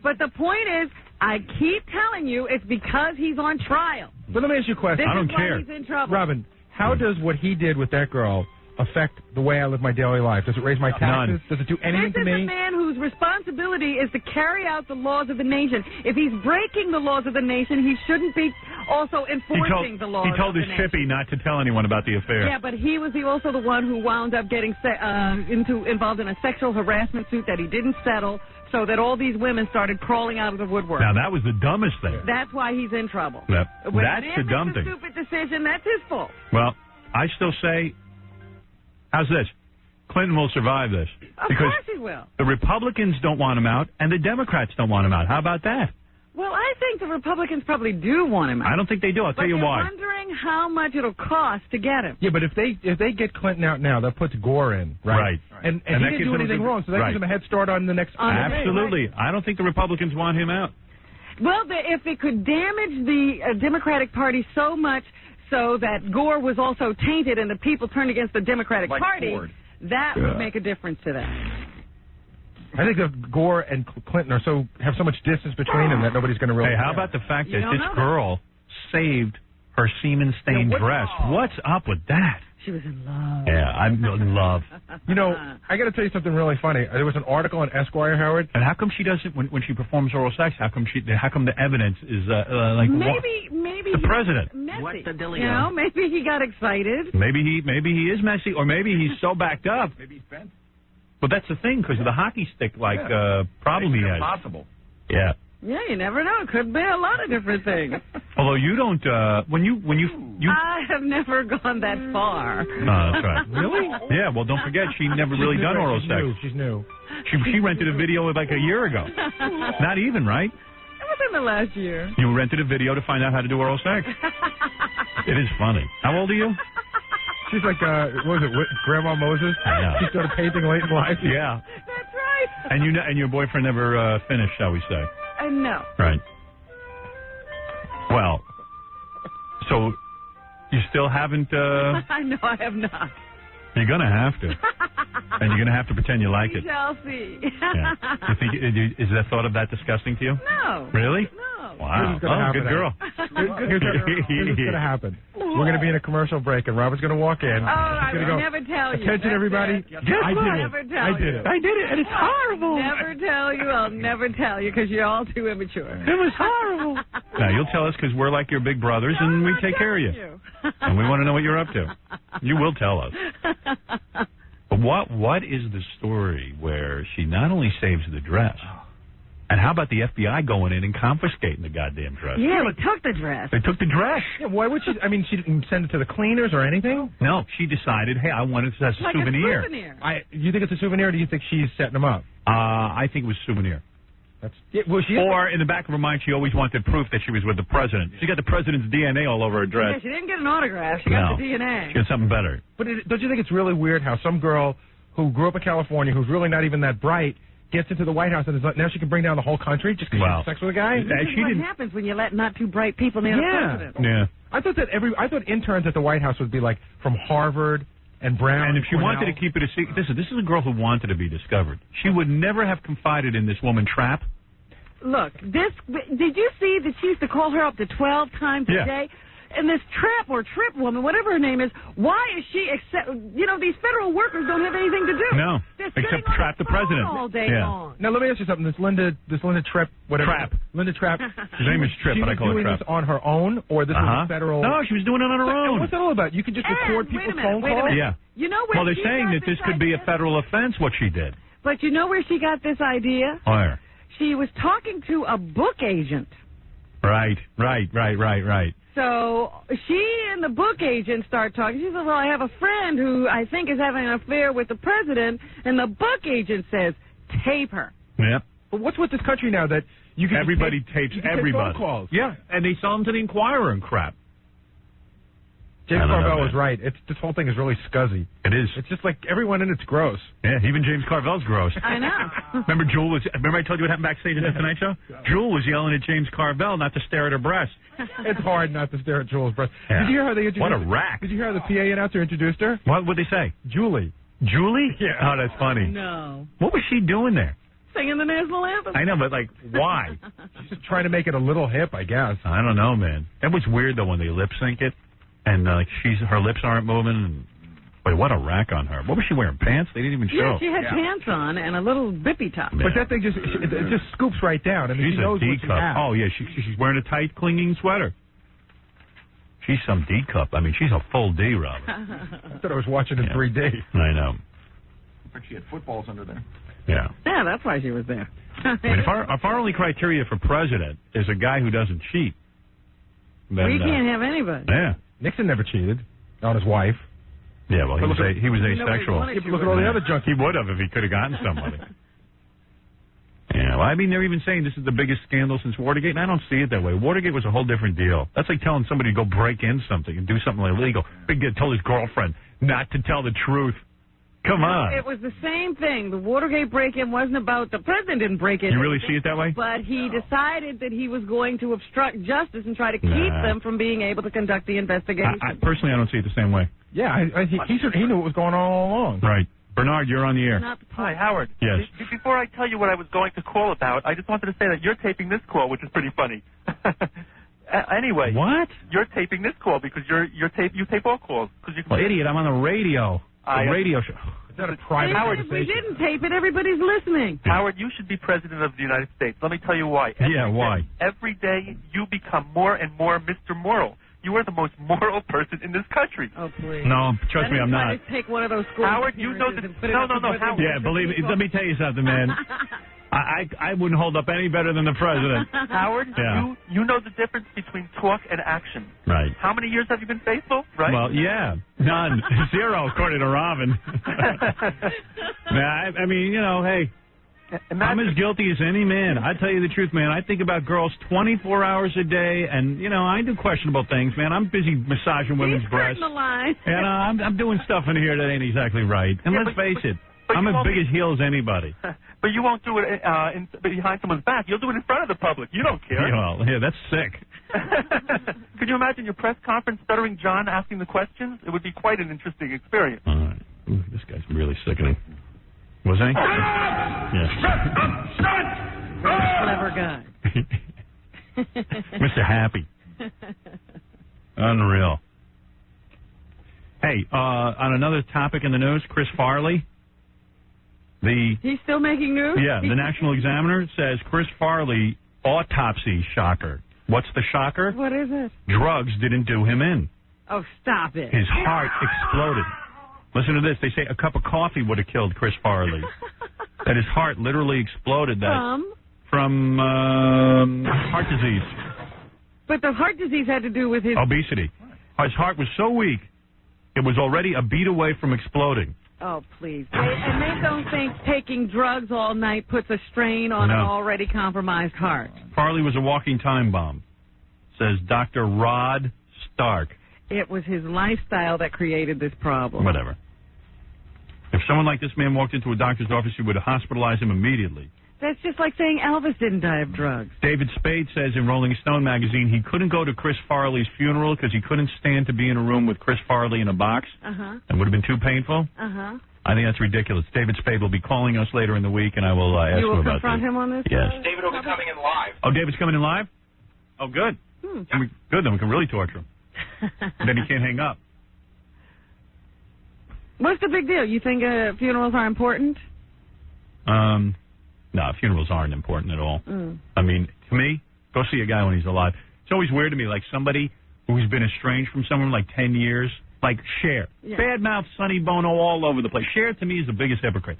But the point is, I keep telling you, it's because he's on trial. But let me ask you a question. I don't care. He's in trouble. Robin, how does what he did with that girl affect the way I live my daily life? Does it raise my taxes? None. Does it do anything to me? This is a man whose responsibility is to carry out the laws of the nation. If he's breaking the laws of the nation, he shouldn't be also enforcing the laws of the nation. He told his chippy not to tell anyone about the affair. Yeah, but he was also the one who wound up getting involved in a sexual harassment suit that he didn't settle, so that all these women started crawling out of the woodwork. Now, that was the dumbest thing. That's why he's in trouble. That's the dumb thing. When he makes a stupid decision, that's his fault. Well, I still say, how's this? Clinton will survive this. Of course he will. The Republicans don't want him out, and the Democrats don't want him out. How about that? Well, I think the Republicans probably do want him out. I don't think they do. I'll tell you why. But they're wondering how much it'll cost to get him. Yeah, but if they get Clinton out now, that puts Gore in, right? And he didn't do anything wrong, so that gives him a head start on the next. Absolutely. I don't think the Republicans want him out. Well, if it could damage the Democratic Party so much so that Gore was also tainted and the people turned against the Democratic Party, that would make a difference to them. I think that Gore and Clinton have so much distance between them that nobody's going to really. Hey, how about the fact that this girl saved her semen-stained dress? What's up with that? She was in love. Yeah, I'm in love. You know, I got to tell you something really funny. There was an article in Esquire, Howard. And how come she doesn't when she performs oral sex? How come the evidence is like maybe the president? Messy. What the dealio? You know, maybe he got excited. Maybe he is messy, or maybe he's so backed up. Maybe he's bent. But that's the thing, because of the hockey stick problem he has. Impossible. Yeah. Yeah, you never know. It could be a lot of different things. Although you don't, when you I have never gone that far. That's right. Really? Yeah. Well, don't forget, she never really done oral sex. She's new. She rented a video like a year ago. Not even, right? Within the last year. You rented a video to find out how to do oral sex. It is funny. How old are you? She's like, what was it, Grandma Moses? Yeah. She started painting late in life. Yeah. That's right. And your boyfriend never finished, shall we say? No. Right. Well, so you still haven't... No, I have not. You're going to have to. And you're going to have to pretend you like it. We shall see. Yeah. You think, is the thought of that disgusting to you? No. Really? No. Wow. Good girl. Here's what's going to happen. We're going to be in a commercial break, and Robert's going to walk in. Oh, I will never tell you. Attention, everybody. I did it. I did it, and it's horrible. I'll never tell you. I'll never tell you, because you're all too immature. It was horrible. Now, you'll tell us, because we're like your big brothers, and we take care of you. And we want to know what you're up to. You will tell us. But what is the story where she not only saves the dress, and how about the FBI going in and confiscating the goddamn dress? Yeah, they took the dress. They took the dress. Yeah, why would she? I mean, she didn't send it to the cleaners or anything? No, she decided, hey, I want it as a souvenir. A souvenir. You think it's a souvenir, or do you think she's setting them up? I think it was a souvenir. Or in the back of her mind, she always wanted proof that she was with the president. She got the president's DNA all over her dress. Yeah, she didn't get an autograph. She got the DNA. She got something better. But don't you think it's really weird how some girl who grew up in California, who's really not even that bright, gets into the White House and now she can bring down the whole country just because she had sex with a guy? What happens when you let not too bright people near the president? Yeah. I thought interns at the White House would be like from Harvard and Brown. And if she wanted to keep it a secret, this is a girl who wanted to be discovered. She would never have confided in this woman Trapp. Look, did you see that she used to call her up to 12 times a day? And this Trapp or Trip woman, whatever her name is, why is she these federal workers don't have anything to do. No, except trap the president all day long. Now let me ask you something. This Linda Tripp, whatever. Linda Trapp. Her name is Tripp, but I call her Trapp. She was doing this on her own, or this was a federal? No, she was doing it on her own. What's that all about? You could just record people's phone calls? Yeah. You know where they're saying that this could be a federal offense, what she did. But you know where she got this idea? Where? She was talking to a book agent. Right. So she and the book agent start talking. She says, well, I have a friend who I think is having an affair with the president. And the book agent says, tape her. Yeah. But what's with this country now that you can everybody tapes everybody. Phone calls. Yeah, and they sell them to the Inquirer and crap. James Carville man. was right. This whole thing is really scuzzy. It is. It's just like everyone in it's gross. Yeah, even James Carville's gross. I know. Remember I told you what happened backstage at the Tonight Show? Jewel was yelling at James Carville not to stare at her breast. It's hard not to stare at Jewel's breast. Yeah. Did you hear how they introduced What a rack. Did you hear how the PA announcer introduced her? What would they say? Julie. Julie? Yeah. Oh, that's funny. No. What was she doing there? Singing the national anthem. I know, but, like, why? She's just trying to make it a little hip, I guess. I don't know, man. That was weird, though, when they lip sync it, and her lips aren't moving. And, wait, what a rack on her. What was she wearing, pants? They didn't even show. Yeah, she had pants on and a little bippy top. Yeah. But that thing it just scoops right down. I mean, She's she knows a what she D-cup. has. Oh, yeah, she's wearing a tight, clinging sweater. She's some D-cup. I mean, she's a full D, Robert. I thought I was watching in 3D. I know. But she had footballs under there. Yeah. Yeah, that's why she was there. I mean, if our only criteria for president is a guy who doesn't cheat, then, we can't have anybody. Yeah. Nixon never cheated on his wife. Yeah, well, he was asexual. Look at all the other junk. He would have if he could have gotten somebody. Yeah, well, I mean, they're even saying this is the biggest scandal since Watergate, and I don't see it that way. Watergate was a whole different deal. That's like telling somebody to go break in something and do something illegal. Big Kid told his girlfriend not to tell the truth. Come on. It was the same thing. The Watergate break-in wasn't about the president didn't break in. You really see it that way? But he decided that he was going to obstruct justice and try to keep them from being able to conduct the investigation. Personally, I don't see it the same way. Yeah, he knew what was going on all along. Right. Bernard, you're on the air. Hi, Howard. Yes. Before I tell you what I was going to call about, I just wanted to say that you're taping this call, which is pretty funny. Anyway. What? You're taping this call because you tape all calls. Well, idiot, I'm on the radio. Radio show. Is that a private If we didn't tape it, everybody's listening. Howard, you should be president of the United States. Let me tell you why. Why? Every day you become more and more Mr. Moral. You are the most moral person in this country. Oh, please. No, trust me, I'm not. Take one of those school Howard, you know that. No, Howard. Yeah, believe me. Let me tell you something, man. I wouldn't hold up any better than the president. Howard, Yeah. you know the difference between talk and action. Right. How many years have you been faithful? Right. Well, yeah, none, 0 according to Robin. I mean, hey. I'm as guilty as any man. I tell you the truth, man. I think about girls 24 hours a day, and I do questionable things, man. I'm busy massaging women's breasts, the line. and I'm doing stuff in here that ain't exactly right. And let's face it, I'm as big as heel as anybody. But you won't do it behind someone's back. You'll do it in front of the public. You don't care. Yeah, that's sick. Could you imagine your press conference stuttering John asking the questions? It would be quite an interesting experience. All right. Ooh, this guy's really sickening. Was he? Yes. Clever guy. Mr. Happy. Unreal. Hey, on another topic in the news, Chris Farley. He's still making news? Yeah, the National Examiner says Chris Farley autopsy shocker. What's the shocker? What is it? Drugs didn't do him in. Oh, stop it. His heart exploded. Listen to this. They say a cup of coffee would have killed Chris Farley. That his heart literally exploded. From heart disease. But the heart disease had to do with his... Obesity. His heart was so weak, it was already a beat away from exploding. Oh, please. And they don't think taking drugs all night puts a strain on an already compromised heart. Farley was a walking time bomb, says Dr. Rod Stark. It was his lifestyle that created this problem. Whatever. If someone like this man walked into a doctor's office, he would hospitalize him immediately. That's just like saying Elvis didn't die of drugs. David Spade says in Rolling Stone magazine he couldn't go to Chris Farley's funeral because he couldn't stand to be in a room with Chris Farley in a box. It would have been too painful. I think that's ridiculous. David Spade will be calling us later in the week, and I will ask him about this. You will confront him on this? Yes. David will be coming in live. Oh, David's coming in live? Oh, good. Good, then we can really torture him. Then he can't hang up. What's the big deal? You think funerals are important? No, funerals aren't important at all. I mean, to me, go see a guy when he's alive. It's always weird to me, like somebody who's been estranged from someone like 10 years, like Cher. Yeah. Bad-mouth Sonny Bono all over the place. Cher, to me, is the biggest hypocrite.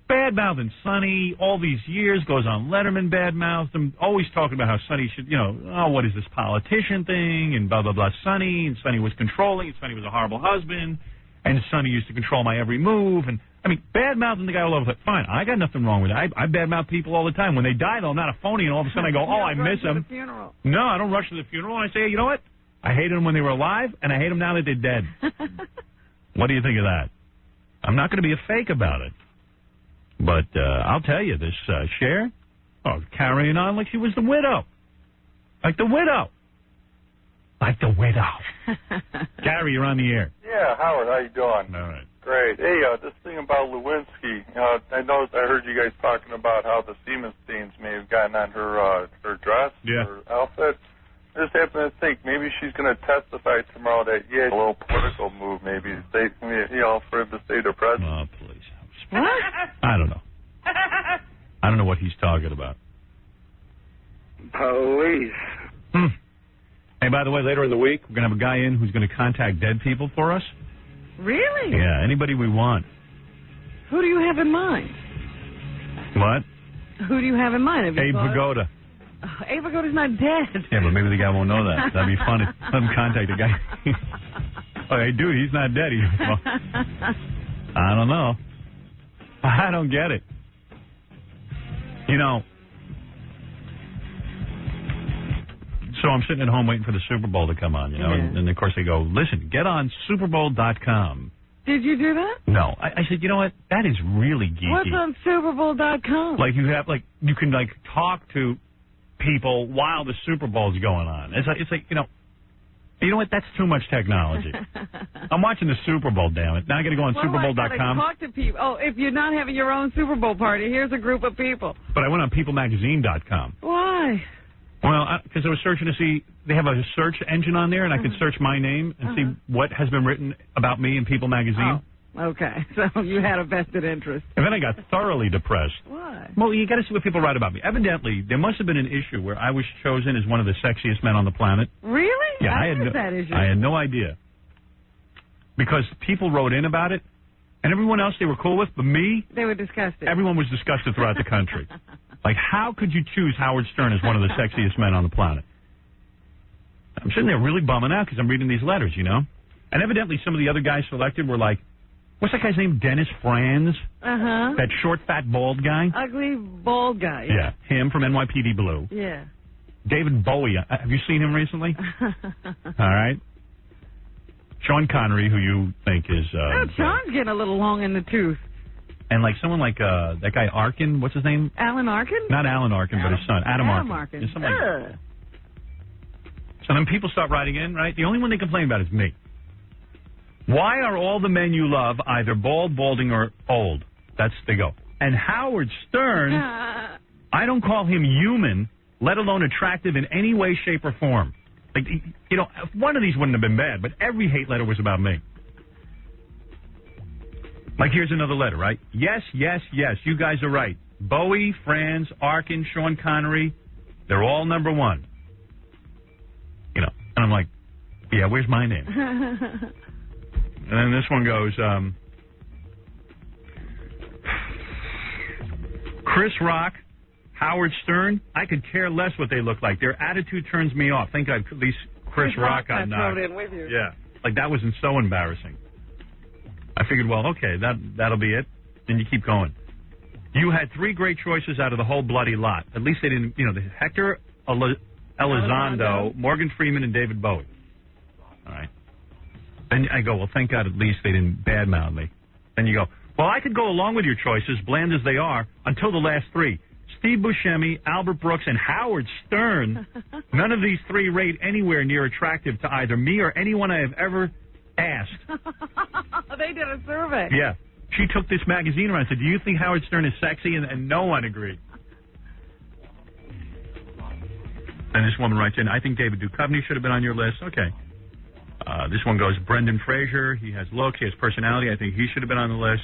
Bad-mouthing Sonny all these years, goes on Letterman, bad-mouthed him, always talking about how Sonny should, what is this politician thing, and blah, blah, blah, Sonny, and Sonny was controlling, and Sonny was a horrible husband, and Sonny used to control my every move, and I mean, bad-mouthing the guy all over the place. Fine, I got nothing wrong with it. I bad-mouth people all the time. When they die, though, I'm not a phony, and all of a sudden I go, I miss him. Funeral. No, I don't rush to the funeral, and I say, hey, you know what? I hated them when they were alive, and I hate them now that they're dead. What do you think of that? I'm not going to be a fake about it. But I'll tell you, this Cher, carrying on like she was the widow. Like the widow. Like the widow. Gary, you're on the air. Yeah, Howard, how you doing? All right. Great. Hey, this thing about Lewinsky. I heard you guys talking about how the semen stains may have gotten on her dress, her outfit. I just happen to think maybe she's going to testify tomorrow that a little political move, maybe for him to stay the president. Oh, please. What? I don't know. I don't know what he's talking about. Police. Hey, by the way, later in the week, we're going to have a guy in who's going to contact dead people for us. Really? Yeah, anybody we want. Who do you have in mind? What? Who do you have in mind? Abe Vigoda. Abe Vigoda's not dead. Yeah, but maybe the guy won't know that. That'd be funny. Let him contact the guy. Oh, hey, dude, he's not dead. Well, I don't know. I don't get it. You know, so I'm sitting at home waiting for the Super Bowl to come on, you know, and of course they go, listen, get on superbowl.com. Did you do that? No. I said, you know what? That is really geeky. What's on superbowl.com? Like you can talk to people while the Super Bowl's going on. It's like, you know what? That's too much technology. I'm watching the Super Bowl, damn it. Now I got to go on superbowl.com. Talk to people. Oh, if you're not having your own Super Bowl party, here's a group of people. But I went on peoplemagazine.com. Why? Well, because I was searching to see, they have a search engine on there, and I could search my name and see what has been written about me in People Magazine. Oh, okay. So you had a vested interest. And then I got thoroughly depressed. Why? Well, you got to see what people write about me. Evidently, there must have been an issue where I was chosen as one of the sexiest men on the planet. Really? Yeah, I had that issue. I had no idea. Because people wrote in about it, and everyone else they were cool with, but me, they were disgusted. Everyone was disgusted throughout the country. Like, how could you choose Howard Stern as one of the sexiest men on the planet? I'm sitting there really bumming out because I'm reading these letters, you know? And evidently some of the other guys selected were like, what's that guy's name? Dennis Franz? Uh-huh. That short, fat, bald guy? Ugly, bald guy. Yeah, him from NYPD Blue. Yeah. David Bowie. Have you seen him recently? All right. Sean Connery, who you think is... Sean's getting a little long in the tooth. And like someone like that guy Arkin, what's his name? Alan Arkin? Not Alan Arkin, but his son, Adam Arkin. Yeah, something like that. So then people start writing in, right? The only one they complain about is me. Why are all the men you love either bald, balding, or old? They go. And Howard Stern, I don't call him human, let alone attractive in any way, shape, or form. Like, you know, one of these wouldn't have been bad, but every hate letter was about me. Like, here's another letter, right? Yes, yes, yes, you guys are right. Bowie, Franz, Arkin, Sean Connery, they're all number one. You know, and I'm like, yeah, where's my name? And then this one goes, Chris Rock, Howard Stern, I could care less what they look like. Their attitude turns me off. Thank God at least Chris Rock got knocked. in with you. Yeah, like that wasn't so embarrassing. I figured, well, okay, that'll be it. Then you keep going. You had three great choices out of the whole bloody lot. At least they didn't, you know, the Hector Elizondo, Morgan Freeman, and David Bowie. All right. Then I go, well, thank God at least they didn't badmouth me. Then you go, well, I could go along with your choices, bland as they are, until the last three. Steve Buscemi, Albert Brooks, and Howard Stern. None of these three rate anywhere near attractive to either me or anyone I have ever asked. They did a survey. Yeah. She took this magazine around and said, do you think Howard Stern is sexy? And no one agreed. And this woman writes in, I think David Duchovny should have been on your list. Okay. This one goes, Brendan Fraser. He has looks. He has personality. I think he should have been on the list.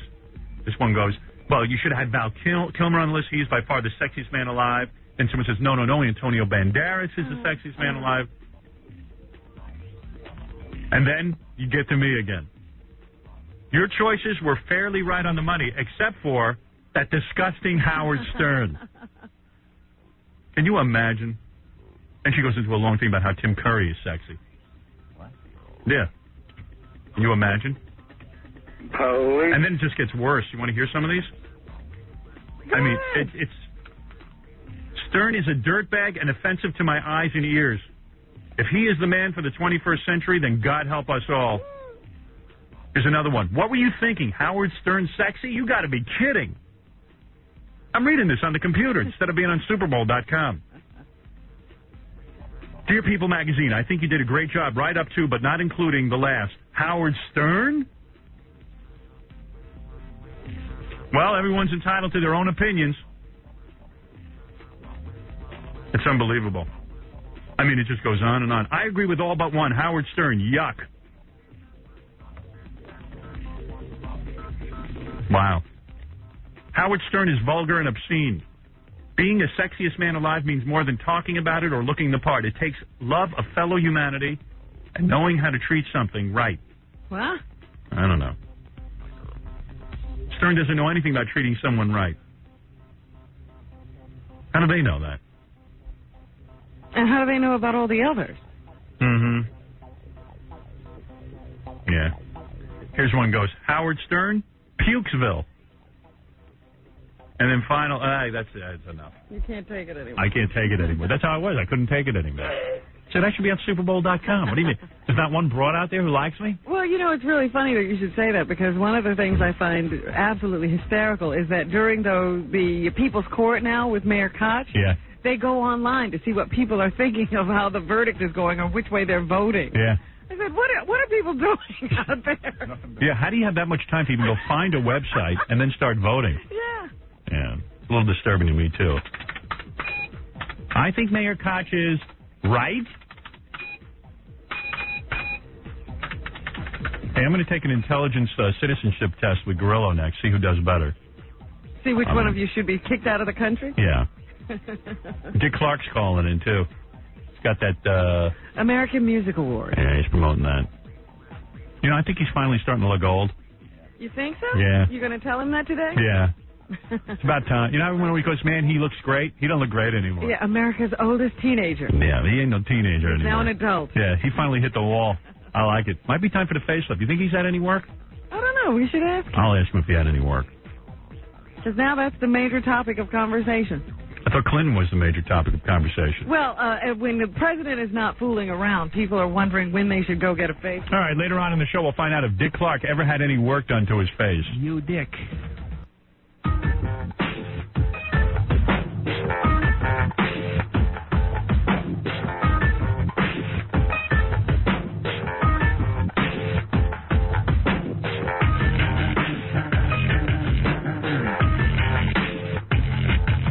This one goes, well, you should have had Val Kilmer on the list. He is by far the sexiest man alive. Then someone says, no, Antonio Banderas is the sexiest man alive. And then you get to me again. Your choices were fairly right on the money, except for that disgusting Howard Stern. Can you imagine? And she goes into a long thing about how Tim Curry is sexy. What? Yeah. Can you imagine? Police. And then it just gets worse. You want to hear some of these? I mean, it's... Stern is a dirtbag and offensive to my eyes and ears. If he is the man for the 21st century, then God help us all. Here's another one. What were you thinking? Howard Stern sexy? You got to be kidding. I'm reading this on the computer instead of being on superbowl.com. Dear People magazine, I think you did a great job right up to, but not including, the last. Howard Stern? Well, everyone's entitled to their own opinions. It's unbelievable. I mean, it just goes on and on. I agree with all but one. Howard Stern, yuck. Wow. Howard Stern is vulgar and obscene. Being the sexiest man alive means more than talking about it or looking the part. It takes love of fellow humanity and knowing how to treat something right. What? I don't know. Stern doesn't know anything about treating someone right. How do they know that? And how do they know about all the others? Mm-hmm. Yeah. Here's one goes, Howard Stern, Pukesville. And then final, that's enough. You can't take it anymore. I can't take it anymore. That's how I was. I couldn't take it anymore. Said I should be on superbowl.com. What do you mean? There's not one broad out there who likes me? Well, you know, it's really funny that you should say that, because one of the things I find absolutely hysterical is that during the People's Court now with Mayor Koch, they go online to see what people are thinking of how the verdict is going or which way they're voting. Yeah. I said, what are people doing out there? Yeah, how do you have that much time to even go find a website and then start voting? Yeah. Yeah, it's a little disturbing to me, too. I think Mayor Koch is right. Hey, I'm going to take an intelligence citizenship test with Gorillo next, see who does better. See which one of you should be kicked out of the country? Yeah. Dick Clark's calling in, too. He's got that... American Music Award. Yeah, he's promoting that. You know, I think he's finally starting to look old. You think so? Yeah. You going to tell him that today? Yeah. It's about time. You know, everyone always goes, man, he looks great. He don't look great anymore. Yeah, America's oldest teenager. Yeah, he ain't no teenager He's anymore. now an adult. Yeah, he finally hit the wall. I like it. Might be time for the facelift. You think he's had any work? I don't know. We should ask him. I'll ask him if he had any work. Because now that's the major topic of conversation. I thought Clinton was the major topic of conversation. Well, when the president is not fooling around, people are wondering when they should go get a face. All right, later on in the show, we'll find out if Dick Clark ever had any work done to his face. You dick.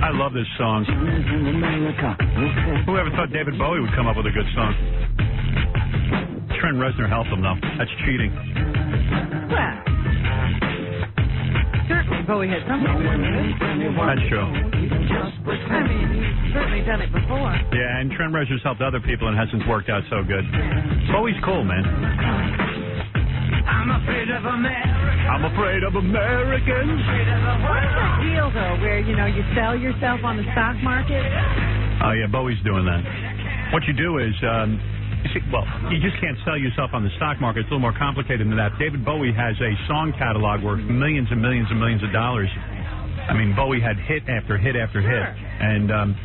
I love this song. Whoever thought David Bowie would come up with a good song? Trent Reznor helped him, though. That's cheating. Well, certainly Bowie had something to do with it. That's true. I mean, he's certainly done it before. Yeah, and Trent Reznor's helped other people and hasn't worked out so good. Bowie's cool, man. I'm afraid of America. I'm afraid of Americans. What is that deal, though, where, you know, you sell yourself on the stock market? Oh, yeah, Bowie's doing that. What you do is, you just can't sell yourself on the stock market. It's a little more complicated than that. David Bowie has a song catalog worth millions and millions and millions of dollars. I mean, Bowie had hit after hit after hit. And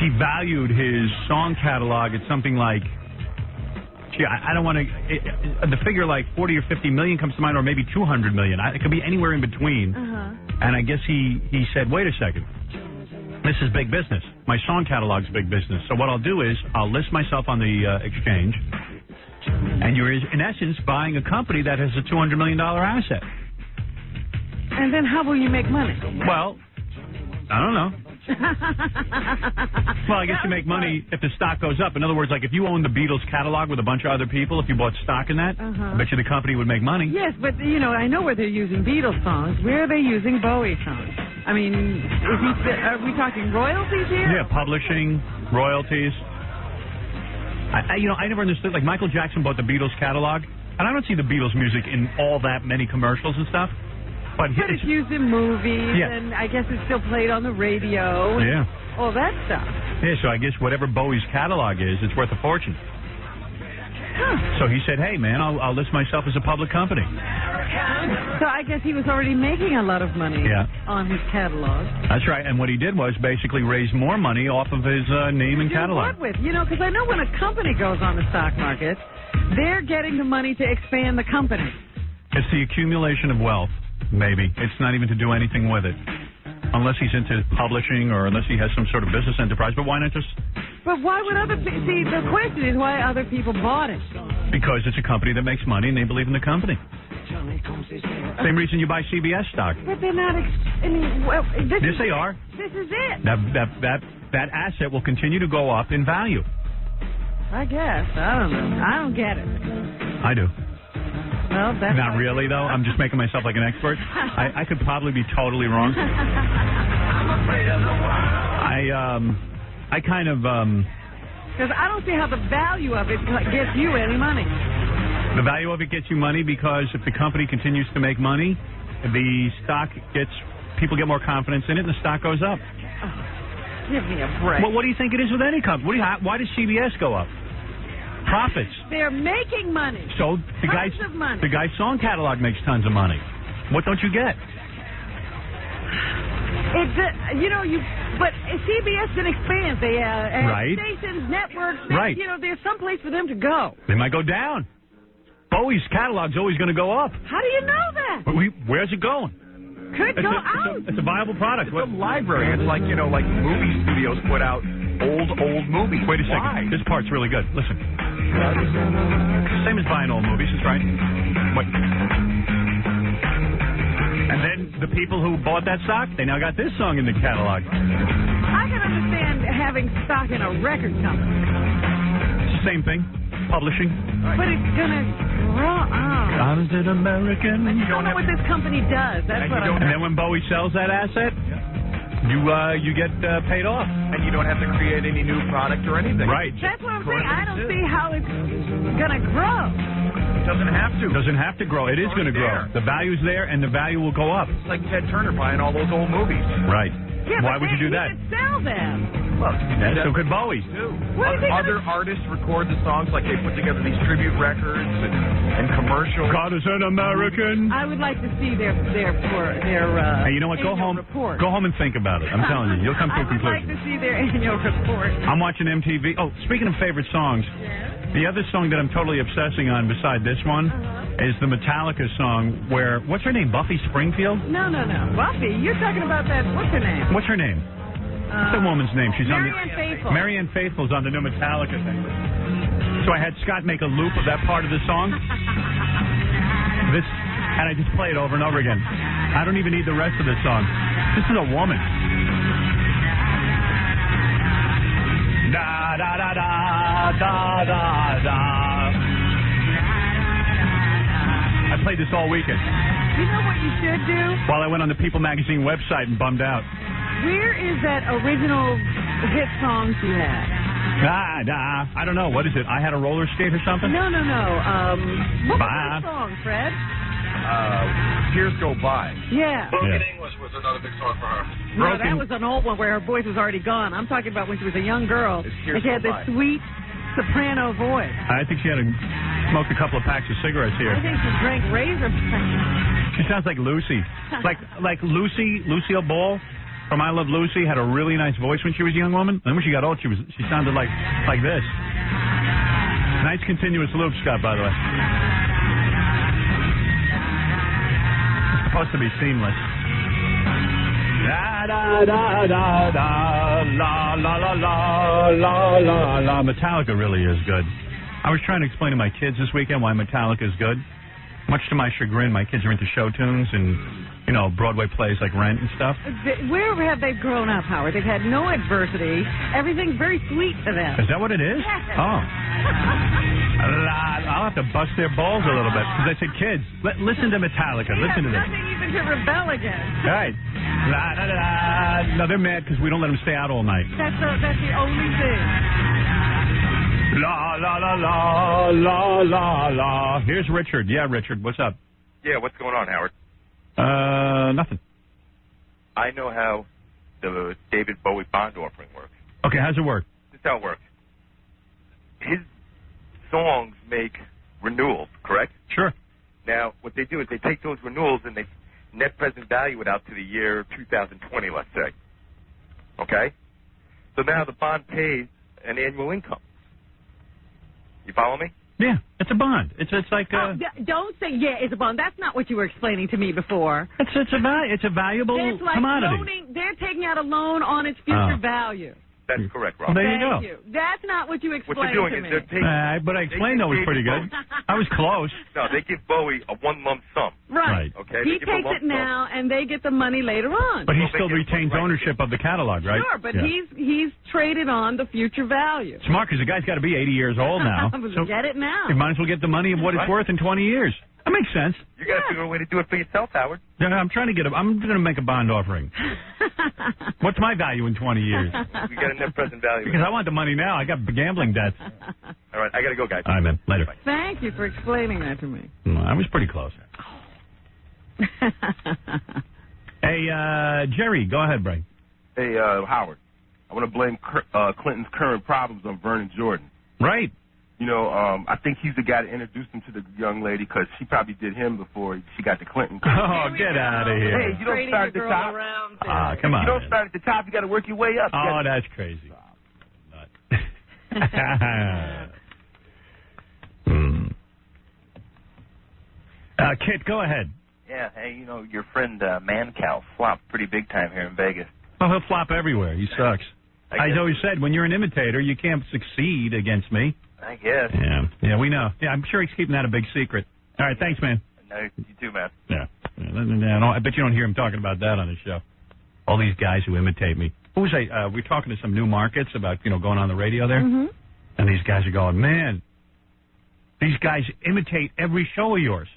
he valued his song catalog at something like, I don't want to, the figure like 40 or 50 million comes to mind, or maybe 200 million. It could be anywhere in between. And I guess he said, wait a second. This is big business. My song catalog's big business. So what I'll do is I'll list myself on the exchange, and you're, in essence, buying a company that has a $200 million asset. And then how will you make money? Well, I don't know. Well, I guess you make money if the stock goes up. In other words, like if you own the Beatles catalog with a bunch of other people, if you bought stock in that, I bet you the company would make money. Yes, but, you know, I know where they're using Beatles songs. Where are they using Bowie songs? I mean, are we talking royalties here? Yeah, publishing, royalties. I never understood. Like, Michael Jackson bought the Beatles catalog, and I don't see the Beatles music in all that many commercials and stuff. But it's used in movies, and I guess it's still played on the radio. Yeah. All that stuff. Yeah, so I guess whatever Bowie's catalog is, it's worth a fortune. So he said, hey, man, I'll list myself as a public company. So I guess he was already making a lot of money on his catalog. That's right. And what he did was basically raise more money off of his name and catalog. What with? You know, because I know when a company goes on the stock market, they're getting the money to expand the company. It's the accumulation of wealth, maybe. It's not even to do anything with it. Unless he's into publishing or unless he has some sort of business enterprise. But why not just... But why would other people... See, the question is why other people bought it. Because it's a company that makes money and they believe in the company. Same reason you buy CBS stock. But they're not... I mean, well, yes, they are. This is it. That asset will continue to go up in value. I guess. I don't know. I don't get it. I do. Well, that's not really, though. I'm just making myself like an expert. I could probably be totally wrong. I kind of... Because I don't see how the value of it gets you any money. The value of it gets you money because if the company continues to make money, the stock gets... People get more confidence in it, and the stock goes up. Oh, give me a break. Well, what do you think it is with any company? Why does CBS go up? Profits. They're making money. So the guy's song catalog makes tons of money. What don't you get? But CBS can expand. They have stations, networks. Right. There's some place for them to go. They might go down. Bowie's catalog's always going to go up. How do you know that? But where's it going? Could go out. It's a viable product. It's a library. It's like like movie studios put out old movies. Wait a second. This part's really good. Listen. Same as buying old movies, that's right. Wait. And then the people who bought that stock, they now got this song in the catalog. I can understand having stock in a record company. Same thing. Publishing. But it's going to grow up. Talented American. You don't know what this company does. That's what And then when Bowie sells that asset, you get paid off. And you don't have to create any new product or anything. Right. That's what I'm saying. I don't see how it's going to grow. It doesn't have to. It doesn't have to grow. It is going to grow. The value's there, and the value will go up. It's like Ted Turner buying all those old movies. Right. Yeah, why would you do that? He could sell them. Well, so could Bowie. Other artists record the songs like they put together these tribute records and commercials. God is an American. I would like to see their hey, you know what? Go home. Report. Go home and think about it. I'm telling you, you'll come to a conclusion. I would like to see their annual report. I'm watching MTV. Oh, speaking of favorite songs, the other song that I'm totally obsessing on beside this one is the Metallica song where, what's her name, Buffy Springfield? No. Buffy? You're talking about that, what's her name? What's her name? What's the woman's name? She's Marianne Faithfull. Marianne Faithfull's on the new Metallica thing. So I had Scott make a loop of that part of the song. And I just play it over and over again. I don't even need the rest of the song. This is a woman. Da da da da da da da. I played this all weekend. You know what you should do? While I went on the People magazine website and bummed out. Where is that original hit songs you had? I don't know. What is it? I Had a Roller Skate or something? No. What was that song, Fred? Years Go By. Yeah. Broken English was another big song for her. No, that was an old one where her voice was already gone. I'm talking about when she was a young girl. And she had this sweet soprano voice. I think she had smoked a couple of packs of cigarettes here. I think she drank Razor. She sounds like Lucy. like Lucille Ball from I Love Lucy had a really nice voice when she was a young woman. Then when she got old, she sounded like this. Nice continuous loop, Scott, by the way. It's supposed to be seamless. Da da da da da la la la la la la la. Metallica really is good. I was trying to explain to my kids this weekend why Metallica is good. Much to my chagrin, my kids are into show tunes and, Broadway plays like Rent and stuff. Where have they grown up, Howard? They've had no adversity. Everything's very sweet to them. Is that what it is? Yes. Oh. I'll have to bust their balls a little bit because I said, kids, listen to Metallica. Listen to this. Nothing even to rebel against. Right. No, they're mad because we don't let them stay out all night. That's the only thing. La la la la la la la. Here's Richard. Yeah, Richard. What's up? Yeah, what's going on, Howard? Nothing. I know how the David Bowie bond offering works. Okay, how's it work? This is how it works. His songs make renewals, correct? Sure. Now, what they do is they take those renewals and they net present value it out to the year 2020, let's say. Okay? So now the bond pays an annual income. You follow me? Yeah, it's a bond. It's like don't say it's a bond. That's not what you were explaining to me before. It's a valuable it's like commodity. Loaning, they're taking out a loan on its future value. That's correct, Rob. Well, there Thank you you. That's not what you explained What they're doing to is me. they're taking... but I explained that was pretty good. I was close. No, they give Bowie a one lump sum. Right. Okay. He takes it now, and they get the money later on. But he still retains ownership of the catalog, right? Sure, but he's traded on the future value. Smart, because the guy's got to be 80 years old now. So get it now. You might as well get the money of what it's worth in 20 years. That makes sense. You got to figure a way to do it for yourself, Howard. No, I'm trying to I'm going to make a bond offering. What's my value in 20 years? You got a net present value. Because I want the money now. I got gambling debts. All right, I got to go, guys. All right, man. Later. Thank you for explaining that to me. I was pretty close. Hey, Jerry, go ahead, Bray. Hey, Howard, I want to blame Clinton's current problems on Vernon Jordan. Right. You know, I think he's the guy that introduced him to the young lady because she probably did him before she got to Clinton. Oh, get out of here. Hey, you don't start at the top. Come on. You don't start at the top. You got to work your way up. Oh, that's crazy. Kit, go ahead. Yeah, hey, you know, your friend Mancow flopped pretty big time here in Vegas. Oh, he'll flop everywhere. He sucks. I always said, when you're an imitator, you can't succeed against me. I guess. Yeah, we know. Yeah, I'm sure he's keeping that a big secret. All right, thanks, man. No, you too, man. Yeah. I bet you don't hear him talking about that on his show. All these guys who imitate me. Who was I? We're talking to some new markets about, going on the radio there. Mm-hmm. And these guys are going, man, these guys imitate every show of yours.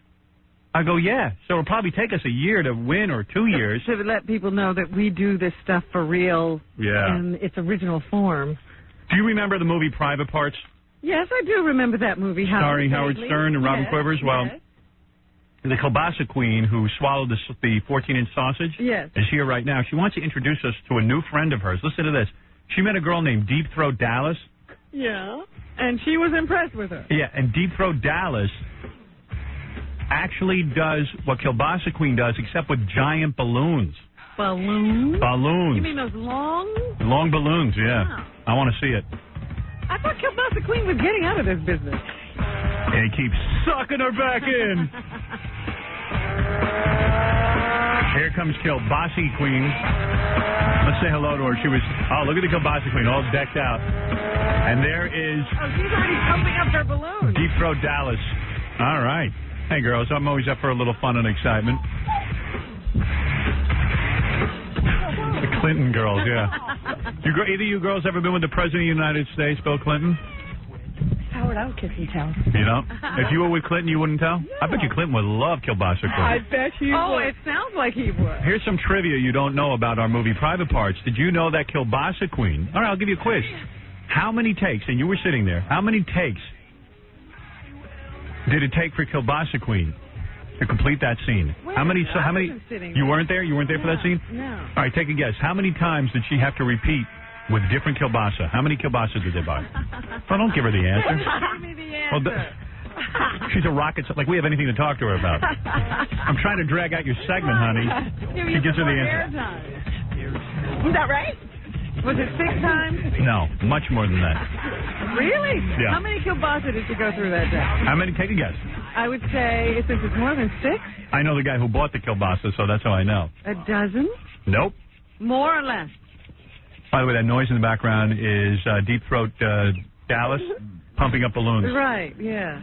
I go, yeah. So it'll probably take us a year to win or 2 years. To let people know that we do this stuff for real in its original form. Do you remember the movie Private Parts? Yes, I do remember that movie. Starring Howard Stern and Robin Quivers. Well, the kielbasa queen who swallowed the 14-inch sausage is here right now. She wants to introduce us to a new friend of hers. Listen to this. She met a girl named Deep Throat Dallas. Yeah, and she was impressed with her. Yeah, and Deep Throat Dallas actually does what kielbasa queen does, except with giant balloons. Balloons? Balloons. You mean those long? Long balloons, yeah. Wow. I want to see it. I thought kielbasa queen was getting out of this business. And he keeps sucking her back in. Here comes kielbasa queen. Let's say hello to her. She was, look at the kielbasa queen, all decked out. And there is... Oh, she's already pumping up her balloon. Deep Throat Dallas. All right. Hey, girls, I'm always up for a little fun and excitement. The Clinton girls, yeah. Either of you girls ever been with the President of the United States, Bill Clinton? Howard, I would kiss and tell. You know? If you were with Clinton, you wouldn't tell? Yeah. I bet you Clinton would love kielbasa queen. I bet he would. Oh, it sounds like he would. Here's some trivia you don't know about our movie Private Parts. Did you know that kielbasa queen... All right, I'll give you a quiz. How many takes, and you were sitting there, how many takes did it take for kielbasa queen to complete that scene? Where? How many? You weren't there? You weren't there for that scene? No. All right, take a guess. How many times did she have to repeat with different kielbasa? How many kielbasa did they buy? Oh, don't give her the answer. Give me the answer. She's a rocket. Like we have anything to talk to her about. I'm trying to drag out your segment, honey. She gives her the answer. Was that right? Was it 6 times? No, much more than that. Really? Yeah. How many kielbasa did you go through that day? How many? Take a guess. I would say, since it's more than 6. I know the guy who bought the kielbasa, so that's how I know. A dozen? Nope. More or less? By the way, that noise in the background is Deep Throat Dallas pumping up balloons. Right, yeah.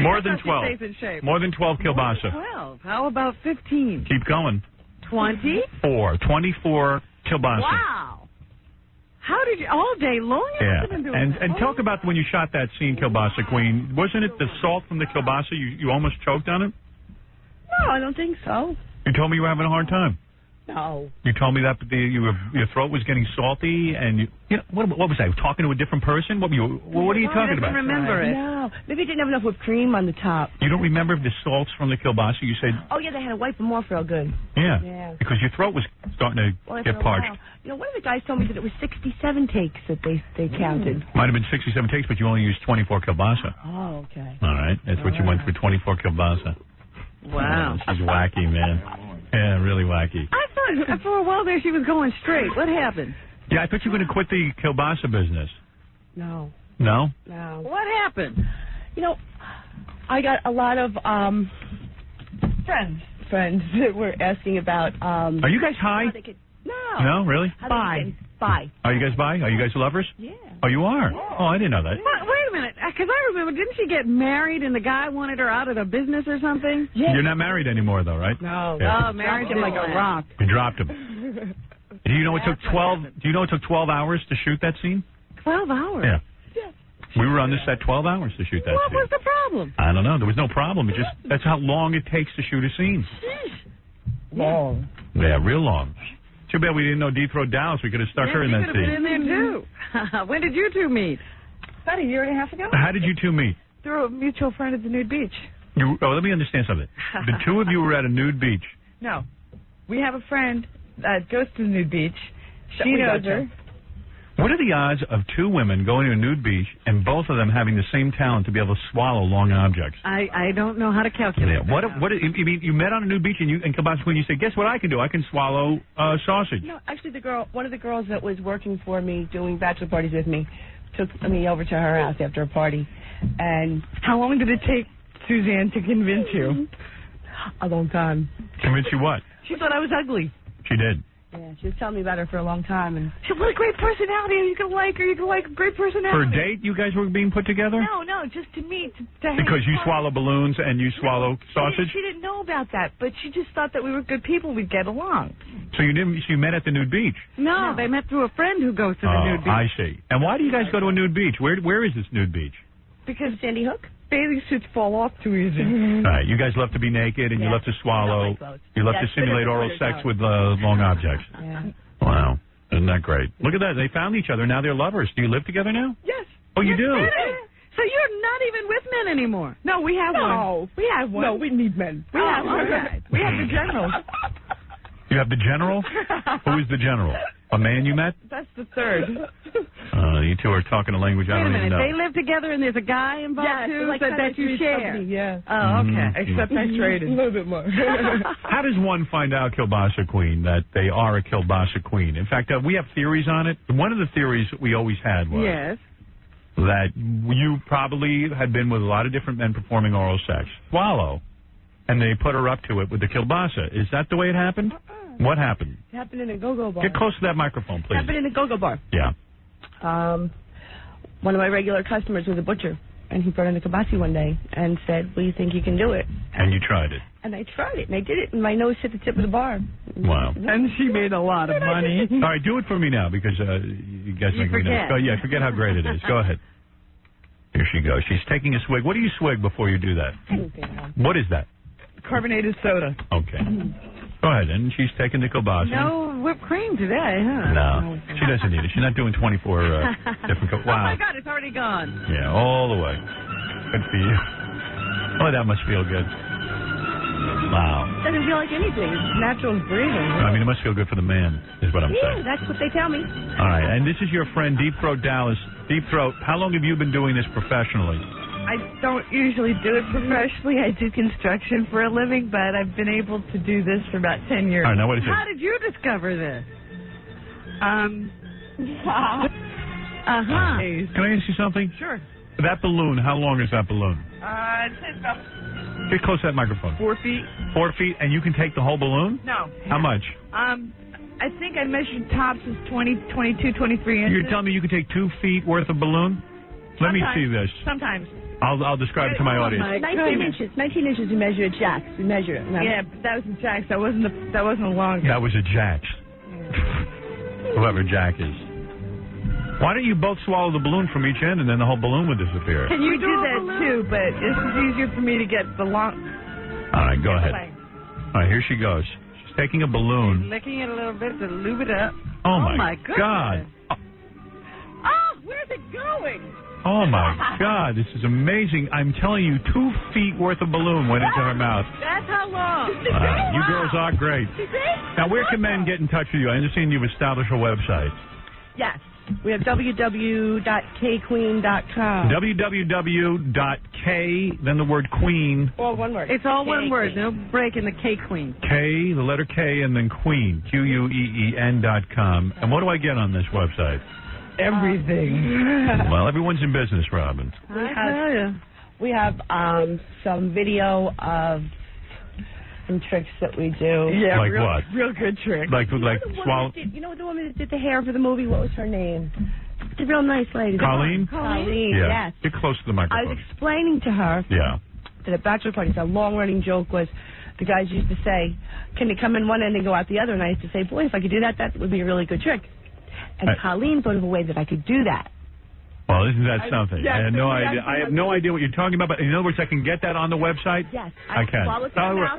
More than 12. She stays in shape. More than 12 kielbasa. 12. How about 15? Keep going. 24. 24 kielbasa. Wow. How did you, all day long? Yeah. Been doing And that? talk about when you shot that scene, Kielbasa Queen. Wasn't it the salt from the kielbasa? You almost choked on it? No, I don't think so. You told me you were having a hard time. No. You told me that your throat was getting salty, and what was I talking to a different person? What are you talking about? I don't remember it. No, maybe it didn't have enough whipped cream on the top. You don't remember the salts from the kielbasa? You said. Oh yeah, they had to wipe them off real good. Yeah. Because your throat was starting to get parched. You know, one of the guys told me that it was 67 takes that they counted. Might have been 67 takes, but you only used 24 kielbasa. Oh, okay. All right, that's what you went for, 24 kielbasa. Wow. This is wacky, man. Yeah, really wacky. I thought for a while there she was going straight. What happened? Yeah, I thought you were going to quit the kielbasa business. No. No? No. What happened? You know, I got a lot of friends that were asking about. Are you guys high? No. No, really? Bye. Are you guys bi? Are you guys lovers? Yeah. Oh, you are? Oh, I didn't know that. Wait a minute, because I remember, didn't she get married and the guy wanted her out of the business or something? Yeah. You're not married anymore, though, right? No. Yeah. Oh, married him like a rock. You dropped him. Do you know it took 12 hours to shoot that scene? 12 hours? Yeah. We were on the set 12 hours to shoot that What scene. was the problem? I don't know. There was no problem. That's how long it takes to shoot a scene. Long. Yeah, real long. Too bad we didn't know Deep Throat Dallas. We could have stuck her in that could have been in scene. there, too. When did you two meet? About a year and a half ago. How did you two meet? Through a mutual friend at the nude beach. Let me understand something. The two of you were at a nude beach. No. We have a friend that goes to the nude beach. She knows her. What are the odds of two women going to a nude beach and both of them having the same talent to be able to swallow long objects? I don't know how to calculate. Yeah. You mean you met on a nude beach and Kielbasa Queen, you say, guess what I can do? I can swallow sausage. No, actually, one of the girls that was working for me doing bachelor parties with me took me over to her house after a party. And how long did it take Suzanne to convince you? A long time. Convince you what? She thought I was ugly. She did. Yeah, she was telling me about her for a long time, and she said, what a great personality. You can like her. You can like a great personality. For a date, you guys were being put together? No, just to meet. Because you swallow balloons and you swallow sausage? She didn't know about that, but she just thought that we were good people. We'd get along. So you met at the nude beach? No, they met through a friend who goes to the nude beach. I see. And why do you guys go to a nude beach? Where is this nude beach? Because Sandy Hook. Bathing suits fall off too easy. All right, you guys love to be naked and you love to swallow. You love to simulate oral sex with long objects. Yeah. Wow. Isn't that great? Look at that. They found each other. Now they're lovers. Do you live together now? Yes. Oh, you do? So you're not even with men anymore? No, we have one. We have one. No, we need men. We have the general. You have the general? Who is the general? A man you met? That's the third. You two are talking a language I don't even know. They live together and there's a guy involved too that you share. Company, yeah. Oh, okay. Except I traded. A little bit more. How does one find out, Kielbasa Queen, that they are a Kielbasa Queen? In fact, we have theories on it. One of the theories we always had was that you probably had been with a lot of different men performing oral sex. Swallow. And they put her up to it with the kielbasa. Is that the way it happened? What happened? It happened in a go-go bar. Get close to that microphone, please. It happened in a go-go bar. Yeah. One of my regular customers was a butcher, and he brought in the kielbasa one day and said, well, you think you can do it? And you tried it. And I tried it, and I did it, and my nose hit the tip of the bar. Wow. And she made a lot of money. All right, do it for me now, because you guys make me forget. nervous. Yeah, forget how great it is. Go ahead. Here she goes. She's taking a swig. What do you swig before you do that? What is that? Carbonated soda. Okay. Go ahead. And she's taking the kielbasa. No whipped cream today, huh? No. She doesn't need it. She's not doing 24 different... Wow. Oh, my God, it's already gone. Yeah, all the way. Good for you. Oh, that must feel good. Wow. Doesn't feel like anything. It's natural breathing. I mean, it must feel good for the man, is what I'm saying. Yeah, that's what they tell me. All right. And this is your friend, Deep Throat Dallas. Deep Throat, how long have you been doing this professionally? I don't usually do it professionally. I do construction for a living, but I've been able to do this for about 10 years. All right, now what is it? How did you discover this? Can I ask you something? Sure. That balloon, how long is that balloon? It's about Get close to that microphone. 4 feet. 4 feet, and you can take the whole balloon? No. How much? I think I measured tops as 20, 22, 23 inches. You're telling me you can take 2 feet worth of balloon? Let me see this. Sometimes. I'll describe it to my audience. 19 inches. 19 inches we measure at Jack's. We measure it. Remember? Yeah, but that was a Jack's. That wasn't a long. That was a Jack's. Whoever Jack is. Why don't you both swallow the balloon from each end and then the whole balloon would disappear? Can you do that too? But this is easier for me to get the long. All right, go ahead. All right, here she goes. She's taking a balloon. Licking it a little bit to lube it up. Oh, my goodness. God. Oh, where's it going? Oh, my God. This is amazing. I'm telling you, 2 feet worth of balloon went into her mouth. That's how long. You girls are great. Now, where can men get in touch with you? I understand you've established a website. Yes. We have www.kqueen.com. www.k, then the word queen. All one word. It's all one word. No break in the K Queen. K, the letter K, and then queen. QUEEN.com. And what do I get on this website? Everything. Well, everyone's in business, Robin. We have some video of some tricks that we do. Yeah, like what? Real good tricks. Like swallow. You know the woman that did the hair for the movie? What was her name? The real nice lady. Colleen? Colleen, yeah. yes. Get close to the microphone. I was explaining to her that at bachelor parties, a long-running joke was the guys used to say, can they come in one end and go out the other? And I used to say, boy, if I could do that, that would be a really good trick. And Colleen thought of a way that I could do that. Well, isn't that something? I had no idea. I have no idea what you're talking about, but in other words, I can get that on the website? Yes. I can.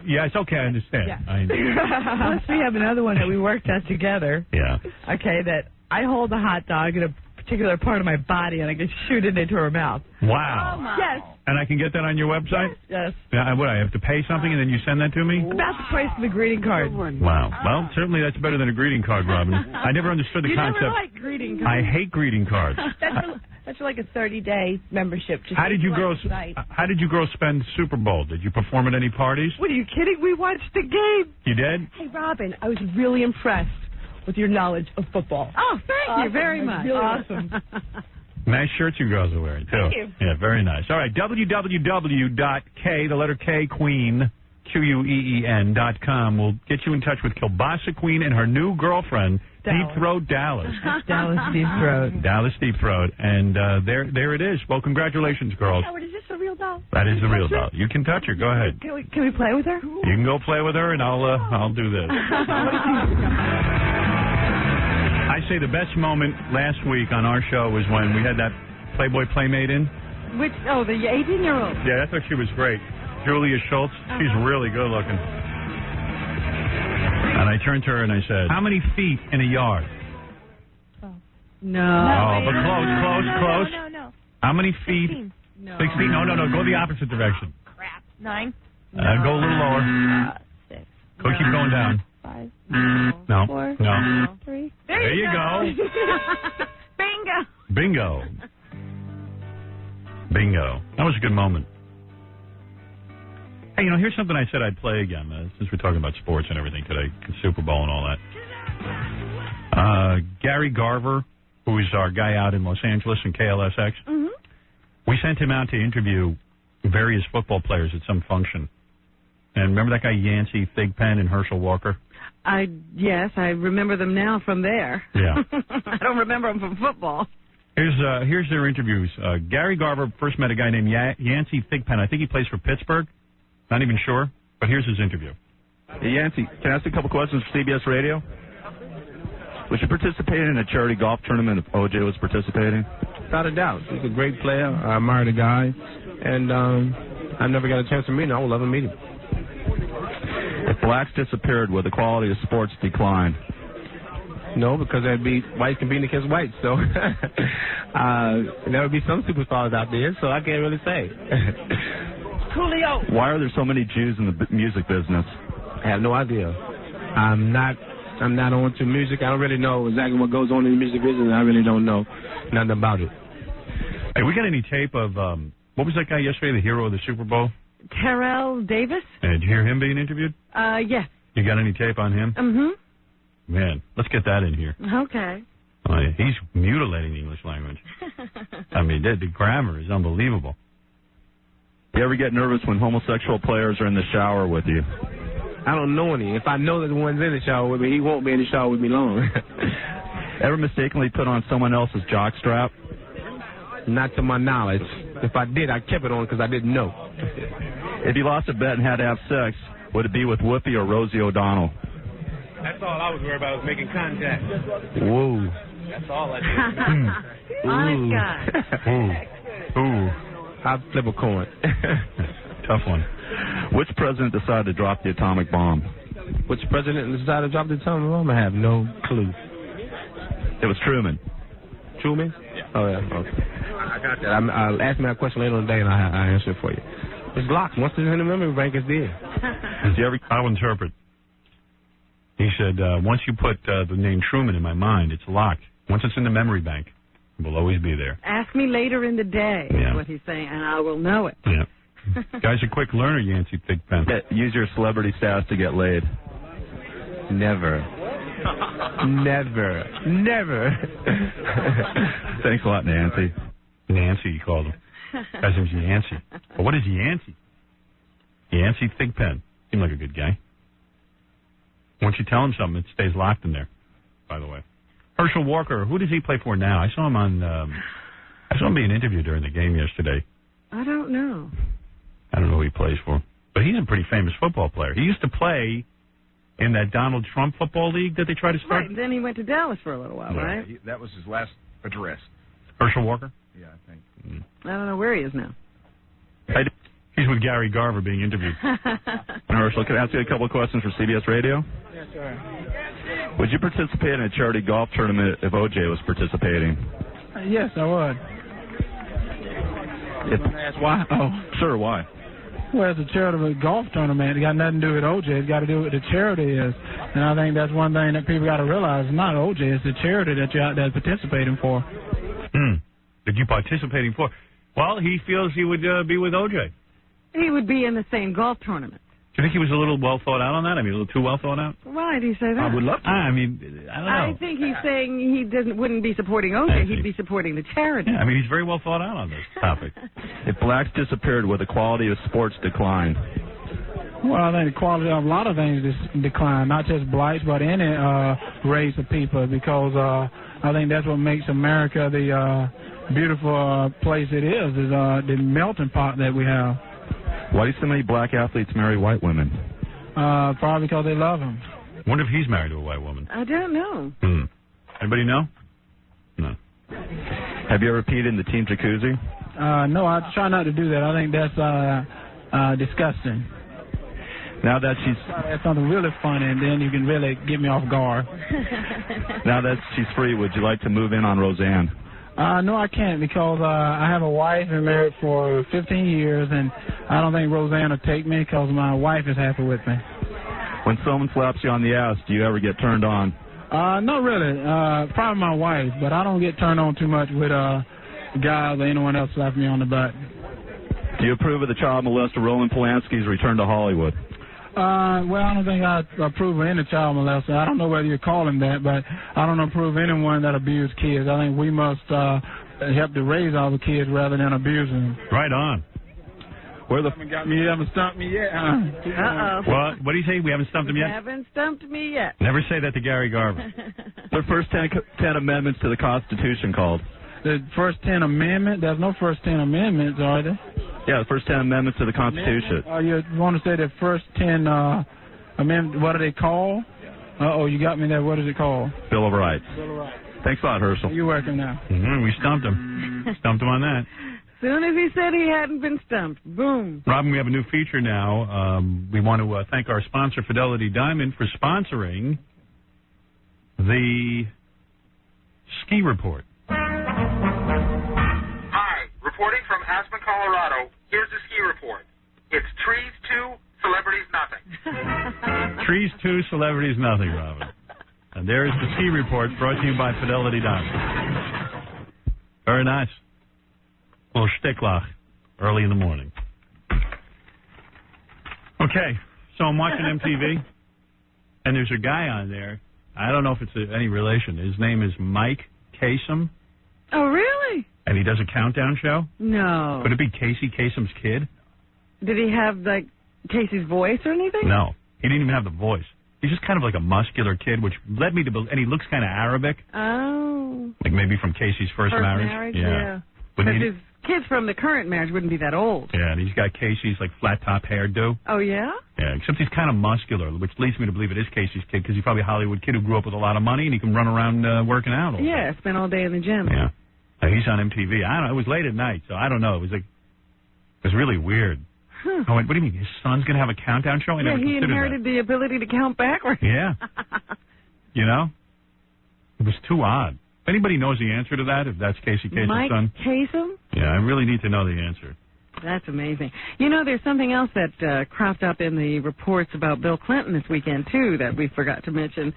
Yeah, it's okay. I understand. Yeah. Plus, we have another one that we worked at together. Yeah. Okay, that I hold a hot dog in a particular part of my body, and I can shoot it into her mouth. Wow. Yes. And I can get that on your website? Yes. Yeah, what, I have to pay something, and then you send that to me? About the price of the greeting card. Wow. Well, certainly that's better than a greeting card, Robin. I never understood the concept. You never liked greeting cards. I hate greeting cards. That's like a 30-day membership. Just How did you girls spend Super Bowl? Did you perform at any parties? What, are you kidding? We watched the game. You did? Hey, Robin, I was really impressed with your knowledge of football. Oh, thank you very much. Really awesome. Nice shirts you girls are wearing, too. Thank you. Yeah, very nice. All right, www.k, the letter K, Queen, QUEEN.com will get you in touch with Kielbasa Queen and her new girlfriend, Deep Throat Dallas. Dallas Deep Throat. Dallas Deep Throat. And there it is. Well, congratulations, girls. Howard, is this a real doll? That is the real doll. You can touch her. Go ahead. Can we play with her? You can go play with her, and I'll do this. I say the best moment last week on our show was when we had that Playboy Playmate in. Which? Oh, the 18-year-old. Yeah, I thought she was great. Julia Schultz. She's really good looking. And I turned to her and I said, how many feet in a yard? No. Oh, but close. No. How many feet? 16. No. 16? No. Go the opposite direction. Crap. 9. Go a little lower. 6. Go, keep going down. 5. No. 4. No. 3. There you go. Bingo. Bingo. That was a good moment. Hey, here's something I said I'd play again, since we're talking about sports and everything today, Super Bowl and all that. Gary Garver, who is our guy out in Los Angeles in KLSX, we sent him out to interview various football players at some function. And remember that guy Yancey Thigpen and Herschel Walker? Yes, I remember them now from there. Yeah. I don't remember them from football. Here's their interviews. Gary Garver first met a guy named Yancey Thigpen. I think he plays for Pittsburgh. Not even sure, but here's his interview. Hey, Yancey, can I ask a couple questions for CBS Radio? Was you participating in a charity golf tournament if OJ was participating? Without a doubt. He's a great player. I admire the guy. And I never got a chance to meet him. I would love to meet him. If blacks disappeared, would the quality of sports decline? No, because there'd be whites competing against whites. So there would be some superstars out there, so I can't really say. Coolio. Why are there so many Jews in the music business? I have no idea. I'm not on to music. I don't really know exactly what goes on in the music business. I really don't know nothing about it. Hey, we got any tape of, what was that guy yesterday, the hero of the Super Bowl? Terrell Davis? Did you hear him being interviewed? Yes. You got any tape on him? Mm-hmm. Man, let's get that in here. Okay. He's mutilating the English language. I mean, the grammar is unbelievable. You ever get nervous when homosexual players are in the shower with you? I don't know any. If I know that the one's in the shower with me, he won't be in the shower with me long. Ever mistakenly put on someone else's jockstrap? Not to my knowledge. If I did, I kept it on because I didn't know. If you lost a bet and had to have sex, would it be with Whoopi or Rosie O'Donnell? That's all I was worried about, was making contact. Whoa. That's all I did. Honest guy. Ooh. I'd flip a coin. Tough one. Which president decided to drop the atomic bomb? Which president decided to drop the atomic bomb? I have no clue. It was Truman. Truman? Yeah. Oh, yeah. Okay. I got that. I'll ask me that question later on the day, and I'll answer it for you. It's locked. Once it's in the memory bank, it's there. I'll interpret. He said, once you put the name Truman in my mind, it's locked. Once it's in the memory bank, it will always be there. Ask me later in the day, is what he's saying, and I will know it. Yeah. Guy's a quick learner, Yancey Thigpen. Use your celebrity status to get laid. Never. Never. Never. Thanks a lot, Nancy. Nancy, he called him. Guy's name's Yancey. But what is Yancey? Yancey Thigpen. Seemed like a good guy. Once you tell him something, it stays locked in there, by the way. Herschel Walker, who does he play for now? I saw him being interviewed during the game yesterday. I don't know. I don't know who he plays for. But he's a pretty famous football player. He used to play in that Donald Trump football league that they tried to start. Right, then he went to Dallas for a little while, right? That was his last address. Herschel Walker? Yeah, I think. I don't know where he is now. He's with Gary Garver being interviewed. Herschel, can I ask you a couple of questions for CBS Radio? Yes, sir. Would you participate in a charity golf tournament if OJ was participating? Yes, I would. Ask why? Oh, sure, why? Well, it's a charitable golf tournament. It got nothing to do with OJ. It's got to do with what the charity is. And I think that's one thing that people got to realize. It's not OJ. It's the charity that you're out there participating for. That you participating for? Well, he feels he would be with OJ. He would be in the same golf tournament. Do you think he was a little well thought out on that? I mean, a little too well thought out? Why did he say that? I would love to. I mean, I don't know. I think he's saying he wouldn't be supporting OJ. He'd be supporting the charity. Yeah, I mean, he's very well thought out on this topic. If blacks disappeared, would the quality of sports decline? Well, I think the quality of a lot of things decline, not just blacks, but any race of people, because I think that's what makes America the beautiful place it is the melting pot that we have. Why do so many black athletes marry white women? Probably because they love them. Wonder if he's married to a white woman. I don't know. Anybody know? No. Have you ever peed in the team jacuzzi? No, I try not to do that. I think that's disgusting. Now that she's... That's something really funny, and then you can really get me off guard. Now that she's free, would you like to move in on Roseanne? No, I can't, because I have a wife and married for 15 years, and I don't think Roseanne will take me because my wife is happy with me. When someone slaps you on the ass, do you ever get turned on? Not really. Probably my wife, but I don't get turned on too much with guys or anyone else slapping me on the butt. Do you approve of the child molester Roland Polanski's return to Hollywood? Well, I don't think I approve of any child molester. I don't know whether you call him that, but I don't approve of anyone that abuses kids. I think we must help to raise all the kids rather than abusing them. Right on. Where the you haven't stumped me yet, huh? What do you say? We haven't stumped him yet? Haven't stumped me yet. Never say that to Gary Garver. The first 10 amendments to the Constitution called. The first 10 amendments? There's no first 10 amendments, are there? Yeah, the first 10 amendments to the Constitution. You want to say the first 10 amendments, what are they called? You got me there. What is it called? Bill of Rights. Bill of Rights. Thanks a lot, Herschel. You're working now. We stumped him. Stumped him on that. Soon as he said he hadn't been stumped, boom. Robin, we have a new feature now. We want to thank our sponsor, Fidelity Diamond, for sponsoring the Ski Report. Hi, reporting from Aspen, Colorado. Here's the ski report. It's trees 2, celebrities nothing. Trees 2, celebrities nothing, Robin. And there's the Ski Report brought to you by Fidelity Diamond. Very nice. A little shticklach early in the morning. Okay, so I'm watching MTV, and there's a guy on there. I don't know if it's any relation. His name is Mike Kasem. Oh, really? And he does a countdown show? No. Could it be Casey Kasem's kid? Did he have, like, Casey's voice or anything? No. He didn't even have the voice. He's just kind of like a muscular kid, which led me to believe, and he looks kind of Arabic. Oh. Like maybe from Casey's first marriage. Yeah. Because his kids from the current marriage wouldn't be that old. Yeah, and he's got Casey's, like, flat-top hairdo. Oh, yeah? Yeah, except he's kind of muscular, which leads me to believe it is Casey's kid, because he's probably a Hollywood kid who grew up with a lot of money, and he can run around working out all day. Yeah, spent all day in the gym. Yeah. He's on MTV. I don't know. It was late at night, so I don't know. It was really weird. I went, what do you mean? His son's going to have a countdown show? I never he considered inherited the ability to count backwards. Yeah. You know? It was too odd. If anybody knows the answer to that, if that's Casey Kasem's Mike son. Kasem? Yeah, I really need to know the answer. That's amazing. You know, there's something else that cropped up in the reports about Bill Clinton this weekend, too, that we forgot to mention.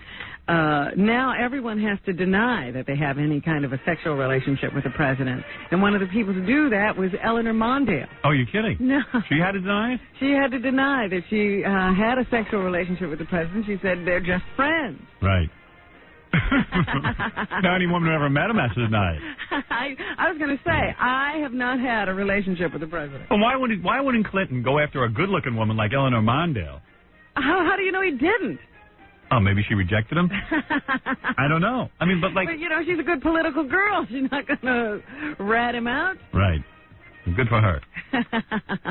Now everyone has to deny that they have any kind of a sexual relationship with the president. And one of the people to do that was Eleanor Mondale. Oh, you're kidding? No. She had to deny it? She had to deny that she had a sexual relationship with the president. She said they're just friends. Right. Now any woman who ever met him has to deny it. I was going to say, I have not had a relationship with the president. Well, why wouldn't Clinton go after a good-looking woman like Eleanor Mondale? How do you know he didn't? Oh, maybe she rejected him? I don't know. I mean, but like... But, you know, she's a good political girl. She's not going to rat him out. Right. Good for her.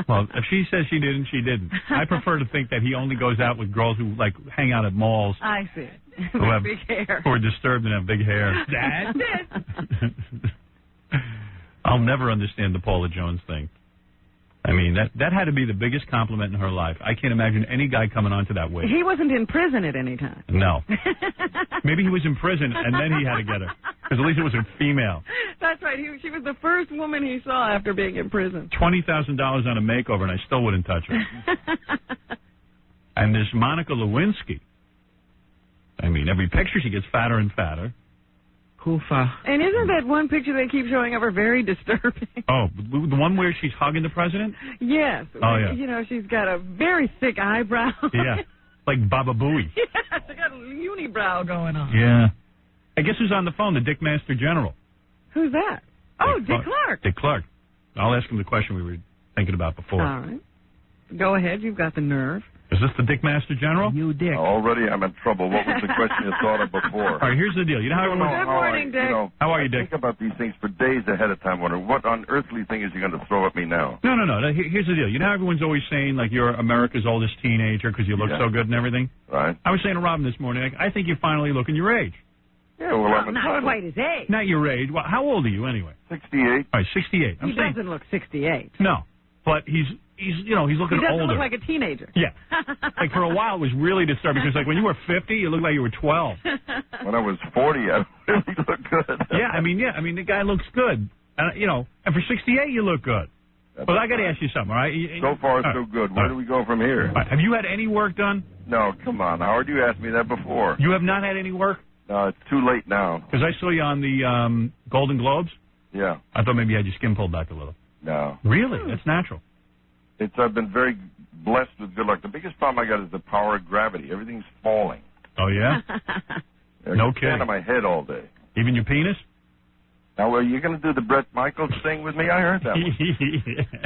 Well, if she says she didn't, she didn't. I prefer to think that he only goes out with girls who, like, hang out at malls. I see. Who have big hair. Who are disturbed and have big hair. That's it. I'll never understand the Paula Jones thing. I mean, that had to be the biggest compliment in her life. I can't imagine any guy coming onto that wave. He wasn't in prison at any time. No. Maybe he was in prison and then he had to get her. Because at least it was a female. That's right. She was the first woman he saw after being in prison. $20,000 on a makeover and I still wouldn't touch her. And there's Monica Lewinsky. I mean, every picture she gets fatter and fatter. Hoofa. And isn't that one picture they keep showing of her very disturbing? Oh, the one where she's hugging the president? Yes. Oh, yeah. You know, she's got a very thick eyebrow. Yeah. Like Baba Bowie. Yeah, she got a unibrow going on. Yeah. I guess who's on the phone? The Dick Master General. Who's that? Oh, Dick Clark. Dick Clark. I'll ask him the question we were thinking about before. All right. Go ahead. You've got the nerve. Is this the Dick Master General? You Dick. Already I'm in trouble. What was the question you thought of before? All right, here's the deal. You know how Good morning, Dick. How are you, Dick? I think about these things for days ahead of time, wondering what unearthly thing is he going to throw at me now? No. Here's the deal. You know how everyone's always saying, like, you're America's oldest teenager because you look so good and everything? Right. I was saying to Robin this morning, like, I think you're finally looking your age. Yeah, well, I'm not quite his age. Not your age. Well, how old are you anyway? 68. All right, 68. He doesn't look 68. No, but he's looking He doesn't older. look like a teenager. Yeah. Like, for a while, it was really disturbing because, like, when you were 50, you looked like you were 12. When I was 40, I really looked good. Yeah, I mean, the guy looks good. And for 68, you look good. Well, I got to ask you something, all right? So far, so good. Where do we go from here? Right. Have you had any work done? No, come on, Howard. You asked me that before. You have not had any work? No, it's too late now. Because I saw you on the Golden Globes. Yeah. I thought maybe you had your skin pulled back a little. No. Really? That's natural. I've been very blessed with good luck. The biggest problem I got is the power of gravity. Everything's falling. Oh, yeah? No kidding. Stand on my head all day. Even your penis? Now, are you going to do the Brett Michaels thing with me? I heard that one.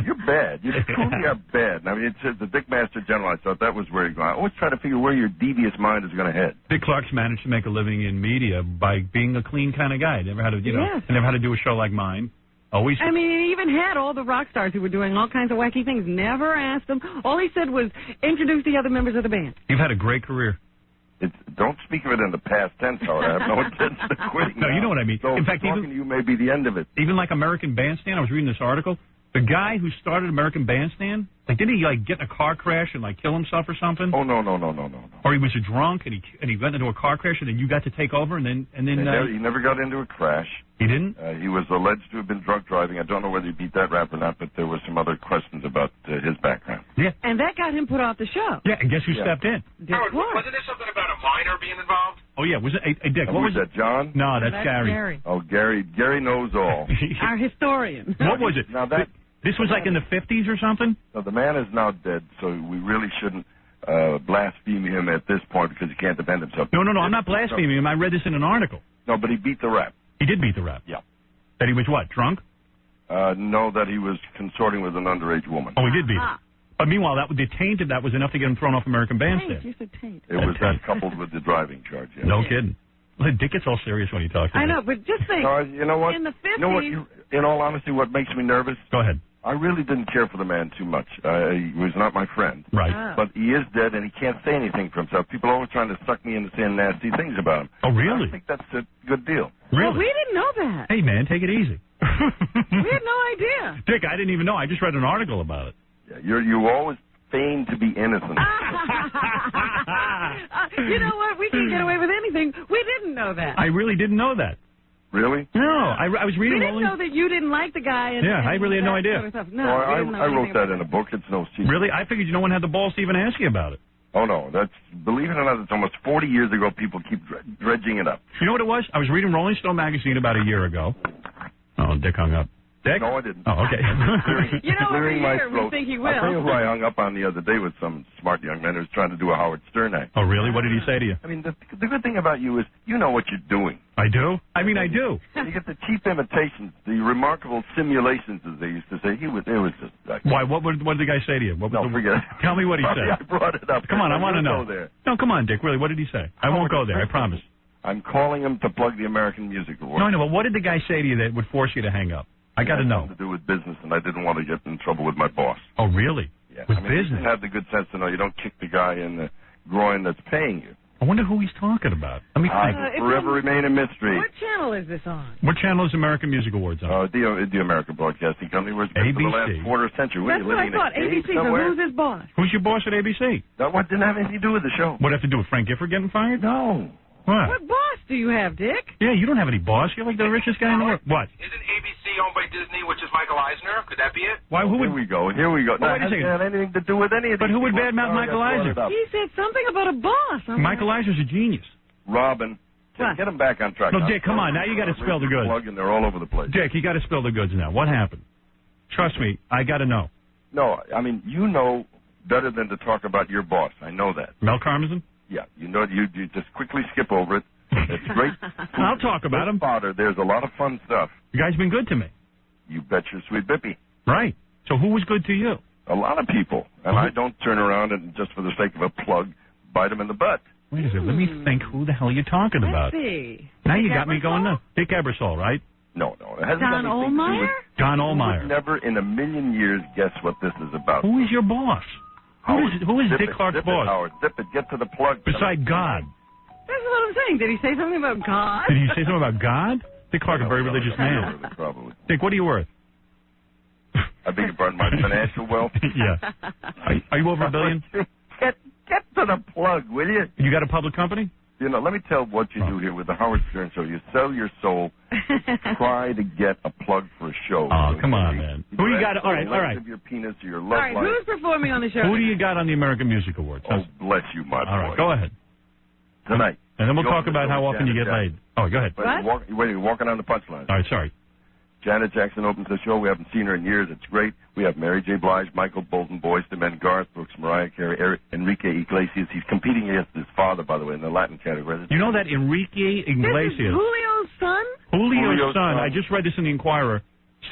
You're bad. You truly are bad. I mean, it says the Dick Master General. I thought that was where you're going. I always try to figure where your devious mind is going to head. Dick Clark's managed to make a living in media by being a clean kind of guy. Never had to, never had to do a show like mine. Always. I mean, he even had all the rock stars who were doing all kinds of wacky things. Never asked them. All he said was introduce the other members of the band. You've had a great career. Don't speak of it in the past tense, Howard. I have no intention of quitting. No, you know what I mean. So in fact, talking to you may be the end of it. Even like American Bandstand, I was reading this article. The guy who started American Bandstand, like, didn't he get in a car crash and kill himself or something? Oh no. Or he was a drunk and he went into a car crash and then you got to take over and then. He never got into a crash. He didn't? He was alleged to have been drunk driving. I don't know whether he beat that rap or not, but there were some other questions about his background. Yeah. And that got him put off the show. Yeah, and guess who stepped in? Howard, wasn't there something about a minor being involved? Oh, yeah. Was it? Hey, Dick, what was that, John? No, that's Gary. Oh, Gary. Gary knows all. Our historian. What was it? Now that... This was like in the 50s or something? No, the man is now dead, so we really shouldn't blaspheme him at this point because he can't defend himself. No, I'm not blaspheming him. I read this in an article. No, but he beat the rap. He did beat the rap? Yeah. That he was what, drunk? No, that he was consorting with an underage woman. Oh, he did beat it. But meanwhile, the taint of that was enough to get him thrown off American Bandstand. You said taint. It was that coupled with the driving charge. Yeah. No kidding. Dick gets all serious when he talks to me. I know, but just think, you know what? in the 50s... You know what? In all honesty, what makes me nervous? Go ahead. I really didn't care for the man too much. He was not my friend. Right. But he is dead, and he can't say anything for himself. People are always trying to suck me into saying nasty things about him. Oh, really? I think that's a good deal. Really? Well, we didn't know that. Hey, man, take it easy. We had no idea. Dick, I didn't even know. I just read an article about it. Yeah, You always feign to be innocent. You know what? We can't get away with anything. We didn't know that. I really didn't know that. Really? No, I was reading. We didn't know that you didn't like the guy. And, I really had no idea. Sort of stuff. No, I we didn't know wrote anything that in a book. It's no secret. Really? I figured no one had the balls to even ask you about it. Oh, no. Believe it or not, it's almost 40 years ago. People keep dredging it up. You know what it was? I was reading Rolling Stone magazine about a year ago. Oh, Dick hung up. Dick? No, I didn't. Oh, okay. Clearing my throat. We think he will. I'll tell you who I hung up on the other day with some smart young man who was trying to do a Howard Stern act. Oh, really? What did he say to you? I mean, the good thing about you is you know what you're doing. I do? I mean, I do. You get the cheap imitations, the remarkable simulations, as they used to say. It was just... Why? What did the guy say to you? Forget it. Tell me what he said. I brought it up. Come on, I want to know. Go there. No, come on, Dick. Really, what did he say? I won't go there. I promise. I'm calling him to plug the American Music Awards. No, but what did the guy say to you that would force you to hang up? I got to know. It had to do with business, and I didn't want to get in trouble with my boss. Oh, really? Yeah. With business? business? You have the good sense to know you don't kick the guy in the groin that's paying you. I wonder who he's talking about. Let me think. Forever remain a mystery. What channel is this on? What channel is American Music Awards on? The American Broadcasting Company. Where it's been for the last quarter century. That's what I thought. ABC. So who's his boss? Who's your boss at ABC? That didn't have anything to do with the show. What have to do with Frank Gifford getting fired? No. What? What boss do you have, Dick? Yeah, you don't have any boss. You're like the richest guy in the world. What? Isn't ABC owned by Disney, which is Michael Eisner? Could that be it? Why? Who would? Here we go. Oh, wait a second. It doesn't have anything to do with any of these. But who would badmouth Michael Eisner? He said something about a boss. Michael Eisner's a genius. Robin, get him back on track. No, Dick, come on. Now you got to spill the goods. And they're all over the place. Dick, you got to spill the goods now. What happened? Trust me, I got to know. No, I mean, you know better than to talk about your boss. I know that. Mel Karmazin? Yeah, you know, you just quickly skip over it. It's great. I'll talk about him. There's a lot of fun stuff. You guys been good to me. You bet your sweet bippy. Right. So who was good to you? A lot of people. And I don't turn around and just for the sake of a plug, bite them in the butt. Wait a second. Let me think who the hell you're talking about. Let's see. Now you got me going nuts. Dick Ebersol, right? No. It hasn't Don Ohlmeyer? Don Ohlmeyer. You would never in a million years guess what this is about. Who is your boss? Who is Dick Clark's boss? Howard, zip it. Get to the plug. Beside God. That's what I'm saying. Did he say something about God? Did he say something about God? Dick Clark, a very religious man. Probably. Dick, what are you worth? I beg your pardon, my financial wealth? Yeah. Are you over $1 billion? Get to the plug, will you? You got a public company? You know, let me tell what you do here with the Howard Stern Show. You sell your soul to try to get a plug for a show. Oh, come on, man. Who you got? All right. Of your penis or your love all right, life. who's performing on the show? Who do you got on the American Music Awards? Oh, bless you, my boy. All right, go ahead. Tonight. And then we'll talk about how often you get laid. Oh, go ahead. You're walking on the punchline. All right, sorry. Janet Jackson opens the show. We haven't seen her in years. It's great. We have Mary J. Blige, Michael Bolton, Boyz II Men, Garth Brooks, Mariah Carey, Enrique Iglesias. He's competing against his father, by the way, in the Latin category. You know that Enrique Iglesias. This is Julio's son? Julio's son. I just read this in the Inquirer.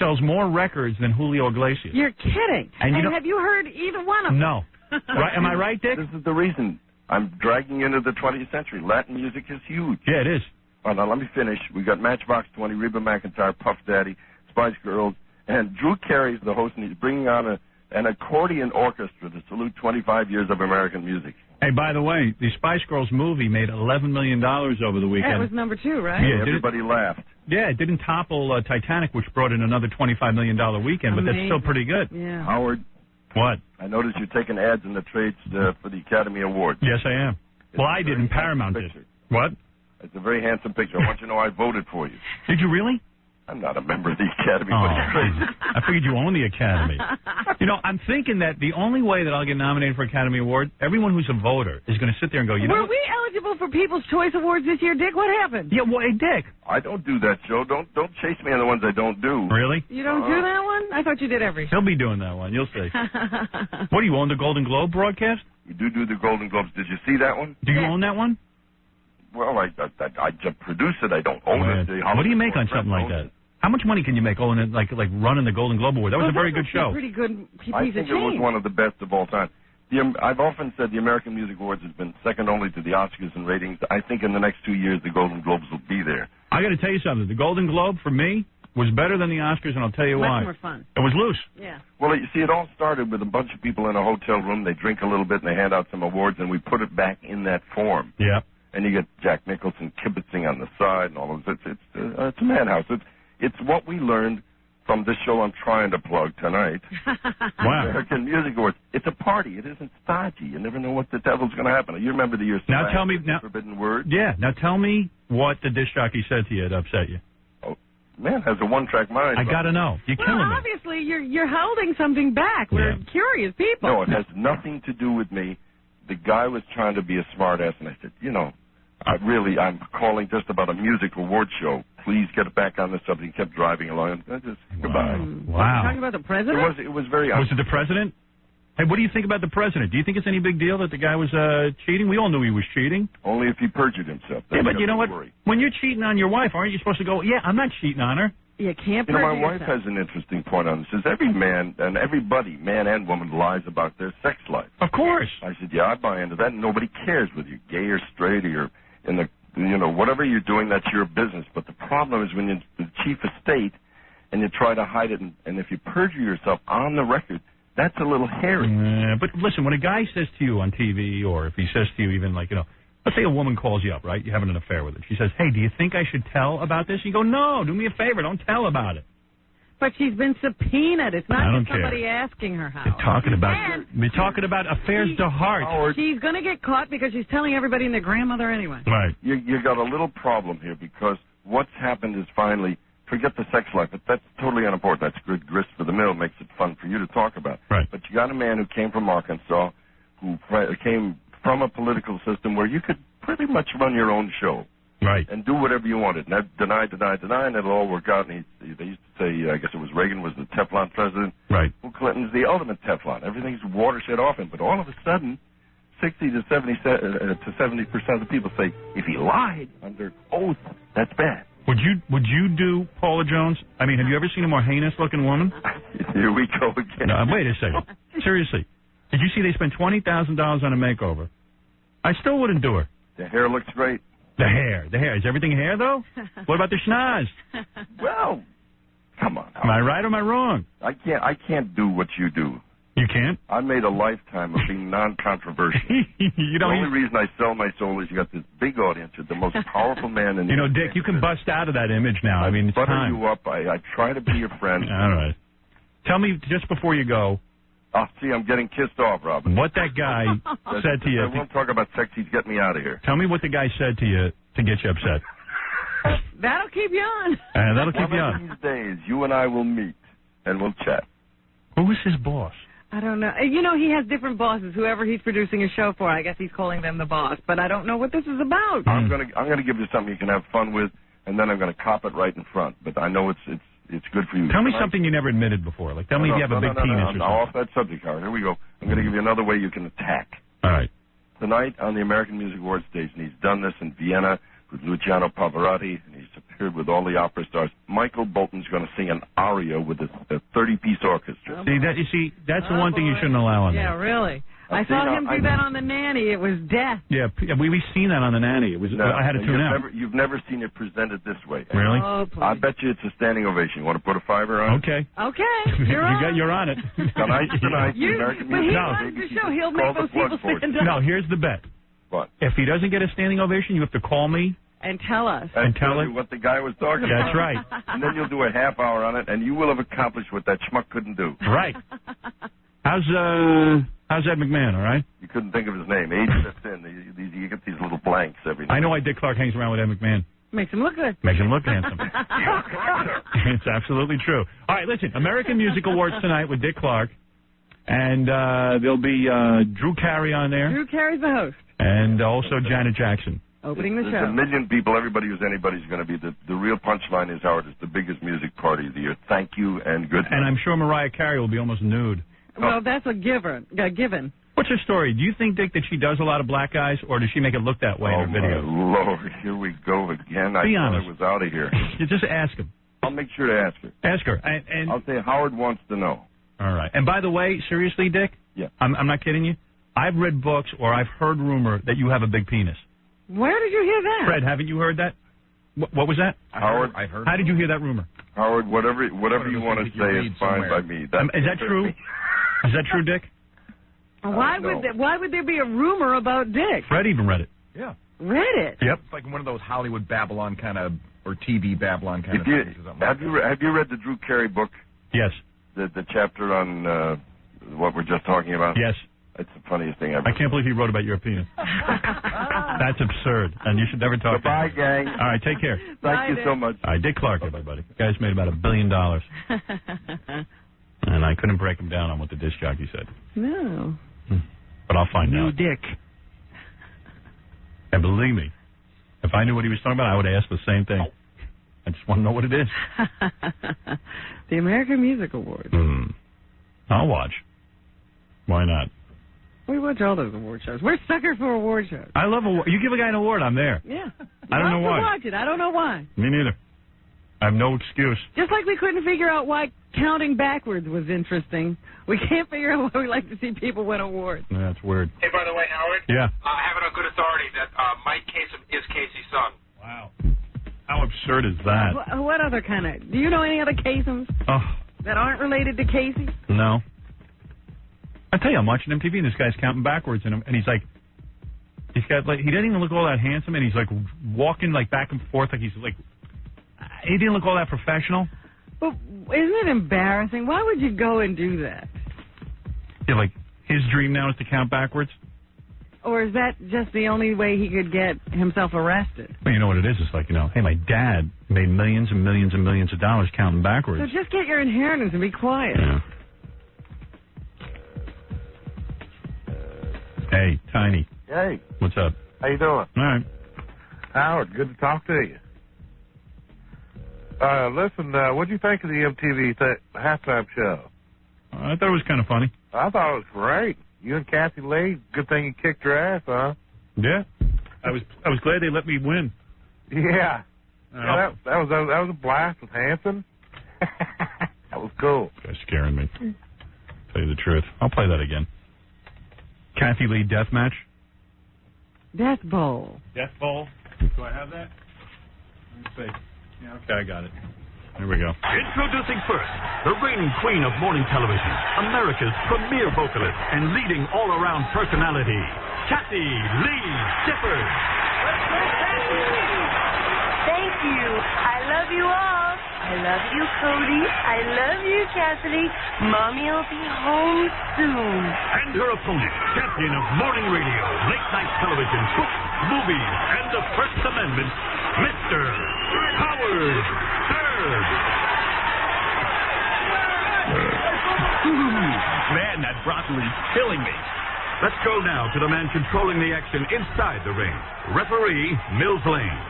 Sells more records than Julio Iglesias. You're kidding. And have you heard either one of them? No. Right? Am I right, Dick? This is the reason I'm dragging you into the 20th century. Latin music is huge. Yeah, it is. Oh, now let me finish. We got Matchbox 20, Reba McEntire, Puff Daddy, Spice Girls, and Drew Carey's the host, and he's bringing on an accordion orchestra to salute 25 years of American music. Hey, by the way, the Spice Girls movie made $11 million over the weekend. That was number 2, right? Yeah, everybody laughed. Yeah, it didn't topple Titanic, which brought in another $25 million weekend, but that's still pretty good. Yeah. Howard. What? I noticed you're taking ads in the trades for the Academy Awards. Yes, I am. Well, I didn't. Paramount did. What? It's a very handsome picture. I want you to know I voted for you. Did you really? I'm not a member of the Academy, but it's crazy. I figured you own the Academy. You know, I'm thinking that the only way that I'll get nominated for Academy Award, everyone who's a voter is going to sit there and go, you know Were we eligible for People's Choice Awards this year, Dick? What happened? Yeah, well, hey, Dick. I don't do that show. Don't chase me on the ones I don't do. Really? You don't do that one? I thought you did every. He'll be doing that one. You'll see. What, do you own the Golden Globe broadcast? We do the Golden Globes. Did you see that one? Do you own that one? Well, I just produce it. I don't own it. What do you make on something like that? How much money can you make owning it, like running the Golden Globe Award? That was a very good show. Pretty good piece I think it was one of the best of all time. I've often said the American Music Awards has been second only to the Oscars in ratings. I think in the next 2 years the Golden Globes will be there. I got to tell you something. The Golden Globe for me was better than the Oscars, and I'll tell you why. Much more fun. It was loose. Yeah. Well, you see, it all started with a bunch of people in a hotel room. They drink a little bit and they hand out some awards, and we put it back in that form. Yeah. And you get Jack Nicholson kibitzing on the side and all of this. It's a madhouse. It's what we learned from this show I'm trying to plug tonight. Wow. American Music Awards. It's a party. It isn't stodgy. You never know what the devil's going to happen. You remember the year Now tell me now. Forbidden Word? Yeah. Now tell me what the disc jockey said to you that upset you. Oh, man has a one-track mind. I got to know. You're killing me. Obviously, you're holding something back. We're curious people. No, it has nothing to do with me. The guy was trying to be a smartass, and I said, I'm calling just about a music award show. Please get back on the subject. He kept driving along. Goodbye. Wow. Talking about the president? It was very. Was it the president? Hey, what do you think about the president? Do you think it's any big deal that the guy was cheating? We all knew he was cheating. Only if he perjured himself. Yeah, but you know what? When you're cheating on your wife, aren't you supposed to go, yeah, I'm not cheating on her? You can't perjure yourself. My wife has an interesting point on this. Says every man and everybody, man and woman, lies about their sex life. Of course. I said, yeah, I buy into that. Nobody cares whether you're gay or straight or you're in the, whatever you're doing, that's your business. But the problem is when you're the chief of state and you try to hide it, and if you perjure yourself on the record, that's a little hairy. But listen, when a guy says to you on TV, or if he says to you even like, let's say a woman calls you up, right? You're having an affair with her. She says, hey, do you think I should tell about this? You go, no, do me a favor. Don't tell about it. But she's been subpoenaed. It's not just somebody asking her how. We're talking about affairs to heart. She's going to get caught because she's telling everybody and their grandmother anyway. Right. You got a little problem here because what's happened is finally, forget the sex life, but that's totally unimportant. That's good grist for the mill, makes it fun for you to talk about. Right. But you got a man who came from Arkansas, who came from a political system where you could pretty much run your own show. Right. And do whatever you wanted. And deny, and it'll all work out. And they used to say, I guess it was Reagan was the Teflon president. Right. Well, Clinton's the ultimate Teflon. Everything's watershed off him. But all of a sudden, 60 to 70% of the people say, if he lied under oath, that's bad. Would you do Paula Jones? I mean, have you ever seen a more heinous-looking woman? Here we go again. No, wait a second. Seriously. Did you see they spent $20,000 on a makeover? I still wouldn't do her. The hair looks great. The hair. Is everything hair, though? What about the schnoz? Well, come on. Am I right or am I wrong? I can't do what you do. You can't? I made a lifetime of being non-controversial. The only reason I sell my soul is you got this big audience. You're the most powerful man in the Dick, you can bust out of that image now. I mean, it's butter time. you up. I try to be your friend. All right. Tell me, just before you go. Oh, see, I'm getting kissed off, Robin. What that guy said to you. I won't talk about sex. He's getting me out of here. Tell me what the guy said to you to get you upset. That'll keep you on. That'll keep you on. One of these days, you and I will meet, and we'll chat. Who is his boss? I don't know. He has different bosses. Whoever he's producing a show for, I guess he's calling them the boss. But I don't know what this is about. I'm gonna give you something you can have fun with, and then I'm gonna cop it right in front. But I know it's good for you. Tell me something you never admitted before. Like, tell me if you have a big penis or something. Off that subject, Howard. Here we go. I'm going to give you another way you can attack. All right. Tonight on the American Music Awards stage, and he's done this in Vienna with Luciano Pavarotti, and he's appeared with all the opera stars. Michael Bolton's going to sing an aria with a 30-piece orchestra. That's the one thing you shouldn't allow on there. Yeah, really. I saw him do that on The Nanny. It was death. Yeah, we've seen that on The Nanny. It was. I had to tune out. You've never seen it presented this way. Really? Oh, please. I bet you it's a standing ovation. You want to put a $5 on it? Okay. You're on it. Tonight, the American But he Music runs the show. He'll make those people stand up. No, here's the bet. What? If he doesn't get a standing ovation, you have to call me. And tell us. And tell you what the guy was talking about. That's right. And then you'll do a half hour on it, and you will have accomplished what that schmuck couldn't do. Right. How's Ed McMahon, all right? You couldn't think of his name. Age sets in. You get these little blanks every night. I know why Dick Clark hangs around with Ed McMahon. Makes him look good. Makes him look handsome. It's absolutely true. All right, listen, American Music Awards tonight with Dick Clark. And there'll be Drew Carey on there. Drew Carey's the host. And also Janet Jackson. Opening the show. There's a million people. Everybody who's anybody's going to be. The real punchline is, Howard, it's the biggest music party of the year. Thank you and good night. And I'm sure Mariah Carey will be almost nude. Well, that's a given. What's her story? Do you think, Dick, that she does a lot of black guys, or does she make it look that way in her videos? Oh, my Lord. Here we go again. Be I honest. thought I was out of here. You just ask him. I'll make sure to ask her. Ask her. And I'll say Howard wants to know. All right. And by the way, seriously, Dick? Yeah. I'm not kidding you. I've read books or I've heard rumor that you have a big penis. Where did you hear that? Fred, haven't you heard that? What was that? Howard, I heard. How did you hear that rumor? Howard, whatever you want to say is fine by me. Is that true? Is that true, Dick? Why would there be a rumor about Dick? Fred even read it. Yeah. Read it? Yep. It's like one of those Hollywood Babylon kind of or TV Babylon kind of things. Have you read the Drew Carey book? Yes. The chapter on what we're just talking about? Yes. It's the funniest thing ever. I can't believe he wrote about your penis. That's absurd, and you should never talk Goodbye, about it. gang. All right, take care. Thank you so much. All right, Dick Clark, everybody. The guy's made about $1 billion. And I couldn't break him down on what the disc jockey said. No. But I'll find out. Dick. And believe me, if I knew what he was talking about, I would ask the same thing. I just want to know what it is. The American Music Awards. I'll watch. Why not? We watch all those award shows. We're suckers for award shows. I love award. You give a guy an award, I'm there. Yeah. I don't know why. Watch it. I don't know why. Me neither. I have no excuse. Just like we couldn't figure out why counting backwards was interesting, we can't figure out why we like to see people win awards. Yeah, that's weird. Hey, by the way, Howard. Yeah. I have it on good authority that Mike Kasem is Casey's son. Wow. How absurd is that? What other kind of... Do you know any other Kasems that aren't related to Casey? No. I tell you, I'm watching MTV and this guy's counting backwards, and he's like, he doesn't even look all that handsome, and he's like walking like back and forth, like he's like, he didn't look all that professional. But isn't it embarrassing? Why would you go and do that? Yeah, like his dream now is to count backwards. Or is that just the only way he could get himself arrested? Well, you know what it is? It's like, hey, my dad made millions and millions and millions of dollars counting backwards. So just get your inheritance and be quiet. Yeah. Hey, Tiny. Hey. What's up? How you doing? All right. Howard, good to talk to you. Listen, what'd you think of the MTV halftime show? I thought it was kind of funny. I thought it was great. You and Kathy Lee, good thing you kicked her ass, huh? Yeah. I was glad they let me win. Yeah. That was a blast with Hanson. That was cool. This guy's scaring me. Tell you the truth. I'll play that again. Kathy Lee death match. Death Bowl. Death Bowl. Do I have that? Let me see. Yeah, okay, I got it. Here we go. Introducing first, the reigning queen of morning television, America's premier vocalist and leading all-around personality, Kathy Lee Gifford. Thank you. I love you all. I love you, Cody. I love you, Cassidy. Mommy will be home soon. And her opponent, champion of morning radio, late-night television, books, movies, and the First Amendment, Mr. Howard Stern. Man, that broccoli's killing me. Let's go now to the man controlling the action inside the ring, referee Mills Lane.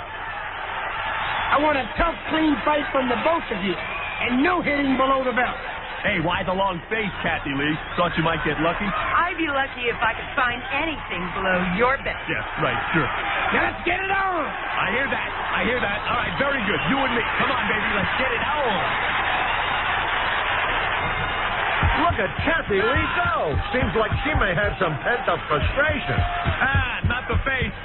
I want a tough, clean fight from the both of you, and no hitting below the belt. Hey, why the long face, Kathy Lee? Thought you might get lucky? I'd be lucky if I could find anything below your belt. Yes, right, sure. Now let's get it on. I hear that. All right, very good. You and me. Come on, baby, let's get it on. Look at Kathy Lee go. Seems like she may have some pent-up frustration. Not the face.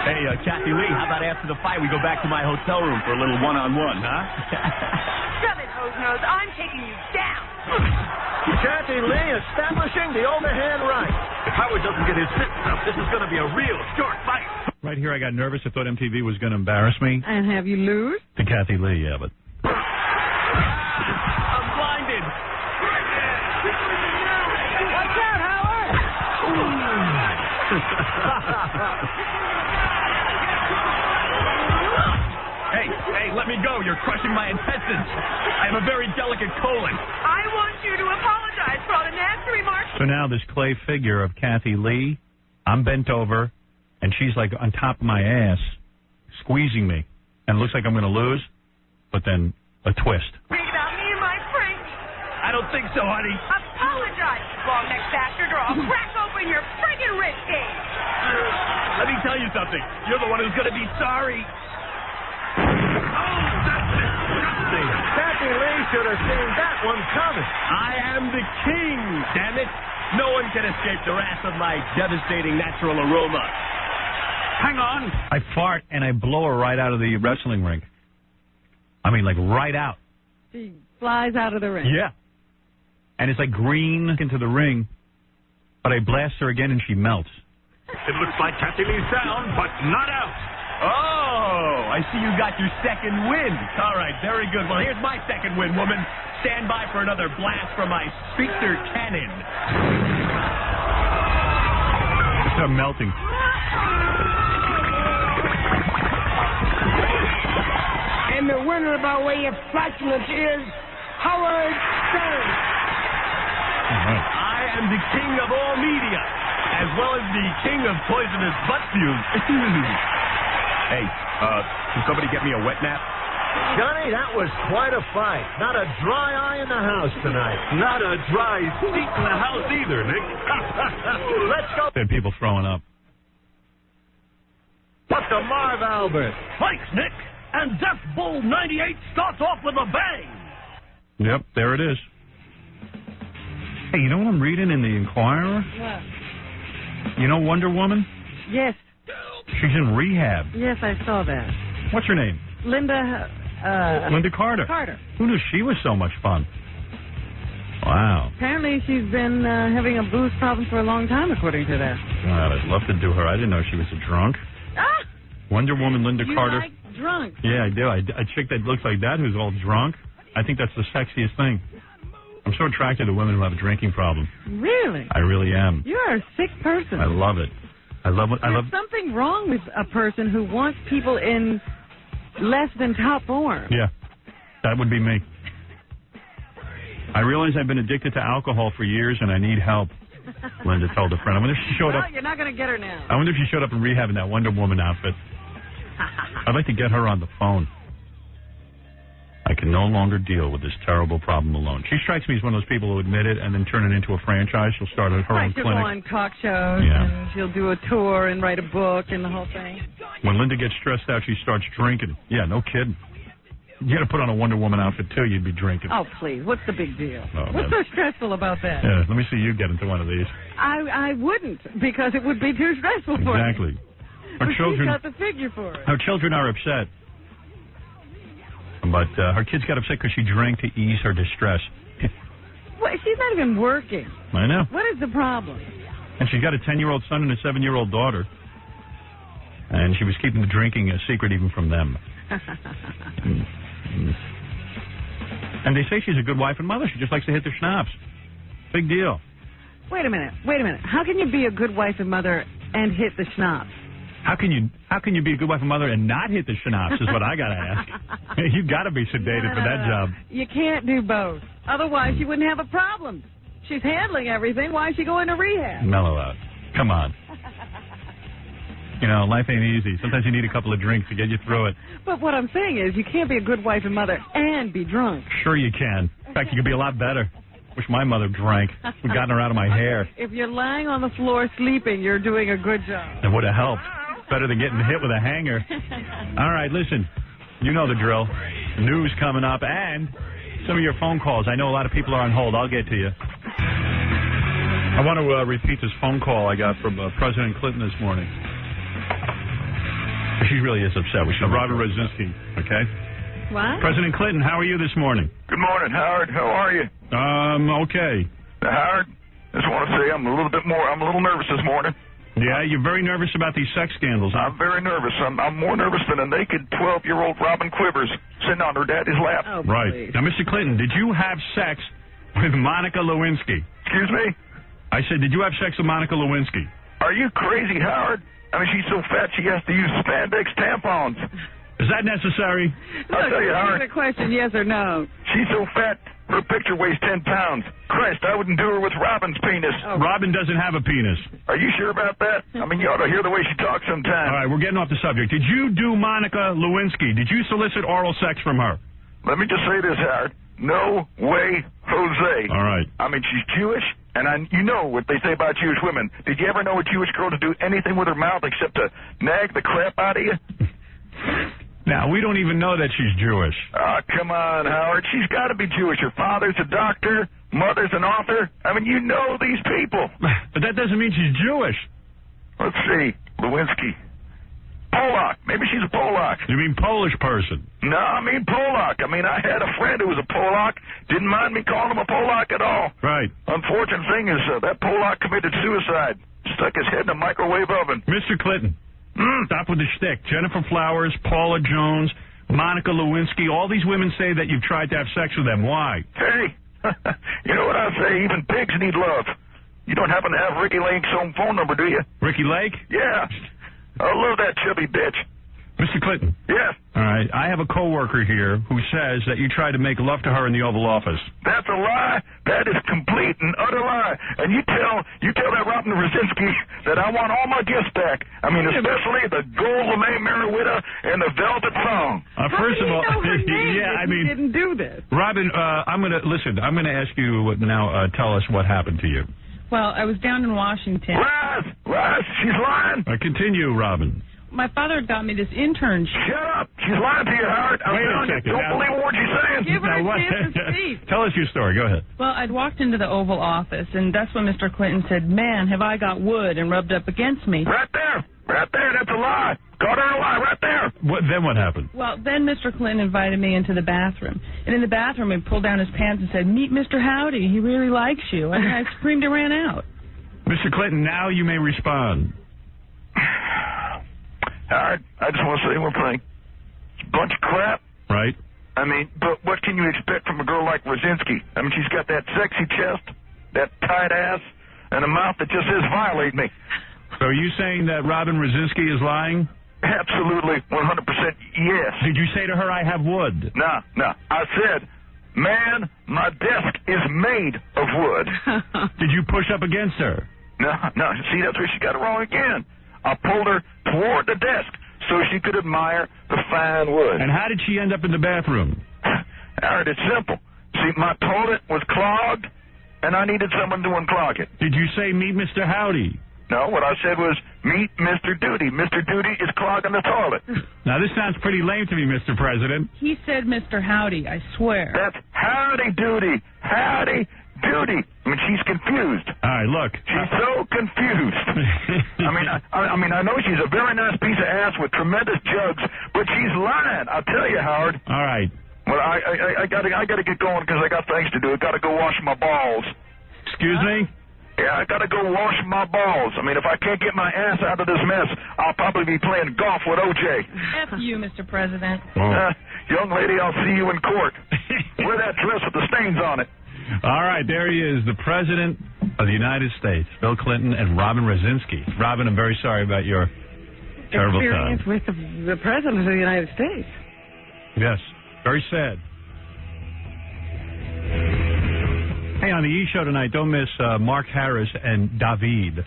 Hey, Kathy Lee, how about after the fight we go back to my hotel room for a little one-on-one, huh? Shove it, hose nose. I'm taking you down. Kathy Lee establishing the overhand right. If Howard doesn't get his fists up, this is going to be a real short fight. Right here, I got nervous. I thought MTV was going to embarrass me. And have you lose? To Kathy Lee, yeah, but... I'm blinded. Watch out, Howard. Hey, let me go. You're crushing my intestines. I have a very delicate colon. I want you to apologize for all the nasty remarks. So now this clay figure of Kathy Lee, I'm bent over, and she's like on top of my ass, squeezing me. And it looks like I'm going to lose, but then a twist. Read about me and my prank. I don't think so, honey. Apologize, long-necked bastard, or I'll crack open your friggin' rib cage. Let me tell you something. You're the one who's going to be sorry. Kathy Lee should have seen that one coming. I am the king, damn it. No one can escape the wrath of my devastating natural aroma. Hang on. I fart, and I blow her right out of the wrestling rink. I mean, like, right out. She flies out of the ring. Yeah. And it's like green into the ring, but I blast her again, and she melts. It looks like Kathy Lee's down, but not out. Oh, I see you got your second win. All right, very good. Well, here's my second win, woman. Stand by for another blast from my speaker cannon. It's melting. And the winner by way of flatulence is Howard Stern. I am the king of all media, as well as the king of poisonous butt fumes. Hey, can somebody get me a wet nap? Johnny, that was quite a fight. Not a dry eye in the house tonight. Not a dry seat in the house either, Nick. Let's go. There are people throwing up. What's the Marv Albert? Thanks, Nick. And Death Bull 98 starts off with a bang. Yep, there it is. Hey, you know what I'm reading in the Inquirer? What? You know Wonder Woman? Yes. She's in rehab. Yes, I saw that. What's her name? Linda Carter. Carter. Who knew she was so much fun? Wow. Apparently she's been having a booze problem for a long time, according to that. God, I'd love to do her. I didn't know she was a drunk. Ah! Wonder Woman, Linda Carter. You like drunk. Yeah, I do. A chick that looks like that who's all drunk. I think that's the sexiest thing. I'm so attracted to women who have a drinking problem. Really? I really am. You're a sick person. I love it. There's something wrong with a person who wants people in less than top form. Yeah, that would be me. I realize I've been addicted to alcohol for years and I need help, Linda told a friend. I wonder if she showed up. You're not going to get her now. I wonder if she showed up in rehab in that Wonder Woman outfit. I'd like to get her on the phone. I can no longer deal with this terrible problem alone. She strikes me as one of those people who admit it and then turn it into a franchise. She'll start her own She'll clinic. go on talk shows, Yeah. and she'll do a tour and write a book and the whole thing. When Linda gets stressed out, she starts drinking. Yeah, no kidding. You got to put on a Wonder Woman outfit, too. You'd be drinking. Oh, please. What's the big deal? Oh, What's so stressful about that? Yeah, let me see you get into one of these. I wouldn't, because it would be too stressful for me. Exactly. But she's got the figure for it. Our children are upset. But her kids got upset because she drank to ease her distress. Well, she's not even working. I know. What is the problem? And she's got a 10-year-old son and a 7-year-old daughter. And she was keeping the drinking a secret even from them. And they say she's a good wife and mother. She just likes to hit the schnapps. Big deal. Wait a minute. How can you be a good wife and mother and hit the schnapps? How can you be a good wife and mother and not hit the schnapps is what I got to ask. You got to be sedated for that job. You can't do both. Otherwise, she wouldn't have a problem. She's handling everything. Why is she going to rehab? Mellow out. Come on. You know, life ain't easy. Sometimes you need a couple of drinks to get you through it. But what I'm saying is you can't be a good wife and mother and be drunk. Sure you can. In fact, you could be a lot better. Wish my mother drank. We've gotten her out of my hair. If you're lying on the floor sleeping, you're doing a good job. It would have helped. Better than getting hit with a hanger. All right, listen. You know the drill. News coming up and some of your phone calls. I know a lot of people are on hold. I'll get to you. I want to repeat this phone call I got from President Clinton this morning. She really is upset. We should Robert Rosinski, okay? What? President Clinton, how are you this morning? Good morning, Howard. How are you? Okay. Howard, just want to say I'm a little nervous this morning. Yeah, you're very nervous about these sex scandals, huh? I'm very nervous. I'm more nervous than a naked 12-year-old Robin Quivers sitting on her daddy's lap. Oh, right. Please. Now, Mr. Clinton, did you have sex with Monica Lewinsky? Excuse me? I said, did you have sex with Monica Lewinsky? Are you crazy, Howard? I mean, she's so fat she has to use spandex tampons. Is that necessary? I'll tell you, Howard. Here's a question, yes or no. She's so fat, her picture weighs 10 pounds. Christ, I wouldn't do her with Robin's penis. Oh. Robin doesn't have a penis. Are you sure about that? I mean, you ought to hear the way she talks sometimes. All right, we're getting off the subject. Did you do Monica Lewinsky? Did you solicit oral sex from her? Let me just say this, Howard. No way, Jose. All right. I mean, she's Jewish, and you know what they say about Jewish women. Did you ever know a Jewish girl to do anything with her mouth except to nag the crap out of you? Now, we don't even know that she's Jewish. Oh, come on, Howard. She's got to be Jewish. Her father's a doctor, mother's an author. I mean, you know these people. But that doesn't mean she's Jewish. Let's see. Lewinsky. Polak. Maybe she's a Polak. You mean Polish person? No, I mean Polak. I mean, I had a friend who was a Polak. Didn't mind me calling him a Polak at all. Right. Unfortunate thing is that Polak committed suicide. Stuck his head in a microwave oven. Mr. Clinton, stop with the shtick. Jennifer Flowers, Paula Jones, Monica Lewinsky, all these women say that you've tried to have sex with them. Why? Hey, you know what I say? Even pigs need love. You don't happen to have Ricky Lake's home phone number, do you? Ricky Lake? Yeah. I love that chubby bitch. Mr. Clinton. Yeah. All right. I have a coworker here who says that you tried to make love to her in the Oval Office. That's a lie. That is complete and utter lie. And you tell that Robin Brzezinski that I want all my gifts back. I mean, especially the gold lame Marijuana and the velvet thong. First of all, yeah, I mean, didn't do this. Robin, I'm gonna ask you now. Tell us what happened to you. Well, I was down in Washington. Lies, she's lying. Continue, Robin. My father had got me this internship. Shut up. She's lying to you, Howard. Wait a second. Don't believe a word she's saying. Give her a chance to speak. Tell us your story. Go ahead. Well, I'd walked into the Oval Office, and that's when Mr. Clinton said, "Man, have I got wood," and rubbed up against me. Right there. That's a lie. Caught her a lie right there. Then what happened? Well, then Mr. Clinton invited me into the bathroom. And in the bathroom, he pulled down his pants and said, "Meet Mr. Howdy. He really likes you." And I screamed and ran out. Mr. Clinton, now you may respond. Howard, I just want to say one thing. It's a bunch of crap. Right. I mean, but what can you expect from a girl like Brzezinski? I mean, she's got that sexy chest, that tight ass, and a mouth that just says violate me. So are you saying that Robin Brzezinski is lying? Absolutely, 100% yes. Did you say to her, "I have wood"? No. I said, man, my desk is made of wood. Did you push up against her? No. See, that's where she got it wrong again. I pulled her toward the desk so she could admire the fine wood. And how did she end up in the bathroom? Howard, it's simple. See, my toilet was clogged, and I needed someone to unclog it. Did you say, "Meet Mr. Howdy"? No, what I said was, meet Mr. Duty. Mr. Duty is clogging the toilet. Now, this sounds pretty lame to me, Mr. President. He said Mr. Howdy, I swear. That's Howdy Duty. Howdy Duty. I mean, she's confused. All right, look. She's so confused. I mean, I know she's a very nice piece of ass with tremendous jugs, but she's lying. I'll tell you, Howard. All right. Well, I gotta get going because I got things to do. I gotta go wash my balls. Excuse me? Yeah, I gotta go wash my balls. I mean, if I can't get my ass out of this mess, I'll probably be playing golf with OJ. F you, Mr. President. Young lady, I'll see you in court. Wear that dress with the stains on it. All right, there he is, the President of the United States, Bill Clinton and Robin Brzezinski. Robin, I'm very sorry about your terrible experience time. with the President of the United States. Yes, very sad. Hey, on the E! Show tonight, don't miss Mark Harris and David.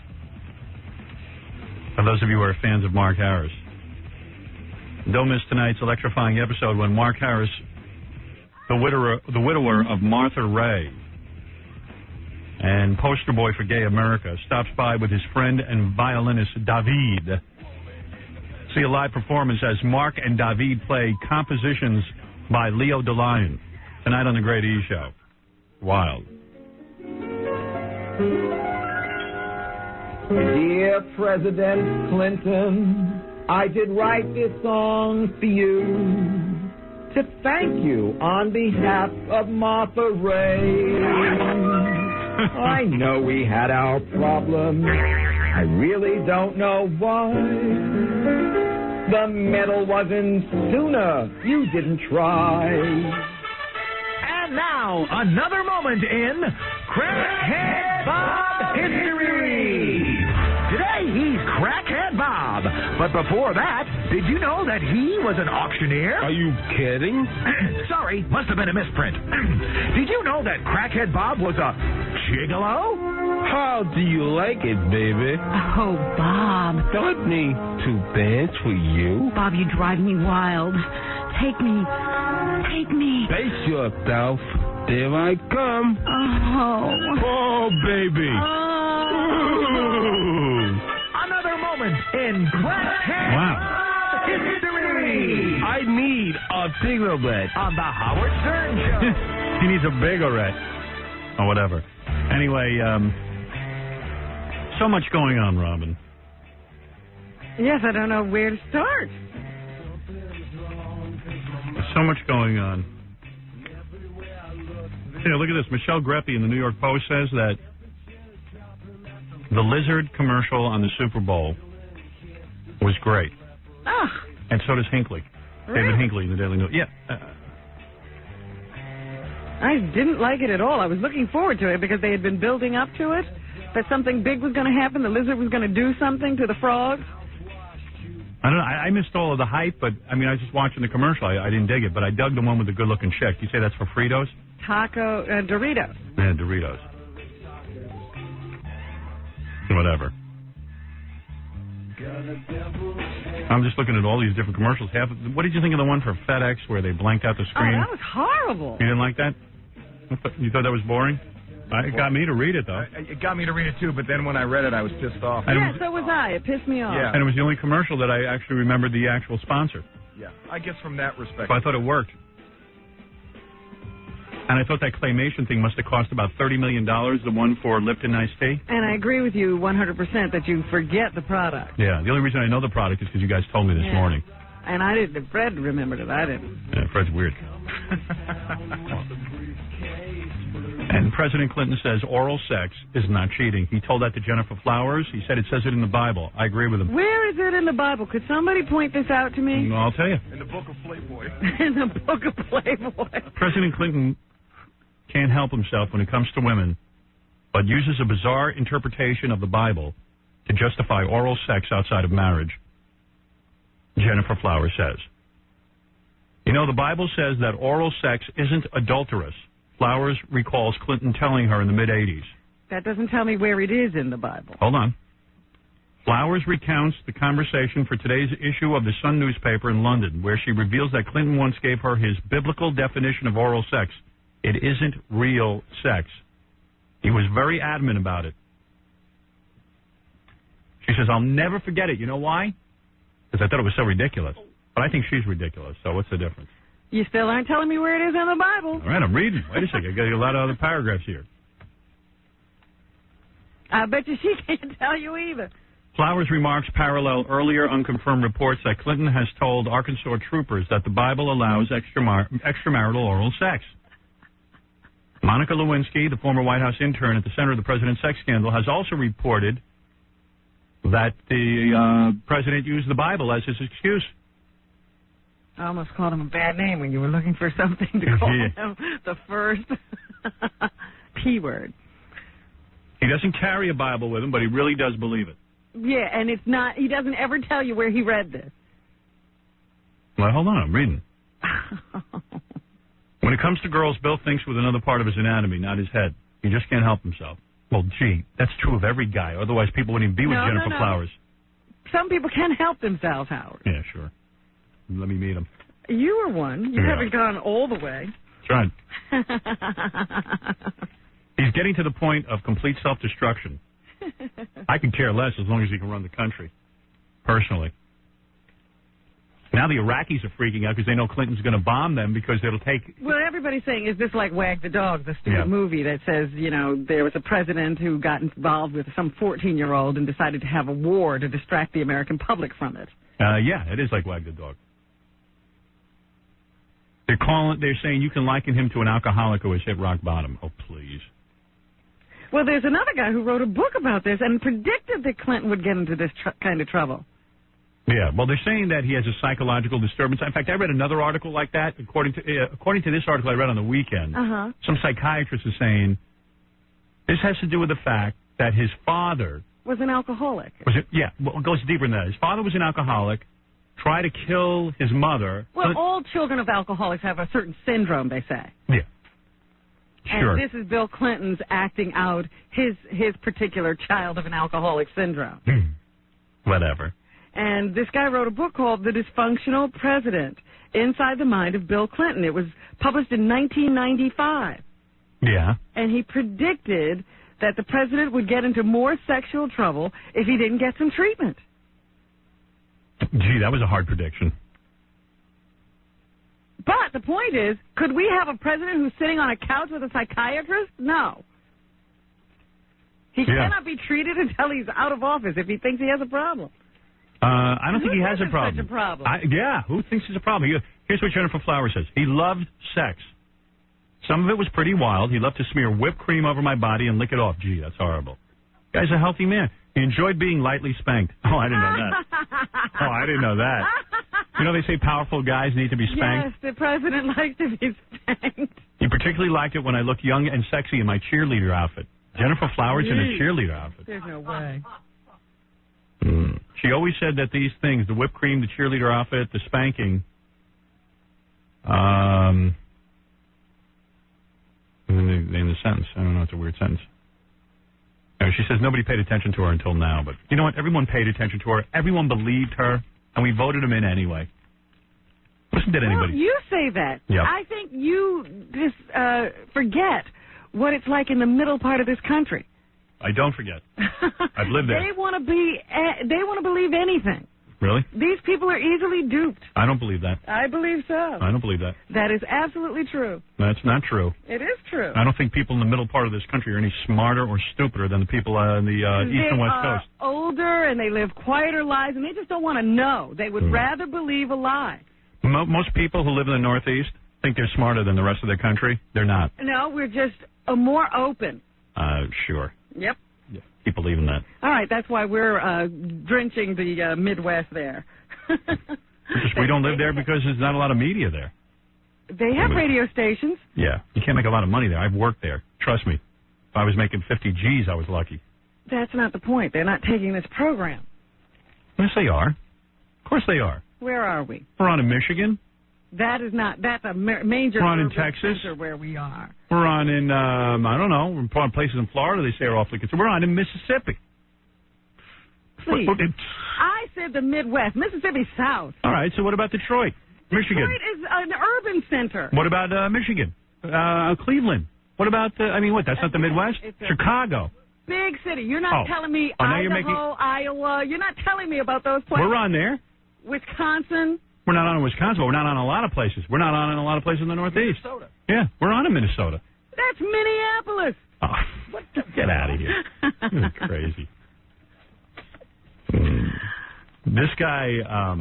For those of you who are fans of Mark Harris. Don't miss tonight's electrifying episode when Mark Harris, the widower of Martha Ray and poster boy for Gay America, stops by with his friend and violinist David. See a live performance as Mark and David play compositions by Leo DeLion tonight on the Great E! Show. Wild. Dear President Clinton, I did write this song for you to thank you on behalf of Martha Ray. I know we had our problems. I really don't know why. The medal wasn't sooner. You didn't try. And now, another moment in Crackhead Bob History. Today, he's Crackhead Bob. But before that, did you know that he was an auctioneer? Are you kidding? Sorry, must have been a misprint. Did you know that Crackhead Bob was a gigolo? How do you like it, baby? Oh, Bob. Want me to dance for you? Bob, you drive me wild. Take me. Take me. Face yourself. There I come. Oh, baby. Another moment in Crackhead History. I need a cigarette. On the Howard Stern Show. He needs a cigarette. Or whatever. Anyway, so much going on, Robin. Yes, I don't know where to start. There's so much going on. Yeah, look at this. Michelle Greppi in the New York Post says that the lizard commercial on the Super Bowl was great. Ah. And so does Hinckley. Really? David Hinckley in the Daily News. Yeah. I didn't like it at all. I was looking forward to it because they had been building up to it, that something big was going to happen. The lizard was going to do something to the frogs. I don't know. I missed all of the hype, but, I mean, I was just watching the commercial. I didn't dig it, but I dug the one with the good-looking chick. You say that's for Fritos? Taco, Doritos. Yeah, Doritos. Whatever. I'm just looking at all these different commercials. What did you think of the one for FedEx where they blanked out the screen? Oh, that was horrible. You didn't like that? You thought that was boring? It got me to read it, though. It got me to read it, too, but then when I read it, I was pissed off. Yeah, so was I. It pissed me off. Yeah. And it was the only commercial that I actually remembered the actual sponsor. Yeah, I guess from that respect. So I thought it worked. And I thought that claymation thing must have cost about $30 million, the one for Lipton Iced Tea. And I agree with you 100% that you forget the product. Yeah, the only reason I know the product is because you guys told me this morning. And I didn't. Fred remembered it. I didn't. Yeah, Fred's weird. And President Clinton says oral sex is not cheating. He told that to Jennifer Flowers. He said it says it in the Bible. I agree with him. Where is it in the Bible? Could somebody point this out to me? Well, I'll tell you. In the book of Playboy. In the book of Playboy. President Clinton can't help himself when it comes to women, but uses a bizarre interpretation of the Bible to justify oral sex outside of marriage, Jennifer Flowers says. You know, the Bible says that oral sex isn't adulterous. Flowers recalls Clinton telling her in the mid-'80s. That doesn't tell me where it is in the Bible. Hold on. Flowers recounts the conversation for today's issue of the Sun newspaper in London, where she reveals that Clinton once gave her his biblical definition of oral sex. It isn't real sex. He was very adamant about it. She says, I'll never forget it. You know why? Because I thought it was so ridiculous. But I think she's ridiculous, so what's the difference? You still aren't telling me where it is in the Bible. All right, I'm reading. Wait a second. I got a lot of other paragraphs here. I bet you she can't tell you either. Flowers' remarks parallel earlier unconfirmed reports that Clinton has told Arkansas troopers that the Bible allows extramarital oral sex. Monica Lewinsky, the former White House intern at the center of the president's sex scandal, has also reported that the president used the Bible as his excuse. I almost called him a bad name when you were looking for something to call him the first P word. He doesn't carry a Bible with him, but he really does believe it. Yeah, and it's not, he doesn't ever tell you where he read this. Well, hold on, I'm reading. When it comes to girls, Bill thinks with another part of his anatomy, not his head. He just can't help himself. Well, gee, that's true of every guy. Otherwise, people wouldn't even be with Jennifer Flowers. Some people can help themselves, Howard. Yeah, sure. Let me meet him. You were one. You haven't gone all the way. That's right. He's getting to the point of complete self-destruction. I could care less as long as he can run the country, personally. Now the Iraqis are freaking out because they know Clinton's going to bomb them because it'll take... Well, everybody's saying, is this like Wag the Dog, the stupid movie that says, you know, there was a president who got involved with some 14-year-old and decided to have a war to distract the American public from it. Yeah, it is like Wag the Dog. They're saying you can liken him to an alcoholic who has hit rock bottom. Oh, please. Well, there's another guy who wrote a book about this and predicted that Clinton would get into this kind of trouble. Yeah, well, they're saying that he has a psychological disturbance. In fact, I read another article like that. According to this article I read on the weekend, some psychiatrist is saying this has to do with the fact that his father was an alcoholic. Well, it goes deeper than that. His father was an alcoholic, tried to kill his mother. Well, all children of alcoholics have a certain syndrome, they say. Yeah. Sure. And this is Bill Clinton's acting out his particular child of an alcoholic syndrome. Whatever. And this guy wrote a book called The Dysfunctional President, Inside the Mind of Bill Clinton. It was published in 1995. Yeah. And he predicted that the president would get into more sexual trouble if he didn't get some treatment. Gee, that was a hard prediction. But the point is, could we have a president who's sitting on a couch with a psychiatrist? No. He cannot be treated until he's out of office if he thinks he has a problem. I don't think he has a problem. Such a problem. Yeah, who thinks it's a problem? Here's what Jennifer Flowers says. He loved sex. Some of it was pretty wild. He loved to smear whipped cream over my body and lick it off. Gee, that's horrible. Guy's a healthy man. He enjoyed being lightly spanked. Oh, I didn't know that. Oh, I didn't know that. You know, they say powerful guys need to be spanked. Yes, the president likes to be spanked. He particularly liked it when I looked young and sexy in my cheerleader outfit. Jennifer Flowers in a cheerleader outfit. There's no way. She always said that these things, the whipped cream, the cheerleader outfit, the spanking, in the sentence. I don't know, it's a weird sentence. She says nobody paid attention to her until now, but you know what? Everyone paid attention to her. Everyone believed her, and we voted him in anyway. Listen to anybody. Well, you say that. Yep. I think you just forget what it's like in the middle part of this country. I don't forget. I've lived there. They want to believe anything. Really? These people are easily duped. I don't believe that. I believe so. I don't believe that. That is absolutely true. That's not true. It is true. I don't think people in the middle part of this country are any smarter or stupider than the people in the east and west coast. They are older and they live quieter lives, and they just don't want to know. They would rather believe a lie. Most people who live in the Northeast think they're smarter than the rest of the country. They're not. No, we're just more open. Sure. Yep. Yeah, keep believing that. All right, that's why we're drenching the Midwest there. We don't live there because there's not a lot of media there. They have radio stations. Yeah, you can't make a lot of money there. I've worked there. Trust me. If I was making 50 G's, I was lucky. That's not the point. They're not taking this program. Yes, they are. Of course they are. Where are we? We're on in Michigan. That's a major. We're on in Texas. Where we are. We're on in, I don't know, we're on places in Florida they say are awfully good. So we're on in Mississippi. Please. I said the Midwest. Mississippi South. All right, so what about Detroit? Michigan. Detroit is an urban center. What about Michigan? Cleveland. What about, that's not the Midwest? Chicago. Big city. You're not telling me Idaho, Iowa. You're not telling me about those places. We're on there. Wisconsin. We're not on in Wisconsin, but we're not on a lot of places. We're not on in a lot of places in the Northeast. Minnesota. Yeah, we're on in Minnesota. That's Minneapolis. Oh, get out of here. You're crazy. This guy, I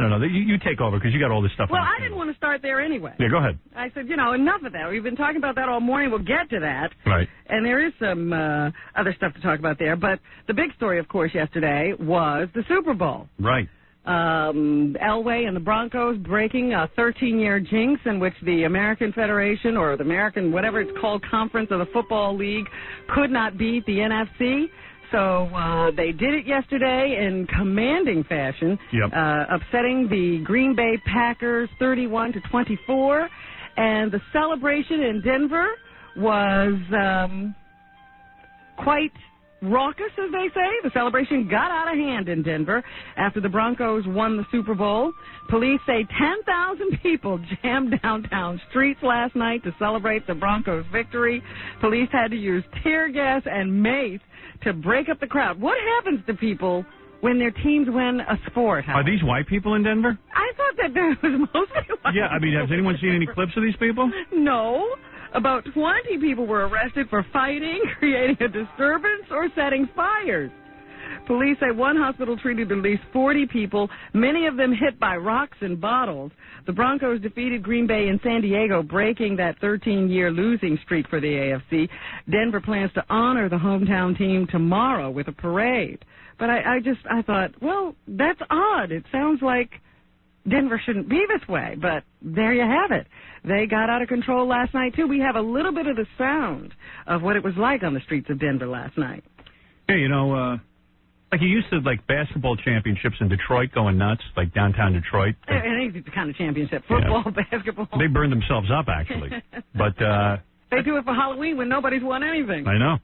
don't know. You take over because you got all this stuff. Well, I didn't want to start there anyway. Yeah, go ahead. I said, enough of that. We've been talking about that all morning. We'll get to that. Right. And there is some other stuff to talk about there. But the big story, of course, yesterday was the Super Bowl. Right. Elway and the Broncos breaking a 13-year jinx in which the American Federation or the American, whatever it's called, Conference of the Football League could not beat the NFC. So they did it yesterday in commanding fashion, upsetting the Green Bay Packers 31-24. And the celebration in Denver was quite raucous, as they say. The celebration got out of hand in Denver after the Broncos won the Super Bowl. Police say 10,000 people jammed downtown streets last night to celebrate the Broncos' victory. Police had to use tear gas and mace to break up the crowd. What happens to people when their teams win a sport? Are these white people in Denver? I thought that there was mostly white people. Has anyone seen any clips of these people? No. About 20 people were arrested for fighting, creating a disturbance, or setting fires. Police say one hospital treated at least 40 people, many of them hit by rocks and bottles. The Broncos defeated Green Bay and San Diego, breaking that 13-year losing streak for the AFC. Denver plans to honor the hometown team tomorrow with a parade. But I thought, well, that's odd. It sounds like Denver shouldn't be this way, but there you have it. They got out of control last night, too. We have a little bit of the sound of what it was like on the streets of Denver last night. Hey, like you used to, like, basketball championships in Detroit going nuts, like downtown Detroit. Any kind of championship, football, basketball. They burned themselves up, actually. But they do it for Halloween when nobody's won anything. I know.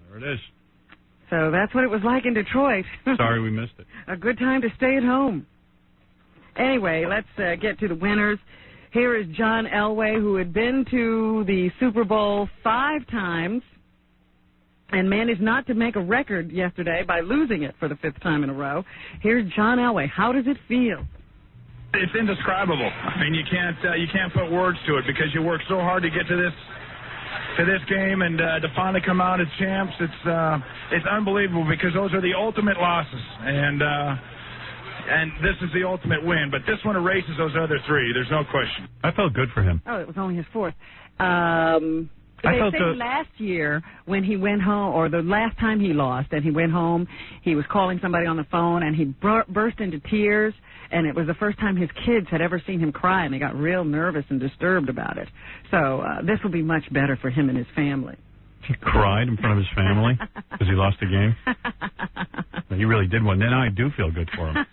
There it is. So that's what it was like in Detroit. Sorry we missed it. A good time to stay at home. Anyway, let's get to the winners. Here is John Elway, who had been to the Super Bowl 5 times and managed not to make a record yesterday by losing it for the 5th time in a row. Here's John Elway. How does it feel? it's indescribable. I mean, you can't put words to it because you work so hard to get to this game and to finally come out as champs. It's unbelievable because those are the ultimate losses, and this is the ultimate win. But this one erases those other three. There's no question. I felt good for him. Oh, it was only his fourth. They say last year when he went home, or the last time he lost and he went home, he was calling somebody on the phone and he burst into tears, and it was the first time his kids had ever seen him cry, and they got real nervous and disturbed about it. So this will be much better for him and his family. He cried in front of his family because he lost the game. He really did one. Then I do feel good for him.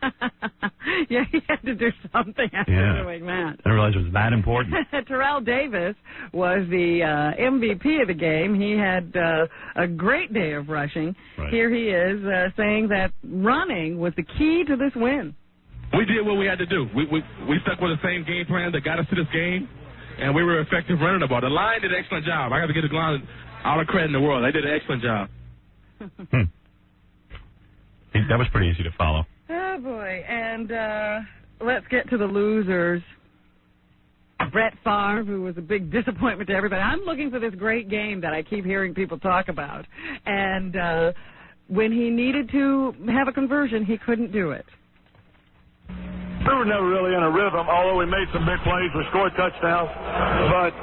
Yeah, he had to do something after doing that. I didn't realize it was that important. Terrell Davis was the MVP of the game. He had a great day of rushing. Right. Here he is saying that running was the key to this win. We did what we had to do. We stuck with the same game plan that got us to this game, and we were effective running the ball. The line did an excellent job. I got to give the line all the credit in the world. They did an excellent job. That was pretty easy to follow. Oh, boy. And let's get to the losers. Brett Favre, who was a big disappointment to everybody. I'm looking for this great game that I keep hearing people talk about. And when he needed to have a conversion, he couldn't do it. We were never really in a rhythm, although we made some big plays. We scored touchdowns. But,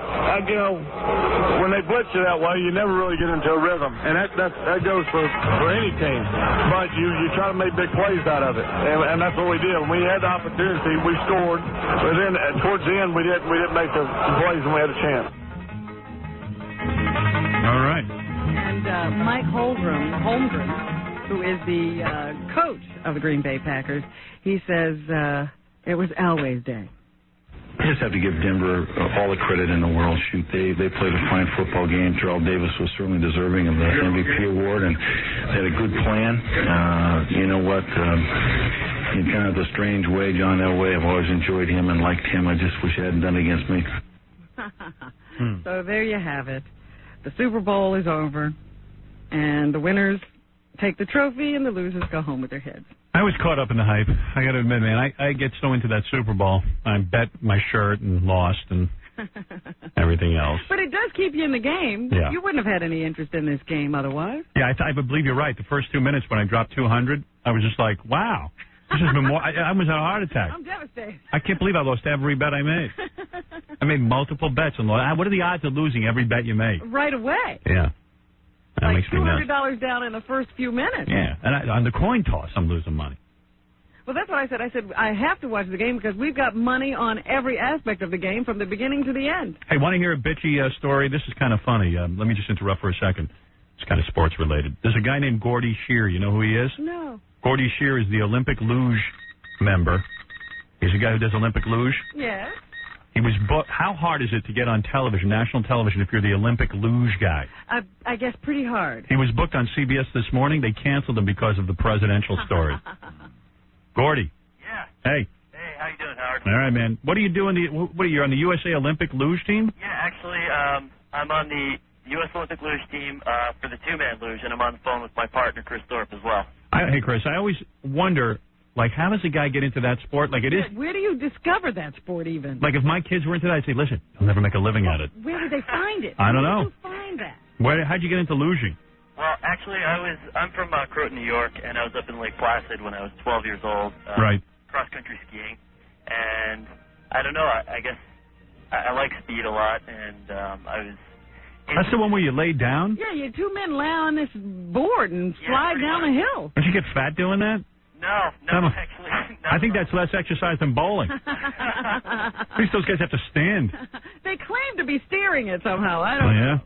when they blitz you that way, you never really get into a rhythm. And that goes for any team. But you try to make big plays out of it. And that's what we did. When we had the opportunity, we scored. But then towards the end, we didn't make the plays when we had a chance. All right. And Mike Holmgren, who is the coach of the Green Bay Packers, he says it was Elway's day. I just have to give Denver all the credit in the world. Shoot, they played a fine football game. Terrell Davis was certainly deserving of the MVP award, and they had a good plan. You know what? In kind of the strange way, John Elway, I've always enjoyed him and liked him. I just wish he hadn't done it against me. So there you have it. The Super Bowl is over, and the winners take the trophy, and the losers go home with their heads. I was caught up in the hype. I got to admit, man, I get so into that Super Bowl. I bet my shirt and lost and everything else. But it does keep you in the game. Yeah. You wouldn't have had any interest in this game otherwise. Yeah, I believe you're right. The first 2 minutes when I dropped 200, I was just like, wow. This has been more. I was on a heart attack. I'm devastated. I can't believe I lost every bet I made. I made multiple bets. What are the odds of losing every bet you make? Right away. Yeah. That like makes me nuts. $200 down in the first few minutes. Yeah, and on the coin toss, I'm losing money. Well, that's what I said. I said I have to watch the game because we've got money on every aspect of the game from the beginning to the end. Hey, want to hear a bitchy story? This is kind of funny. Let me just interrupt for a second. It's kind of sports related. There's a guy named Gordy Shear. You know who he is? No. Gordy Shear is the Olympic Luge member. He's a guy who does Olympic Luge. Yes. He was booked. How hard is it to get on television, national television, if you're the Olympic Luge guy? I guess pretty hard. He was booked on CBS this morning. They canceled him because of the presidential story. Gordy. Yeah. Hey. Hey, how you doing, Howard? All right, man. What are you doing? What are you on the USA Olympic Luge team? Yeah, actually, I'm on the U.S. Olympic Luge team for the two-man luge, and I'm on the phone with my partner, Chris Thorpe, as well. Hey, Chris, I always wonder, like, how does a guy get into that sport? Like, it is. Where do you discover that sport, even? Like, if my kids were into that, I'd say, listen, I'll never make a living at it. Where did they find it? I don't know. Where did you find that? How'd you get into luging? Well, actually, I'm from Croton, New York, and I was up in Lake Placid when I was 12 years old. Right. Cross-country skiing. And I don't know, I guess I like speed a lot, and I was... That's the one where you lay down? Yeah, you two men lay on this board and slide down a hill. Don't you get fat doing that? No, actually. I think that's less exercise than bowling. At least those guys have to stand. They claim to be steering it somehow. I don't know.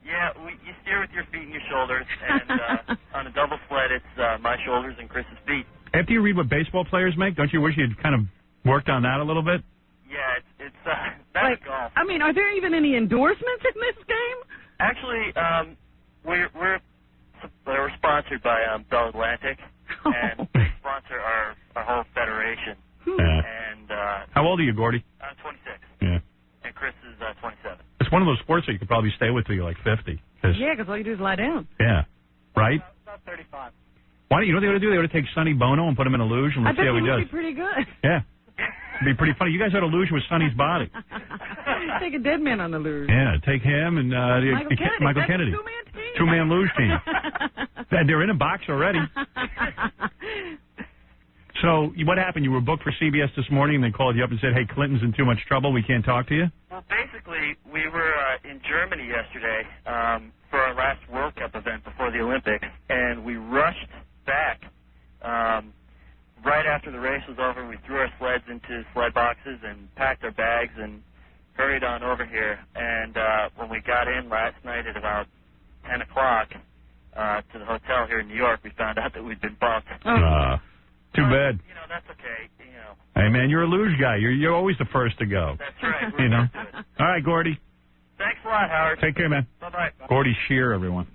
Yeah? Yeah, you steer with your feet and your shoulders, and on a double sled, it's my shoulders and Chris's feet. After you read what baseball players make, don't you wish you'd kind of worked on that a little bit? Yeah, it's that's golf. I mean, are there even any endorsements in this game? Actually, we're sponsored by Bell Atlantic, and they sponsor our whole federation. Yeah. And how old are you, Gordy? I'm 26. Yeah. And Chris is 27. It's one of those sports that you could probably stay with till you're like 50. Yeah, because all you do is lie down. Yeah. Right? About 35. Why don't you know what they ought to do? They ought to take Sonny Bono and put him in a luge and let's see how he does. I bet he would be pretty good. Yeah. It'd be pretty funny. You guys ought to luge with Sonny's body. Take a dead man on the luge. Yeah, take him and Michael Kennedy. Two-man luge team. They're in a box already. So what happened? You were booked for CBS this morning, and they called you up and said, hey, Clinton's in too much trouble. We can't talk to you? Well, basically, we were in Germany yesterday for our last World Cup event before the Olympics, and we rushed back right after the race was over. We threw our sleds into sled boxes and packed our bags and hurried on over here. And when we got in last night at about 10 o'clock to the hotel here in New York, we found out that we'd been bumped. Too bad. You know, that's okay. You know. Hey, man, you're a luge guy. You're always the first to go. That's right. You know. All right, Gordy. Thanks a lot, Howard. Take care, man. Bye-bye. Gordy Shear, everyone.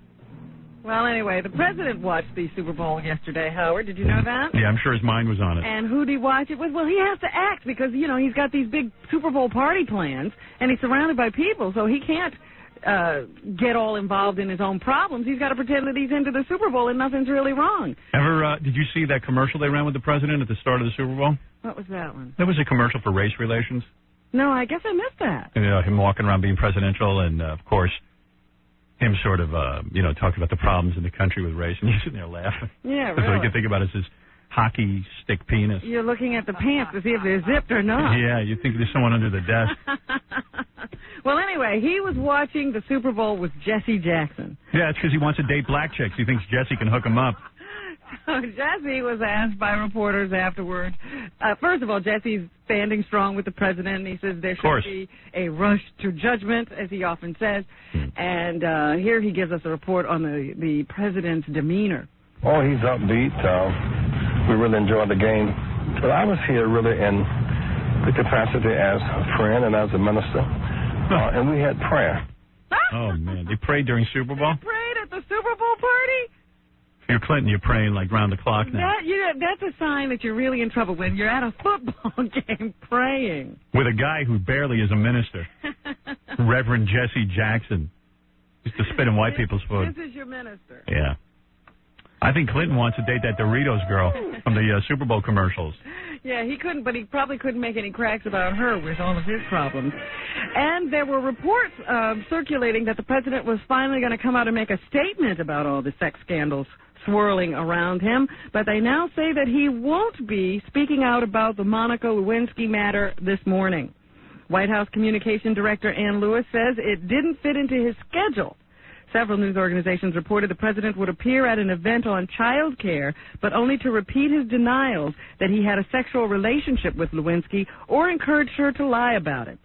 Well, anyway, the president watched the Super Bowl yesterday, Howard. Did you know that? Yeah, I'm sure his mind was on it. And who did he watch it with? Well, he has to act because, you know, he's got these big Super Bowl party plans, and he's surrounded by people, so he can't get all involved in his own problems. He's got to pretend that he's into the Super Bowl and nothing's really wrong. Did you see that commercial they ran with the president at the start of the Super Bowl? What was that one? There was a commercial for race relations. No, I guess I missed that. You know, him walking around being presidential and, of course, him sort of, talking about the problems in the country with race, and you're sitting there laughing. Yeah, That's all you really. can think about is his hockey stick penis. You're looking at the pants to see if they're zipped or not. Yeah, you think there's someone under the desk. Well, anyway, he was watching the Super Bowl with Jesse Jackson. Yeah, it's because he wants to date black chicks. He thinks Jesse can hook him up. So Jesse was asked by reporters afterwards. First of all, Jesse's standing strong with the president. He says there should be a rush to judgment, as he often says. And here he gives us a report on the president's demeanor. Oh, he's upbeat. We really enjoyed the game. But I was here really in the capacity as a friend and as a minister. And we had prayer. Oh, man. They prayed during Super Bowl? They prayed at the Super Bowl party? If you're Clinton, you're praying like round the clock now. That's a sign that you're really in trouble when you're at a football game praying. With a guy who barely is a minister. Reverend Jesse Jackson. Used to spit in white people's food. This is your minister. Yeah. I think Clinton wants to date that Doritos girl from the Super Bowl commercials. Yeah, he couldn't, but he probably couldn't make any cracks about her with all of his problems. And there were reports circulating that the president was finally going to come out and make a statement about all the sex scandals swirling around him, but they now say that he won't be speaking out about the Monica Lewinsky matter this morning. White House Communication Director Ann Lewis says it didn't fit into his schedule. Several news organizations reported the president would appear at an event on child care, but only to repeat his denials that he had a sexual relationship with Lewinsky or encouraged her to lie about it.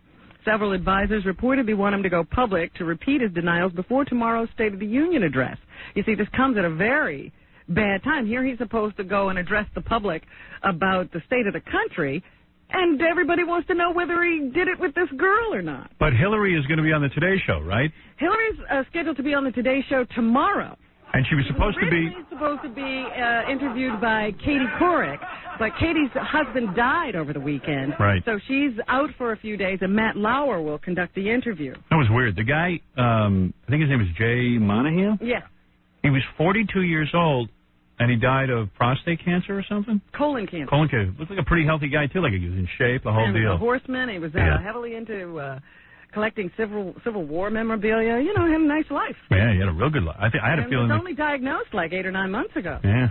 Several advisors reportedly want him to go public to repeat his denials before tomorrow's State of the Union address. You see, this comes at a very bad time. Here he's supposed to go and address the public about the state of the country, and everybody wants to know whether he did it with this girl or not. But Hillary is going to be on the Today Show, right? Hillary's scheduled to be on the Today Show tomorrow. And she was supposed to be... interviewed by Katie Couric, but Katie's husband died over the weekend. Right. So she's out for a few days, and Matt Lauer will conduct the interview. That was weird. The guy, I think his name is Jay Monahan? Yeah. He was 42 years old, and he died of prostate cancer or something? Colon cancer. Colon cancer. Looked like a pretty healthy guy, too. Like he was in shape, the whole and deal. He was a horseman. He was heavily into collecting Civil War memorabilia. You know, had a nice life. Yeah, he had a real good life. I had a feeling. He was only diagnosed like 8 or 9 months ago. Yeah,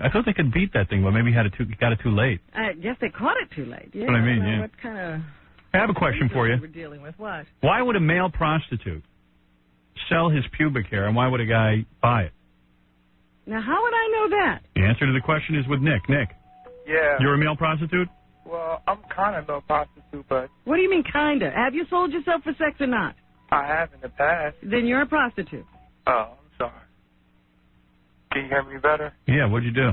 I thought they could beat that thing, but maybe he got it too late. I guess they caught it too late. Yeah, what I mean, yeah. What kind of... I have a question for you. We're dealing with what? Why would a male prostitute sell his pubic hair, and why would a guy buy it? Now, how would I know that? The answer to the question is with Nick. Nick. Yeah. You're a male prostitute? Well, I'm kind of a prostitute, but... What do you mean, kinda? Have you sold yourself for sex or not? I have in the past. Then you're a prostitute. Oh, I'm sorry. Can you hear me better? Yeah, what'd you do?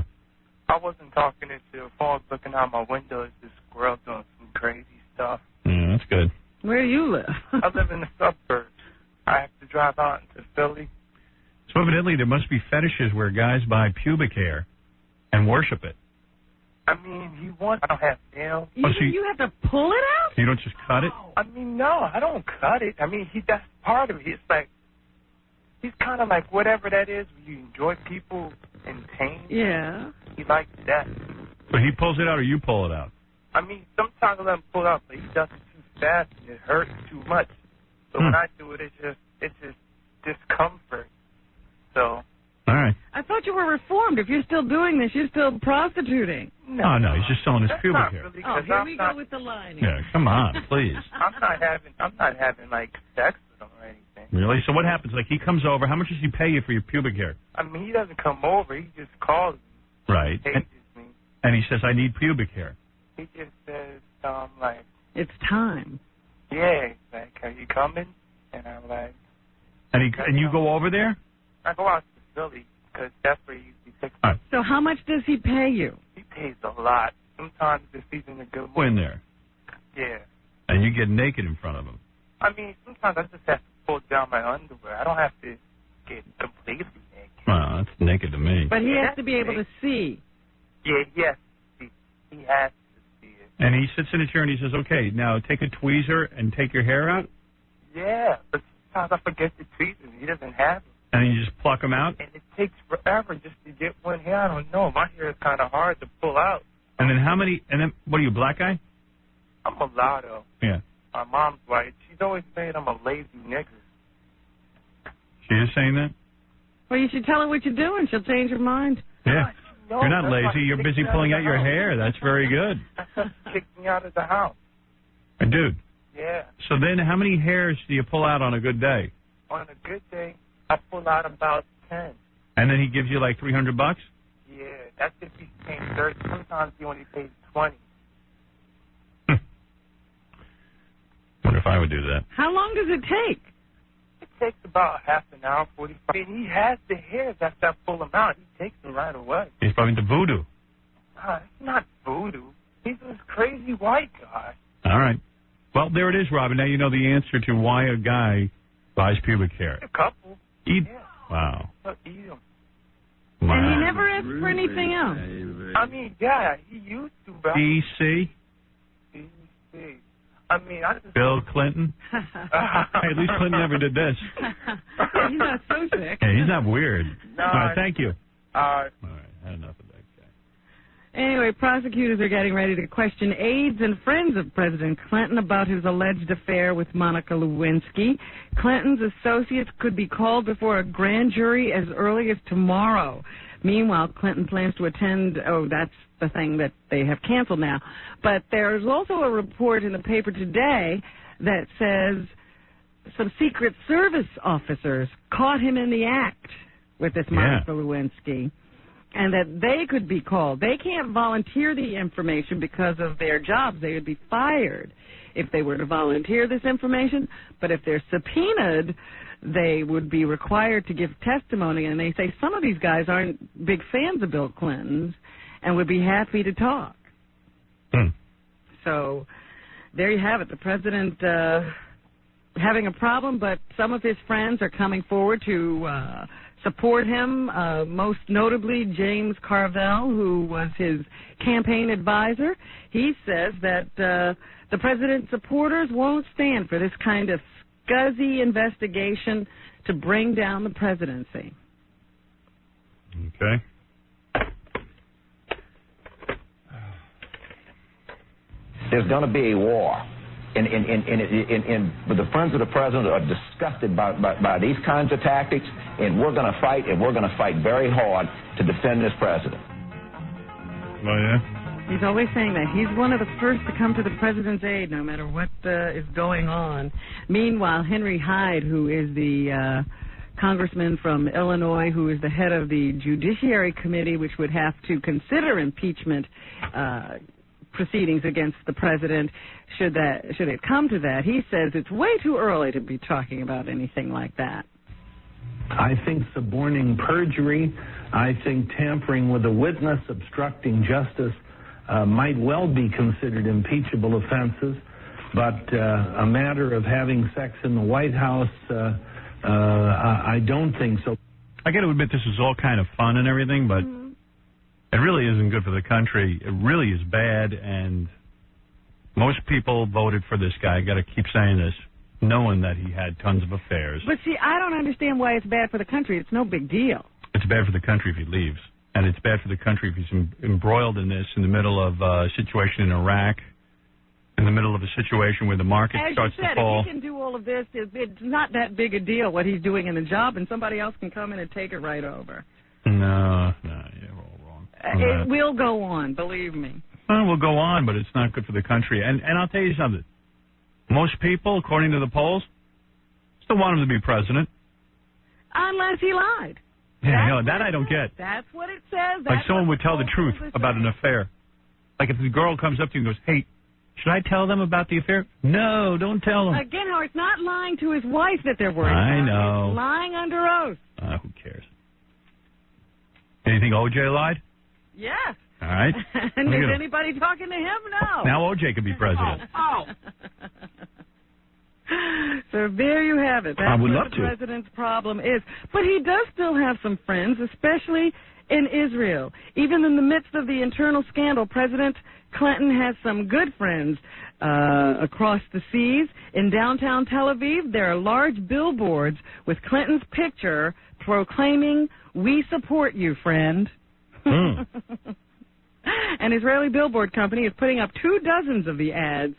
I wasn't talking into the phone, looking out my window at this squirrel doing some crazy stuff. Yeah, that's good. Where do you live? I live in the suburbs. I have to drive out into Philly. So evidently there must be fetishes where guys buy pubic hair and worship it. I mean, I don't have nails. You have to pull it out? You don't just cut it? I mean, no, I don't cut it. I mean, that's part of it. It's like, he's kind of like whatever that is, you enjoy people in pain. Yeah. He likes that. So he pulls it out or you pull it out? I mean, sometimes I let him pull out, but he does it too fast and it hurts too much. So when I do it, it's just discomfort. So. All right. I thought you were reformed. If you're still doing this, you're still prostituting. No, he's just selling his pubic hair. Really, oh, here we go with the line. Yeah, come on, please. I'm not having like sex with him or anything. Really? So what happens? Like he comes over. How much does he pay you for your pubic hair? I mean, he doesn't come over. He just calls me. Right. And he says, "I need pubic hair." He just says, like, "It's time." Yeah, like, "Are you coming?" And I'm like, and you go over there? I go out to Philly because that's where he usually takes. Right. So how much does he pay you? He pays a lot. Sometimes if he's in a good mood. Go in there. Yeah. And you get naked in front of him. I mean, sometimes I just have to pull down my underwear. I don't have to get completely naked. Well, that's naked to me. But he has to be able to see. Yeah, yes. He has to see it. And he sits in a chair and he says, "Okay, now take a tweezer and take your hair out." Yeah, but sometimes I forget the tweezers. He doesn't have it. And then you just pluck them out? And it takes forever just to get one hair. I don't know. My hair is kind of hard to pull out. And then what are you, black guy? I'm mulatto. Yeah. My mom's white. She's always saying I'm a lazy nigger. She is saying that? Well, you should tell her what you're doing. She'll change her mind. Yeah. You're not lazy. You're busy pulling out your hair. That's very good. Kick me out of the house. Dude. Yeah. So then how many hairs do you pull out on a good day? On a good day, I pull out about 10. And then he gives you like $300? Yeah, that's if he's paying 30. Sometimes he only pays 20. Wonder if I would do that. How long does it take? It takes about half an hour, 45. I mean, he has the hairs after I pull them out. He takes them right away. He's probably into voodoo. It's not voodoo. He's this crazy white guy. All right. Well, there it is, Robin. Now you know the answer to why a guy buys pubic hair. A couple. Eat. Yeah. Wow. But eat them. Wow. And he never asked for anything else. I mean, yeah, he used to, but... BC? BC. I mean, I just... Bill Clinton? Hey, at least Clinton never did this. He's not so sick. Hey, he's not weird. No, All right, thank you. All right, had enough of that. Anyway, prosecutors are getting ready to question aides and friends of President Clinton about his alleged affair with Monica Lewinsky. Clinton's associates could be called before a grand jury as early as tomorrow. Meanwhile, Clinton plans to attend, that's the thing that they have canceled now. But there's also a report in the paper today that says some Secret Service officers caught him in the act with this Monica Lewinsky. And that they could be called. They can't volunteer the information because of their jobs. They would be fired if they were to volunteer this information. But if they're subpoenaed, they would be required to give testimony. And they say some of these guys aren't big fans of Bill Clinton's and would be happy to talk. So there you have it. The president having a problem, but some of his friends are coming forward to support him, most notably James Carville, who was his campaign advisor. He says that the president's supporters won't stand for this kind of scuzzy investigation to bring down the presidency. Okay. There's going to be a war. But the friends of the president are disgusted by these kinds of tactics, and we're going to fight, and we're going to fight very hard to defend this president. Oh, yeah? He's always saying that. He's one of the first to come to the president's aid, no matter what is going on. Meanwhile, Henry Hyde, who is the congressman from Illinois, who is the head of the Judiciary Committee, which would have to consider impeachment proceedings against the president, should it come to that, he says it's way too early to be talking about anything like that. I think suborning perjury, I think tampering with a witness, obstructing justice might well be considered impeachable offenses, but a matter of having sex in the White House, I don't think so. I got to admit this is all kind of fun and everything, but it really isn't good for the country. It really is bad, and most people voted for this guy. I got to keep saying this, knowing that he had tons of affairs. But see, I don't understand why it's bad for the country. It's no big deal. It's bad for the country if he leaves. And it's bad for the country if he's embroiled in this in the middle of a situation in Iraq, in the middle of a situation where the market starts to fall. If he can do all of this, it's not that big a deal what he's doing in the job, and somebody else can come in and take it right over. No, you're all wrong. It will go on, believe me. Well, we'll go on, but it's not good for the country. And I'll tell you something. Most people, according to the polls, still want him to be president. Unless he lied. Yeah, that I don't get. That's what it says. Like someone would tell the truth about an affair. Like if the girl comes up to you and goes, hey, should I tell them about the affair? No, don't tell them. Again, Howard, it's not lying to his wife that they're worried about. I know. It's lying under oath. Who cares? Anything O.J. lied? Yes. All right. And is anybody talking to him? No. Now O.J. could be president. So there you have it. That's I would what love the to. president's problem is. But he does still have some friends, especially in Israel. Even in the midst of the internal scandal, President Clinton has some good friends across the seas. In downtown Tel Aviv, there are large billboards with Clinton's picture proclaiming, "We support you, friend." An Israeli billboard company is putting up 24 of the ads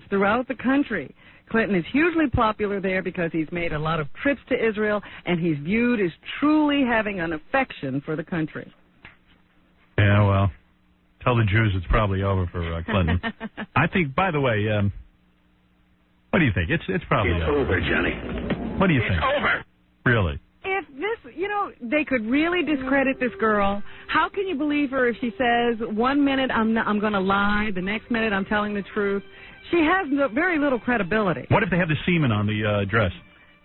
throughout the country. Clinton is hugely popular there because he's made a lot of trips to Israel, and he's viewed as truly having an affection for the country. Yeah, well, tell the Jews it's probably over for Clinton. I think, by the way, what do you think? It's probably over, Johnny. What do you think? It's over. Really? If this, they could really discredit this girl. How can you believe her if she says 1 minute I'm going to lie, the next minute I'm telling the truth? She has very little credibility. What if they have the semen on the dress?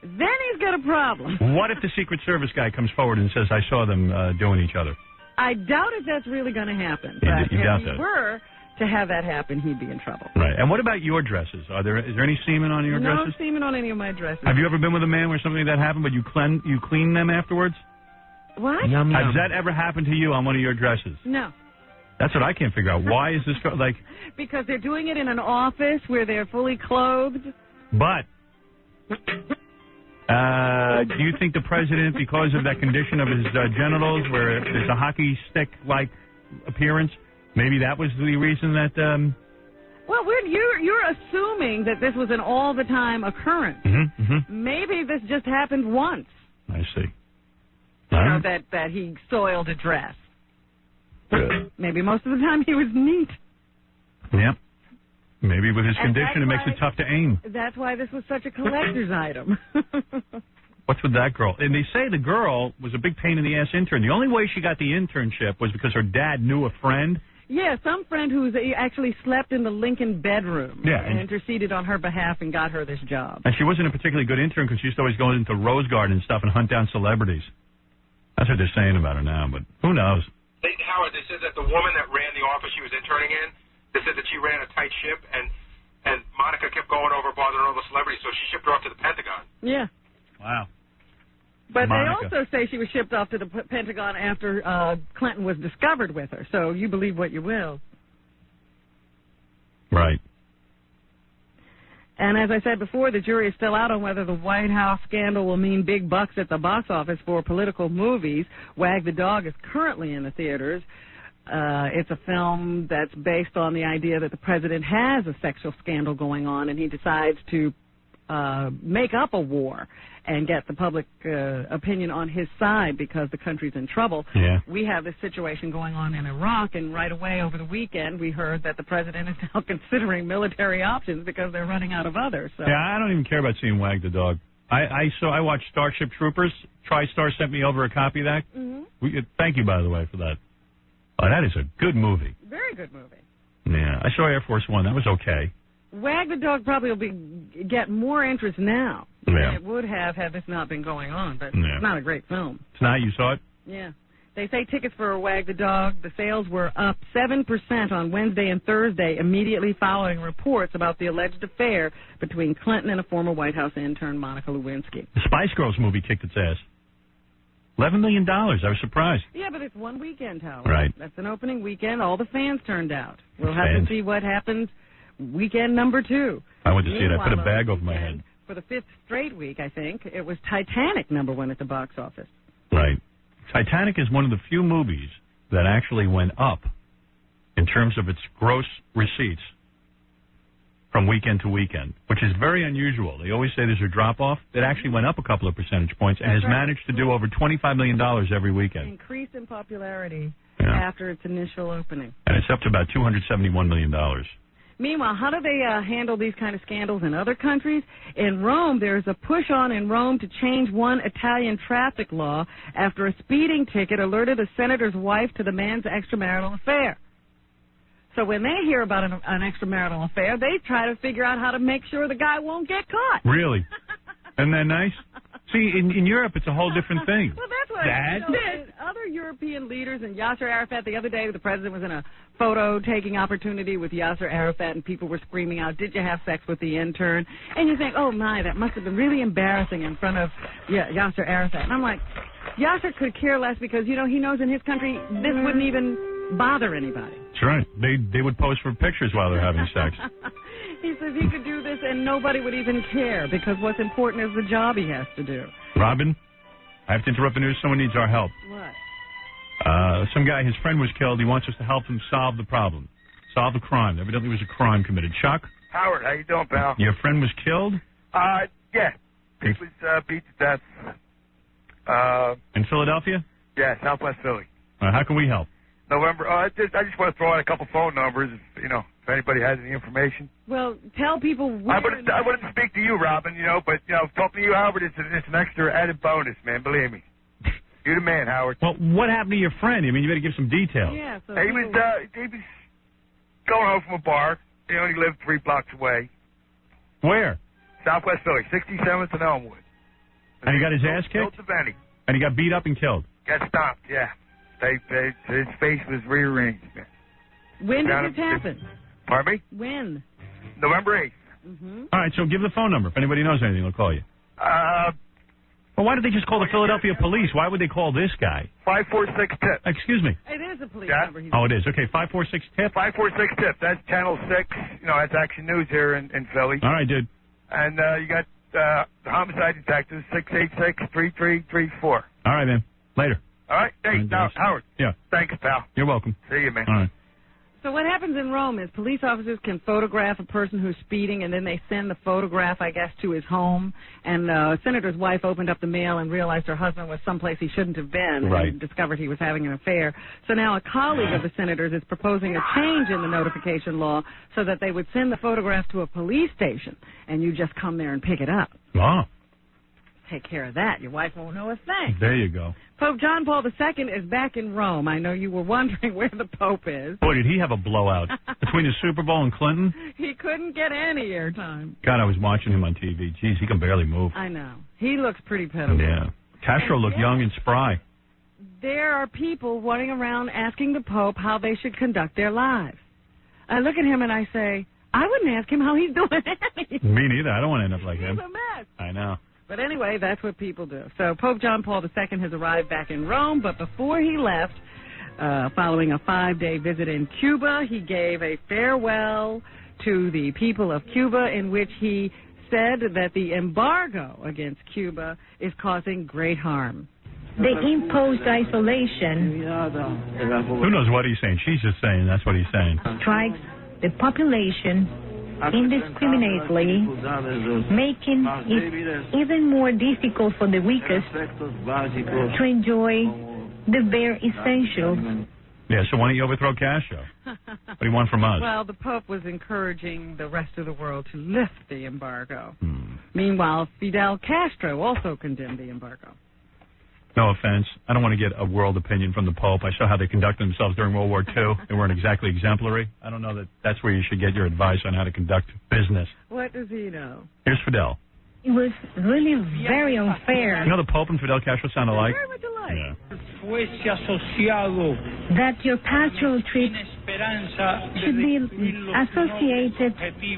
Then he's got a problem. What if the Secret Service guy comes forward and says, I saw them doing each other? I doubt if that's really going to happen. You But doubt if that. he were to have that happen, he'd be in trouble. Right. And what about your dresses? Is there any semen on your No dresses? semen on any of my dresses. Have you ever been with a man where something like that happened, but you clean them afterwards? What? Has that ever happened to you on one of your dresses? No. That's what I can't figure out. Why is this like? Because they're doing it in an office where they're fully clothed. But do you think the president, because of that condition of his genitals, where there's a hockey stick-like appearance, maybe that was the reason that? Well, you're assuming that this was an all-the-time occurrence. Maybe this just happened once. I see. That he soiled a dress. Good. Maybe most of the time he was neat. Yep. Maybe with his And condition, it that's makes it tough to aim. That's why this was such a collector's item. What's with that girl? And they say the girl was a big pain in the ass intern. The only way she got the internship was because her dad knew a friend. Yeah, some friend who's actually slept in the Lincoln bedroom and and interceded on her behalf and got her this job. And she wasn't a particularly good intern because she used to always go into Rose Garden and stuff and hunt down celebrities. That's what they're saying about her now, but who knows? Howard, they said that the woman that ran the office she was interning in, they said that she ran a tight ship, and Monica kept going over bothering all the celebrities, so she shipped her off to the Pentagon. Yeah. Wow. But Monica. they also say she was shipped off to the Pentagon after Clinton was discovered with her, so you believe what you will. Right. And as I said before, the jury is still out on whether the White House scandal will mean big bucks at the box office for political movies. Wag the Dog is currently in the theaters. It's a film that's based on the idea that the president has a sexual scandal going on, and he decides to make up a war and get the public opinion on his side because the country's in trouble. Yeah. We have this situation going on in Iraq, and right away over the weekend we heard that the president is now considering military options because they're running out of others. So. Yeah, I don't even care about seeing Wag the Dog. I watched Starship Troopers. TriStar sent me over a copy of that. Mm-hmm. Thank you, by the way, for that. Oh, that is a good movie. Very good movie. Yeah, I saw Air Force One. That was okay. Wag the Dog probably will get more interest now than it would have had this not been going on, but it's not a great film. Tonight you saw it? Yeah. They say tickets for Wag the Dog, the sales were up 7% on Wednesday and Thursday, immediately following reports about the alleged affair between Clinton and a former White House intern, Monica Lewinsky. The Spice Girls movie kicked its ass. $11 million. I was surprised. Yeah, but it's one weekend, Howard. Right. That's an opening weekend. All the fans turned out. We'll have to see what happens weekend number 2. I went to see it. I put a bag over my head. For the 5th straight week, I think, it was Titanic #1 at the box office. Right. Titanic is one of the few movies that actually went up in terms of its gross receipts from weekend to weekend, which is very unusual. They always say there's a drop-off. It actually went up a couple of percentage points and has managed to do over $25 million every weekend. Increase in popularity after its initial opening. And it's up to about $271 million. Meanwhile, how do they handle these kind of scandals in other countries? In Rome, there's a push on in Rome to change one Italian traffic law after a speeding ticket alerted a senator's wife to the man's extramarital affair. So when they hear about an extramarital affair, they try to figure out how to make sure the guy won't get caught. Really? Isn't that nice? See, in Europe, it's a whole different thing. Well, that's what other European leaders, and Yasser Arafat, the other day, the president was in a photo-taking opportunity with Yasser Arafat, and people were screaming out, "Did you have sex with the intern?" And you think, oh, my, that must have been really embarrassing in front of Yasser Arafat. And I'm like, Yasser could care less because, you know, he knows in his country this wouldn't even bother anybody. That's right. They would pose for pictures while they're having sex. He says he could do this and nobody would even care because what's important is the job he has to do. Robin, I have to interrupt the news. Someone needs our help. What? Some guy, his friend was killed. He wants us to help him solve the problem. Solve the crime. Evidently was a crime committed. Chuck? Howard, how you doing, pal? Your friend was killed? Yeah. He was beat to death. In Philadelphia? Yeah, Southwest Philly. How can we help? November. I just want to throw out a couple phone numbers, if anybody has any information. Well, tell people where. I wouldn't speak to you, Robin, but talking to you, Howard, it's an extra added bonus, man. Believe me. You're the man, Howard. Well, what happened to your friend? I mean, you better give some details. Yeah. So he was going home from a bar. He lived 3 blocks away. Where? Southwest Philly, 67th and Elmwood. And he got his ass kicked? And he got beat up and killed? Got stopped, yeah. His face was rearranged, man. When did this happen? Pardon me? When? November 8th. Mm-hmm. All right, so give the phone number. If anybody knows anything, they'll call you. Well, why did they just call the Philadelphia police? Why would they call this guy? 546-TIP. Excuse me. It is a police number. Oh, it is. Okay, 546-TIP? 546-TIP. That's Channel 6. That's Action News here in Philly. All right, dude. And you got the homicide detectives, 686-3334. All right, man. Later. All right. Hey, now, Howard. Yeah. Thanks, pal. You're welcome. See you, man. All right. So what happens in Rome is police officers can photograph a person who's speeding, and then they send the photograph, I guess, to his home. And the senator's wife opened up the mail and realized her husband was someplace he shouldn't have been and discovered he was having an affair. So now a colleague of the senator's is proposing a change in the notification law so that they would send the photograph to a police station, and you just come there and pick it up. Wow. Take care of that. Your wife won't know a thing. There you go. Pope John Paul II is back in Rome. I know you were wondering where the Pope is. Boy, did he have a blowout. Between the Super Bowl and Clinton? He couldn't get any airtime. God, I was watching him on TV. Jeez, he can barely move. I know. He looks pretty pitiful. Yeah. Castro looked young and spry. There are people running around asking the Pope how they should conduct their lives. I look at him and I say, I wouldn't ask him how he's doing anything. Me neither. I don't want to end up like him. He's a mess. I know. But anyway, that's what people do. So Pope John Paul II has arrived back in Rome, but before he left, following a 5-day visit in Cuba, he gave a farewell to the people of Cuba in which he said that the embargo against Cuba is causing great harm. The imposed isolation. Who knows what he's saying? She's just saying that's what he's saying. Strikes the population indiscriminately, making it even more difficult for the weakest to enjoy the bare essentials. Yeah, so why don't you overthrow Castro? What do you want from us? Well, the Pope was encouraging the rest of the world to lift the embargo. Meanwhile, Fidel Castro also condemned the embargo. No offense. I don't want to get a world opinion from the Pope. I saw how they conducted themselves during World War II. They weren't exactly exemplary. I don't know that that's where you should get your advice on how to conduct business. What does he know? Here's Fidel. It was really very unfair. You know the Pope and Fidel Castro sound alike? Very much alike. Yeah. That your pastoral trip should be associated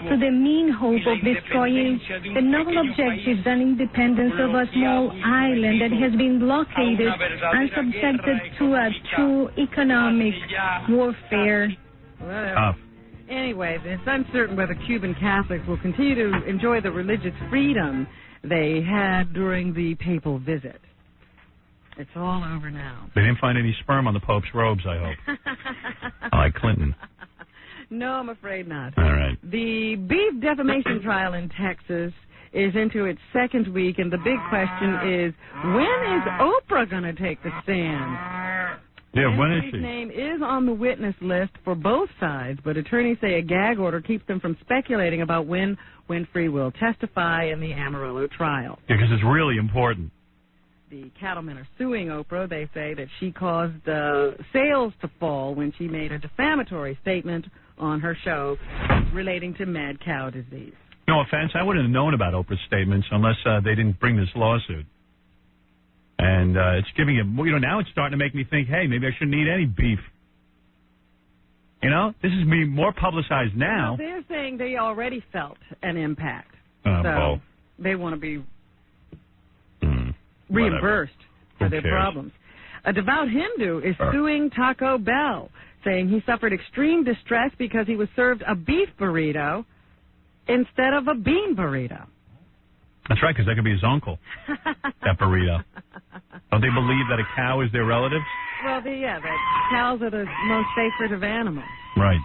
to the mean hope of destroying the noble objectives and independence of a small island that has been blockaded and subjected to a true economic warfare. Anyway, it's uncertain whether Cuban Catholics will continue to enjoy the religious freedom they had during the papal visit. It's all over now. They didn't find any sperm on the Pope's robes, I hope. Like Clinton. No, I'm afraid not. All right. The beef defamation trial in Texas is into its second week, and the big question is, when is Oprah going to take the stand? Yeah, when is she? Her name is on the witness list for both sides, but attorneys say a gag order keeps them from speculating about when Winfrey will testify in the Amarillo trial. Yeah, because it's really important. The cattlemen are suing Oprah. They say that she caused sales to fall when she made a defamatory statement on her show relating to mad cow disease. No offense, I wouldn't have known about Oprah's statements unless they didn't bring this lawsuit. And it's giving it, now it's starting to make me think, hey, maybe I shouldn't eat any beef. This is being more publicized now. Well, they're saying they already felt an impact. So they want to be reimbursed for their problems. A devout Hindu is suing Taco Bell, saying he suffered extreme distress because he was served a beef burrito instead of a bean burrito. That's right, because that could be his uncle, that burrito. Don't they believe that a cow is their relative? Well, that cows are the most sacred of animals. Right.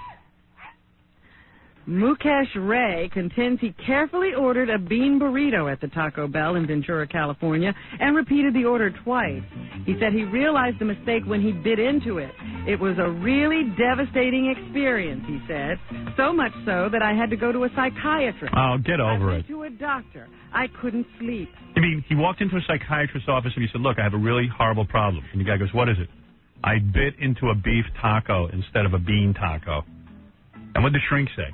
Mukesh Ray contends he carefully ordered a bean burrito at the Taco Bell in Ventura, California, and repeated the order twice. He said he realized the mistake when he bit into it. It was a really devastating experience, he said, so much so that I had to go to a psychiatrist. Oh, get over I it. went to a doctor. I couldn't sleep. I mean, he walked into a psychiatrist's office and he said, look, I have a really horrible problem. And the guy goes, what is it? I bit into a beef taco instead of a bean taco. And what did the shrink say?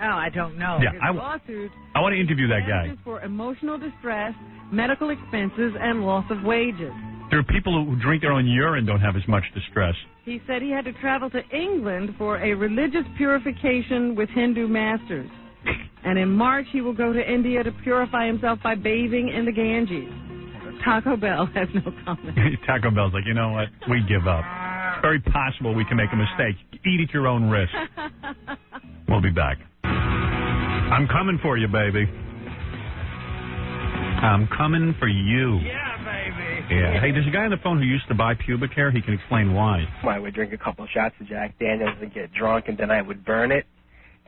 Oh, I don't know. Yeah, His lawsuit I want to interview that guy. for emotional distress, medical expenses, and loss of wages. There are people who drink their own urine don't have as much distress. He said he had to travel to England for a religious purification with Hindu masters. And in March, he will go to India to purify himself by bathing in the Ganges. Taco Bell has no comment. Taco Bell's like, you know what? We give up. It's very possible we can make a mistake. Eat at your own risk. We'll be back. I'm coming for you, baby. I'm coming for you. Yeah, baby. Yeah. Hey, there's a guy on the phone who used to buy pubic hair. He can explain why. I would drink a couple of shots of Jack Daniels and get drunk, and then I would burn it.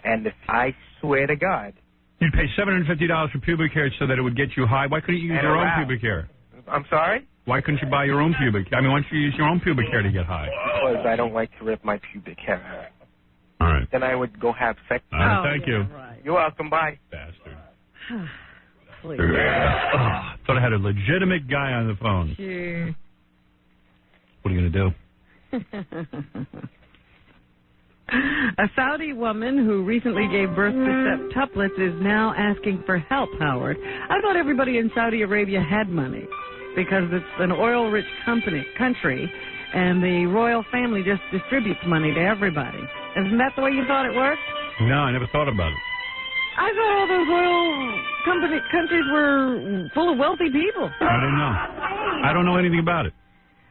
And I swear to God. You'd pay $750 for pubic hair so that it would get you high. Why couldn't you use your own pubic hair? I'm sorry? Why couldn't you buy your own pubic hair? I mean, why don't you use your own pubic hair to get high? Because I don't like to rip my pubic hair out. All right. Then I would go have sex. Thank you. Right. You're welcome. Bye. Bastard. Please. Thought I had a legitimate guy on the phone. Sure. What are you going to do? A Saudi woman who recently gave birth to septuplets is now asking for help, Howard. I thought everybody in Saudi Arabia had money because it's an oil-rich country, and the royal family just distributes money to everybody. Isn't that the way you thought it worked? No, I never thought about it. I thought all those oil countries were full of wealthy people. I didn't know. I don't know anything about it.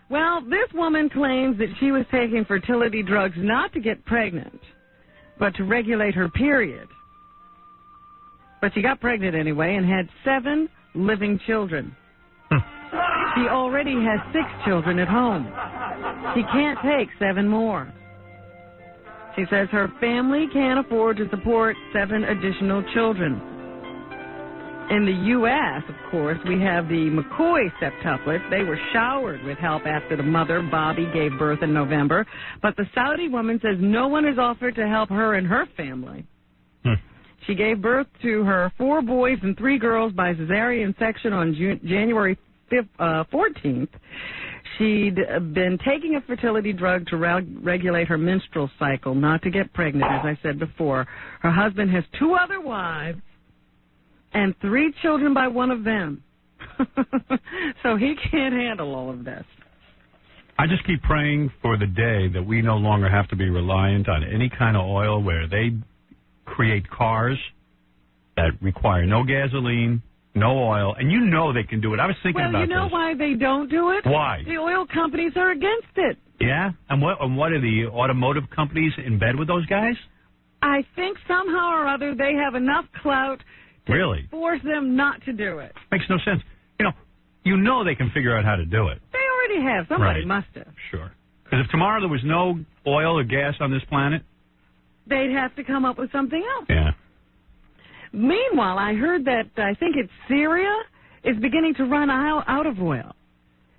Well, this woman claims that she was taking fertility drugs not to get pregnant, but to regulate her period. But she got pregnant anyway and had 7 living children. She already has 6 children at home. She can't take 7 more. She says her family can't afford to support 7 additional children. In the U.S., of course, we have the McCoy septuplets. They were showered with help after the mother, Bobby, gave birth in November. But the Saudi woman says no one has offered to help her and her family. She gave birth to her 4 boys and 3 girls by cesarean section on January 14th. She'd been taking a fertility drug to regulate her menstrual cycle, not to get pregnant, as I said before. Her husband has 2 other wives and 3 children by one of them. So he can't handle all of this. I just keep praying for the day that we no longer have to be reliant on any kind of oil, where they create cars that require no gasoline, no oil, and you know they can do it. I was thinking about this. Well, you know why they don't do it? Why? The oil companies are against it. Yeah? And what are the automotive companies in bed with those guys? I think somehow or other they have enough clout to force them not to do it. Makes no sense. You know they can figure out how to do it. They already have. Somebody Right. must have. Sure. Because if tomorrow there was no oil or gas on this planet, They'd have to come up with something else. yeah. Meanwhile, I heard that I think it's Syria is beginning to run out of oil.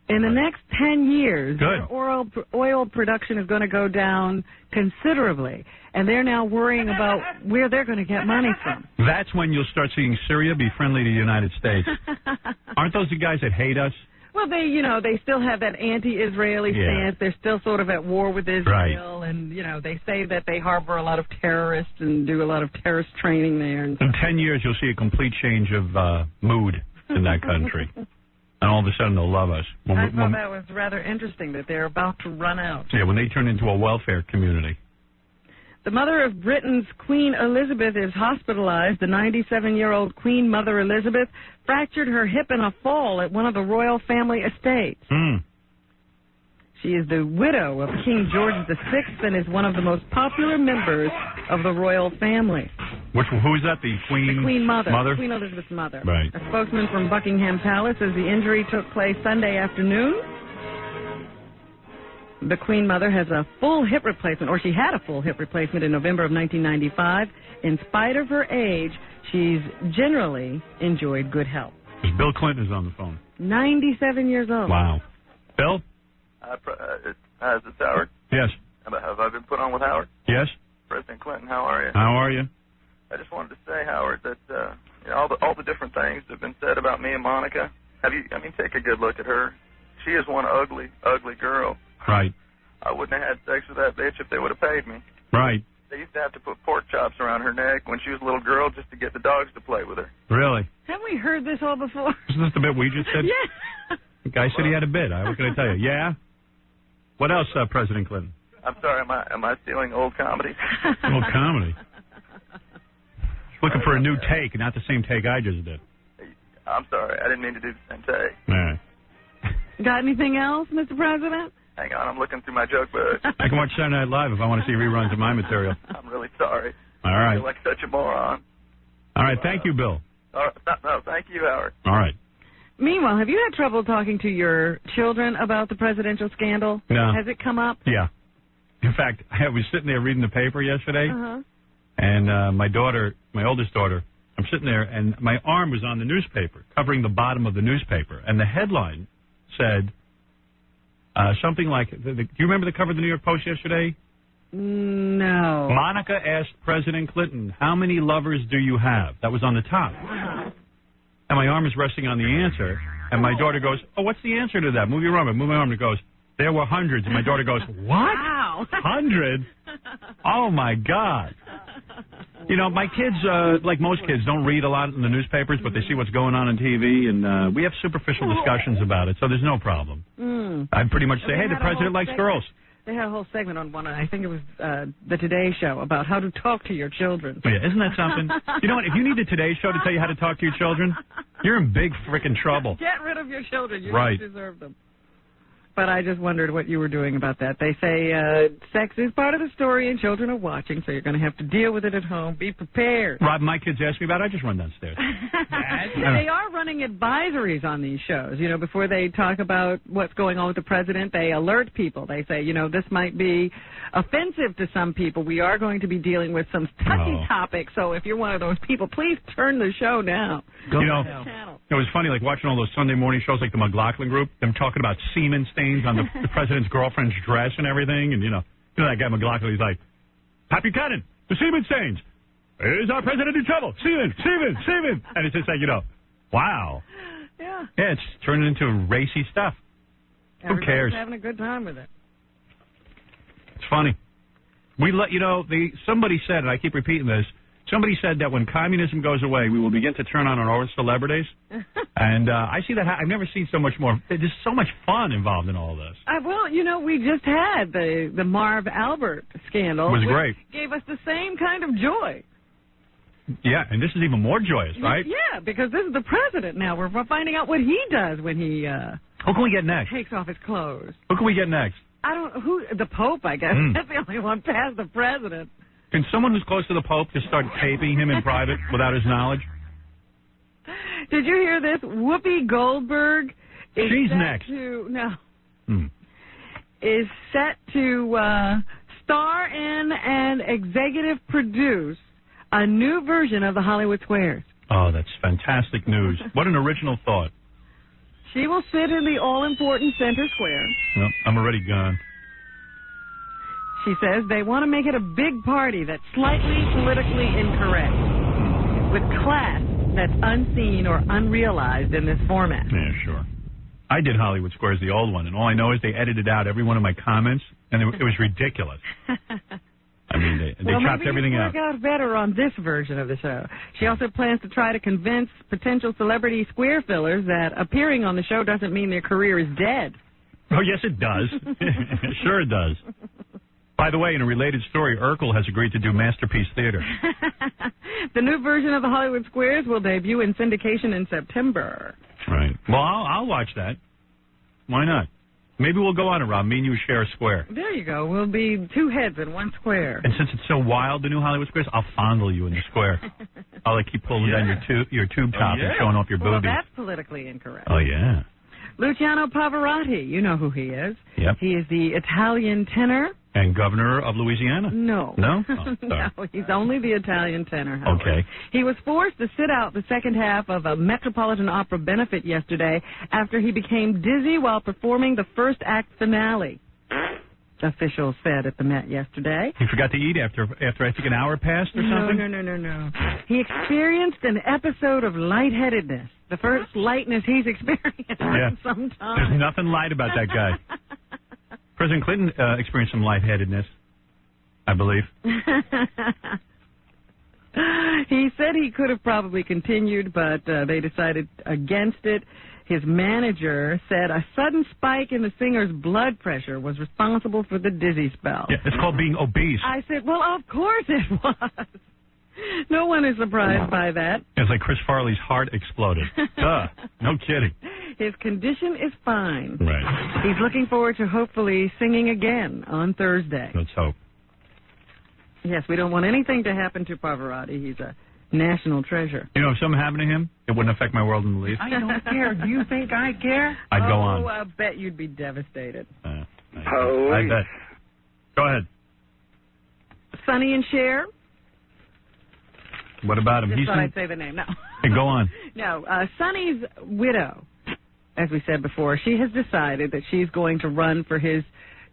In the next 10 years, Good. their oil production is going to go down considerably, and they're now worrying about where they're going to get money from. That's when you'll start seeing Syria be friendly to the United States. Aren't those the guys that hate us? Well, they still have that anti-Israeli Yeah. stance. They're still sort of at war with Israel, and they say that they harbor a lot of terrorists and do a lot of terrorist training there. And In 10 years, you'll see a complete change of mood in that country. And all of a sudden, they'll love us. I thought that was rather interesting that they're about to run out. Yeah, when they turn into a welfare community. The mother of Britain's Queen Elizabeth is hospitalized. The 97-year-old Queen Mother Elizabeth fractured her hip in a fall at one of the royal family estates. She is the widow of King George VI and is one of the most popular members of the royal family. Who is that? The Queen? The Queen Mother. Mother? Queen Elizabeth's mother. Right. A spokesman from Buckingham Palace says the injury took place Sunday afternoon. The Queen Mother has a full hip replacement, or she had a full hip replacement in November of 1995. In spite of her age, she's generally enjoyed good health. Bill Clinton is on the phone. 97 years old. Wow. Bill? Is this Howard? Yes. Have I been put on with Howard? Yes. President Clinton, how are you? How are you? I just wanted to say, Howard, that all the different things that have been said about me and Monica. Take a good look at her. She is one ugly, ugly girl. Right. I wouldn't have had sex with that bitch if they would have paid me. Right. They used to have to put pork chops around her neck when she was a little girl just to get the dogs to play with her. Really? Haven't we heard this all before? Isn't this the bit we just said? Yeah. The guy said he had a bit. What can I tell you? Yeah? What else, President Clinton? I'm sorry, am I stealing old comedy? Old comedy? Looking for a new take, not the same take I just did. I'm sorry, I didn't mean to do the same take. All right. Got anything else, Mr. President? Hang on, I'm looking through my joke book. I can watch Saturday Night Live if I want to see reruns of my material. I'm really sorry. All right. I feel like such a moron. All right, thank you, Bill. No, thank you, Howard. All right. Meanwhile, have you had trouble talking to your children about the presidential scandal? No. Has it come up? Yeah. In fact, I was sitting there reading the paper yesterday, Uh-huh. and my oldest daughter, I'm sitting there, and my arm was on the newspaper, covering the bottom of the newspaper, and the headline said something like, do you remember the cover of the New York Post yesterday? No. Monica asked President Clinton, how many lovers do you have? That was on the top. And my arm is resting on the answer, and my daughter goes, oh, what's the answer to that? Move your arm. I move my arm, and it goes, there were hundreds. And my daughter goes, what? Wow. Hundreds? Oh, my God. You know, my kids, like most kids, don't read a lot in the newspapers, but they see what's going on TV, and we have superficial discussions about it, so there's no problem. I pretty much say, hey, the president likes girls. They had a whole segment on one, I think it was the Today Show, about how to talk to your children. Oh, yeah, isn't that something? You know what? If you need the Today Show to tell you how to talk to your children, you're in big freaking trouble. Get rid of your children. You Right. don't deserve them. But I just wondered what you were doing about that. They say sex is part of the story and children are watching, so you're going to have to deal with it at home. Be prepared. Rob, my kids ask me about it. I just run downstairs. They are running advisories on these shows. You know, before they talk about what's going on with the president, they alert people. They say, you know, this might be offensive to some people. We are going to be dealing with some touchy topics, so if you're one of those people, please turn the show down. You know, it was funny, like watching all those Sunday morning shows like the McLaughlin Group, them talking about semen stains on the president's girlfriend's dress and everything, and you know that guy McLaughlin, he's like, Happy Cannon, the semen stains. Is our president in trouble? Semen, semen, semen. And it's just like, you know, wow. Yeah. Yeah, it's turning into racy stuff. Who cares? Everybody's having a good time with it. It's funny. Somebody said, and I keep repeating this, somebody said that when communism goes away, we will begin to turn on our own celebrities. And I see that. I've never seen so much more. There's so much fun involved in all this. Well, you know, we just had the Marv Albert scandal. It was which great. Gave us the same kind of joy. Yeah, and this is even more joyous, right? Yeah, because this is the president now. We're finding out what he does when he who can we get next? Takes off his clothes. Who can we get next? I don't know. The Pope, I guess. That's the only one past the president. Can someone who's close to the Pope just start taping him in private without his knowledge? Did you hear this? Whoopi Goldberg is She's set next. No. is set to star in and executive produce a new version of the Hollywood Squares. Oh, that's fantastic news. What an original thought. She will sit in the all-important center square. No, I'm already gone. She says they want to make it a big party that's slightly politically incorrect, with class that's unseen or unrealized in this format. Yeah, sure. I did Hollywood Squares, the old one, and all I know is they edited out every one of my comments, and it was ridiculous. I mean, they chopped everything out. Maybe it'll work out better on this version of the show. She also plans to try to convince potential celebrity square fillers that appearing on the show doesn't mean their career is dead. Oh, yes, it does. Sure it does. By the way, in a related story, Urkel has agreed to do Masterpiece Theater. The new version of the Hollywood Squares will debut in syndication in September. Right. Well, I'll watch that. Why not? Maybe we'll go on it, Rob. Me and you share a square. There you go. We'll be two heads in one square. And since it's so wild, the new Hollywood Squares, I'll fondle you in the square. I'll keep pulling down your tube top and showing off your boobies. Well, that's politically incorrect. Oh, yeah. Luciano Pavarotti, you know who he is. Yep. He is the Italian tenor. And governor of Louisiana? No. No? Oh, no, he's only the Italian tenor, Howard. Okay. He was forced to sit out the second half of a Metropolitan Opera benefit yesterday after he became dizzy while performing the first act finale. Officials said at the Met yesterday. He forgot to eat after I think an hour passed or something? No. He experienced an episode of lightheadedness. The first lightness he's experienced in some time. There's nothing light about that guy. President Clinton experienced some lightheadedness, I believe. He said he could have probably continued, but they decided against it. His manager said a sudden spike in the singer's blood pressure was responsible for the dizzy spell. Yeah, it's called being obese. I said, well, of course it was. No one is surprised by that. It's like Chris Farley's heart exploded. Duh. No kidding. His condition is fine. Right. He's looking forward to hopefully singing again on Thursday. Let's hope. Yes, we don't want anything to happen to Pavarotti. He's a national treasure. You know, if something happened to him, it wouldn't affect my world in the least. I don't care. Do you think I care? I'd go on. Oh, I bet you'd be devastated. I bet. Go ahead. Sonny and Cher. What about him? Just thought I'd say the name. No. Hey, go on. No, Sonny's widow, as we said before, she has decided that she's going to run for his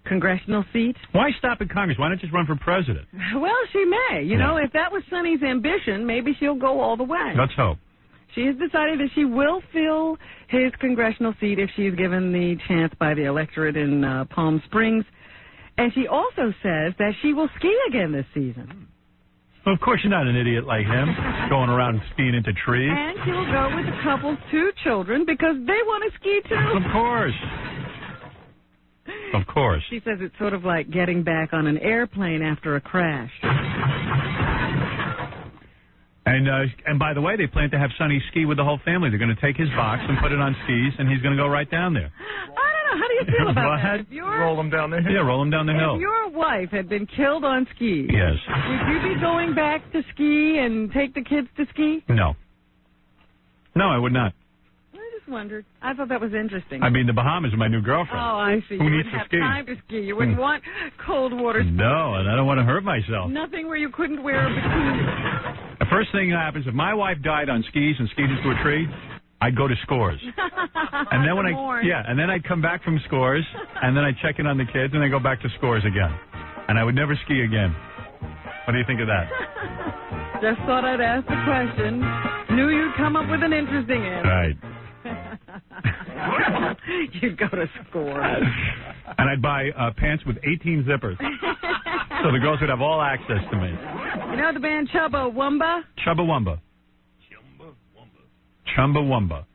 congressional seat. Why stop at Congress? Why not just run for president? Well, she may. You know, if that was Sonny's ambition, maybe she'll go all the way. Let's hope. She has decided that she will fill his congressional seat if she's given the chance by the electorate in Palm Springs. And she also says that she will ski again this season. Well, of course you're not an idiot like him, going around skiing into trees. And she will go with the couple's 2 children because they want to ski too. Of course. Of course. She says it's sort of like getting back on an airplane after a crash. And by the way, they plan to have Sonny ski with the whole family. They're going to take his box and put it on skis, and he's going to go right down there. I don't know. How do you feel about that? Roll him down the hill. Yeah, roll him down the hill. If your wife had been killed on skis, yes, would you be going back to ski and take the kids to ski? No. No, I would not. I just wondered. I thought that was interesting. I mean, the Bahamas are my new girlfriend. Oh, I see. Who you needs wouldn't to have ski? time to ski. You wouldn't want cold water ski. No, and I don't want to hurt myself. Nothing where you couldn't wear a bikini. The first thing that happens, if my wife died on skis and skied into a tree, I'd go to Scores. And then and then I'd come back from Scores, and then I'd check in on the kids, and I'd go back to Scores again. And I would never ski again. What do you think of that? Just thought I'd ask the question. Knew you'd come up with an interesting answer. Right. You'd go to Scores. And I'd buy pants with 18 zippers. So the girls would have all access to me. You know the band Chumbawamba? Chumbawamba. Chumbawamba.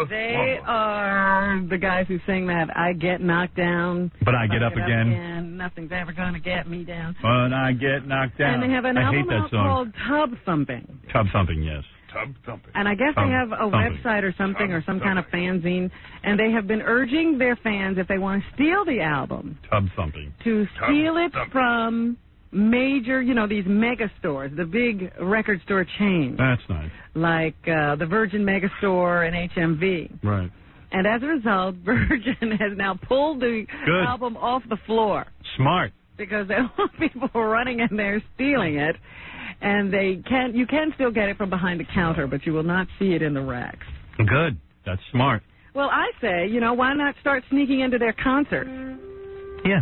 They are the guys who sing that I get knocked down. But I get up again. Nothing's ever going to get me down. But I get knocked down. And they have an album out called Tub Thumping. Tub Thumping, yes. Tub Thumping. And I guess they have a website or something or some kind of fanzine. And they have been urging their fans, if they want to steal the album, Tub Thumping, to steal it from major, these mega stores, the big record store chains. That's nice. Like the Virgin Megastore and HMV. Right. And as a result, Virgin has now pulled the album off the floor. Smart. Because they want people running in there stealing it. And you can still get it from behind the counter, but you will not see it in the racks. Good. That's smart. Well, I say, why not start sneaking into their concerts? Yeah.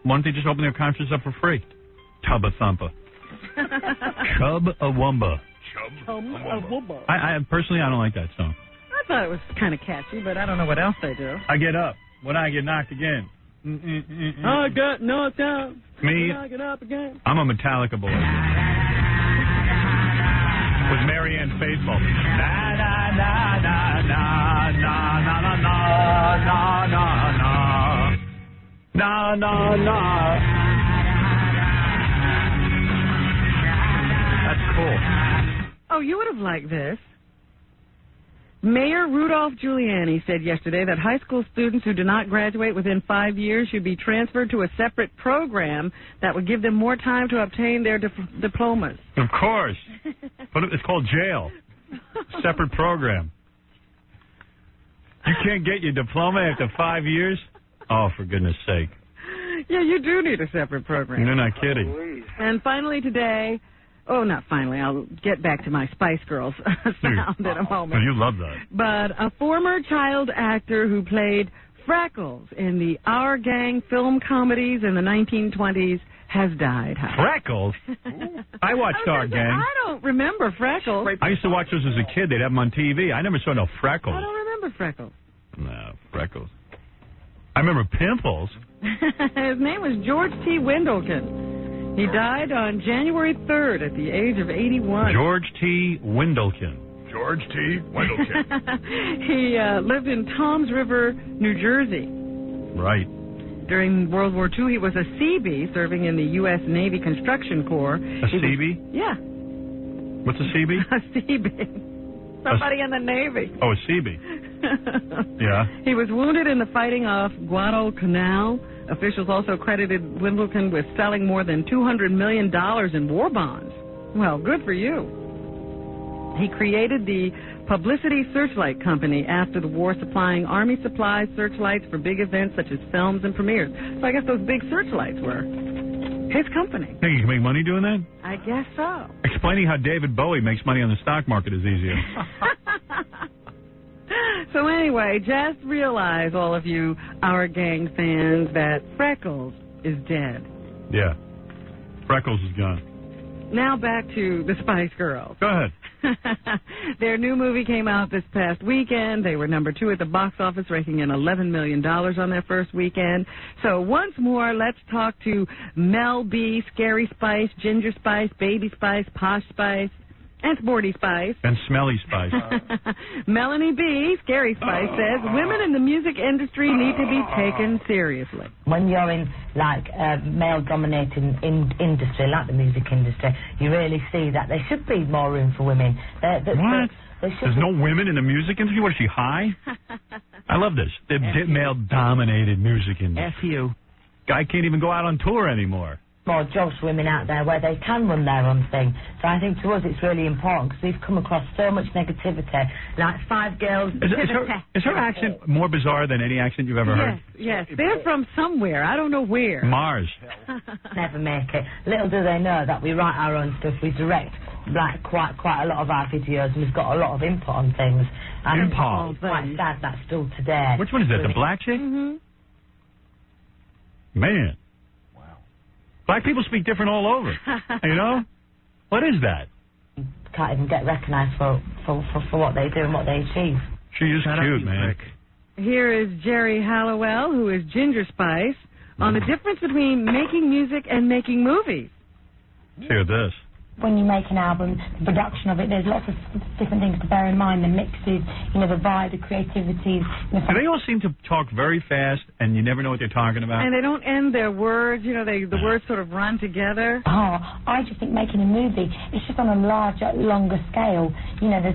Why don't they just open their concerts up for free? Tubba Thumpa. Chub-a-Wumba. Chub-a-Wumba. I personally, I don't like that song. I thought it was kind of catchy, but I don't know what else they do. I get up when I get knocked again. I got knocked out. Me, I get up again. I'm a Metallica boy. With Marianne Faithfull. Na na na na na na na na na na na na na. That's cool. Oh, you would have liked this. Mayor Rudolph Giuliani said yesterday that high school students who do not graduate within 5 years should be transferred to a separate program that would give them more time to obtain their diplomas. Of course. But it's called jail. Separate program. You can't get your diploma after 5 years? Oh, for goodness sake. Yeah, you do need a separate program. You're not kidding. And finally today... Oh, not finally. I'll get back to my Spice Girls sound in a moment. Oh, you love that. But a former child actor who played Freckles in the Our Gang film comedies in the 1920s has died. Freckles? I watched Our Gang. I don't remember Freckles. I used to watch those as a kid. They'd have them on TV. I never saw no Freckles. I don't remember Freckles. No, Freckles. I remember Pimples. His name was George T. Windleton. He died on January 3rd at the age of 81. George T. Windleton. George T. Windleton. He lived in Toms River, New Jersey. Right. During World War II, he was a Seabee serving in the U.S. Navy Construction Corps. A Seabee? Yeah. What's a Seabee? A Seabee. Somebody in the Navy. Oh, a Seabee. Yeah. He was wounded in the fighting off Guadalcanal. Officials also credited Windleton with selling more than $200 million in war bonds. Well, good for you. He created the Publicity Searchlight Company after the war, supplying Army supplies searchlights for big events such as films and premieres. So I guess those big searchlights were his company. Think you can make money doing that? I guess so. Explaining how David Bowie makes money on the stock market is easier. So anyway, just realize, all of you Our Gang fans, that Freckles is dead. Yeah. Freckles is gone. Now back to the Spice Girls. Go ahead. Their new movie came out this past weekend. They were number 2 at the box office, raking in $11 million on their first weekend. So once more, let's talk to Mel B, Scary Spice, Ginger Spice, Baby Spice, Posh Spice, and Sporty Spice. And Smelly Spice. Melanie B, Scary Spice, says women in the music industry need to be taken seriously. When you're in, like, a male-dominated industry, like the music industry, you really see that there should be more room for women. What? There's no women in the music industry? What, is she high? I love this. The male-dominated music industry. F you. Guy can't even go out on tour anymore. More jobs for women out there where they can run their own thing. So I think to us it's really important because we've come across so much negativity. Like 5 girls... Is her accent more bizarre than any accent you've ever heard? Yes. They're from somewhere. I don't know where. Mars. Never make it. Little do they know that we write our own stuff. We direct like quite a lot of our videos, and we've got a lot of input on things. And input? It's quite sad that still today... Which one is that, the black chick? Mm-hmm. Man. Black people speak different all over. You know? What is that? Can't even get recognised for what they do and what they achieve. She is cute, man. Here is Jerry Halliwell, who is Ginger Spice, on the difference between making music and making movies. Hear this. When you make an album, the production of it, there's lots of different things to bear in mind. The mixes, the vibe, the creativity. Do they all seem to talk very fast, and you never know what they're talking about? And they don't end their words. The words sort of run together. Oh, I just think making a movie, it's just on a larger, longer scale. There's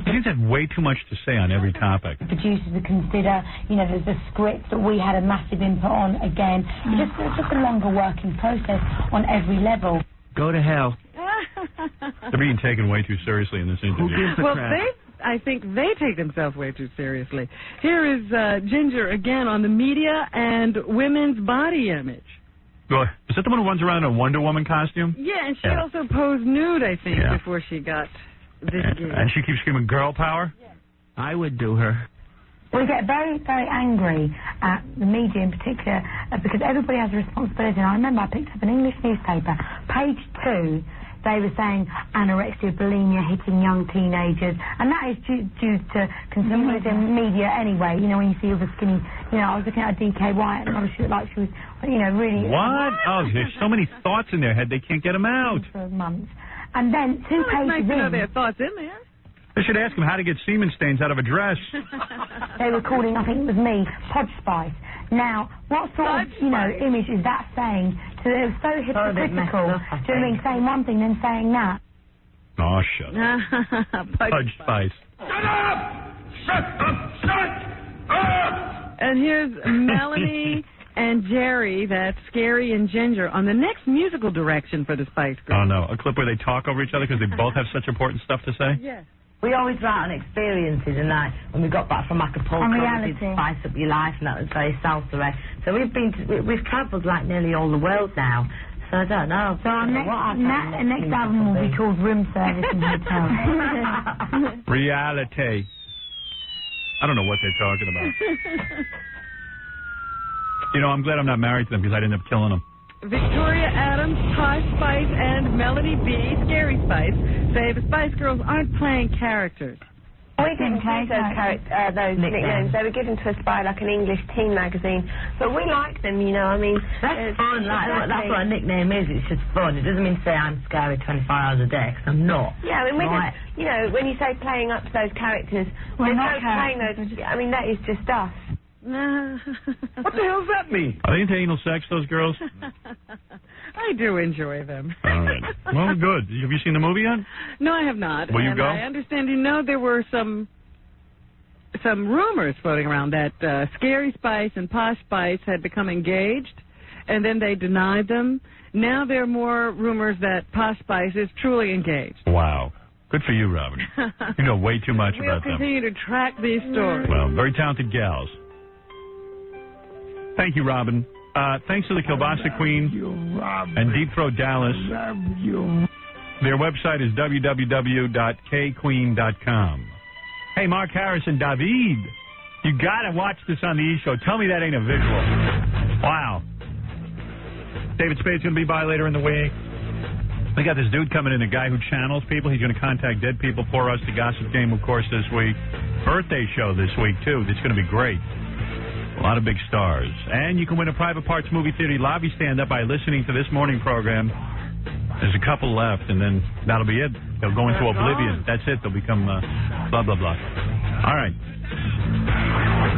you have way too much to say on every topic. Producers to consider. There's the script that we had a massive input on. Again, it's just a longer working process on every level. Go to hell. They're being taken way too seriously in this interview. Well, I think they take themselves way too seriously. Here is Ginger again on the media and women's body image. Well, is that the one who runs around in a Wonder Woman costume? Yeah, and she also posed nude, I think, before she got this gig. And she keeps screaming girl power? Yeah. I would do her. We get very, very angry at the media in particular because everybody has a responsibility. And I remember I picked up an English newspaper, page 2, they were saying anorexia, bulimia hitting young teenagers. And that is due to consumerism media anyway. You know, when you see all the skinny, you know, I was looking at a DK White and she looked like she was, you know, really... What? Oh, there's so many thoughts in their head, they can't get them out. For months. And then 2 pages nice in... to know their thoughts in there. They should ask him how to get semen stains out of a dress. They were calling, I think it was me, Podge Spice. Now, what sort of, you know, image is that saying? So it was so hypocritical. Do you know what I mean? Saying one thing, then saying that. Oh, shut up. Podge Spice. Shut up! Shut up! Shut up! And here's Melanie and Jerry, that's Scary and Ginger, on the next musical direction for the Spice Girls. Oh, no. A clip where they talk over each other because they both have such important stuff to say? Yes. We always write on experiences, and like when we got back from Acapulco, we did Spice Up Your Life, and that was very salsa. So we've travelled like nearly all the world now. So I don't know. So our next album will be called Room Service and Hotel. Reality. I don't know what they're talking about. You know, I'm glad I'm not married to them because I'd end up killing them. Victoria Adams, Posh Spice, and Melody B, Scary Spice, say the Spice Girls aren't playing characters. We didn't use those nicknames. They were given to us by like an English teen magazine, but we like them. You know, I mean, that's fun. That's what a nickname is. It's just fun. It doesn't mean say I'm scary 24 hours a day, because I'm not. Yeah, I mean, you know, when you say playing up to those characters, we're not playing those. I mean, that is just us. What the hell does that mean? Are they into anal sex, those girls? I do enjoy them. All right. Well, good. Have you seen the movie yet? No, I have not. Will you go? I understand, you know, there were some rumors floating around that Scary Spice and Posh Spice had become engaged, and then they denied them. Now there are more rumors that Posh Spice is truly engaged. Wow. Good for you, Robin. You know way too much about them. We'll continue to track these stories. Well, very talented gals. Thank you, Robin. Thanks to the Kielbasa Queen and Deep Throat Dallas. Their website is www.kqueen.com. Hey, Mark Harris and David, you got to watch this on the E! Show. Tell me that ain't a visual. Wow. David Spade's going to be by later in the week. We got this dude coming in, a guy who channels people. He's going to contact dead people for us. The Gossip Game, of course, this week. Birthday show this week, too. It's going to be great. A lot of big stars. And you can win a Private Parts Movie Theater lobby stand-up by listening to this morning program. There's a couple left, and then that'll be it. They'll go into oblivion. That's it. They'll become blah, blah, blah. All right.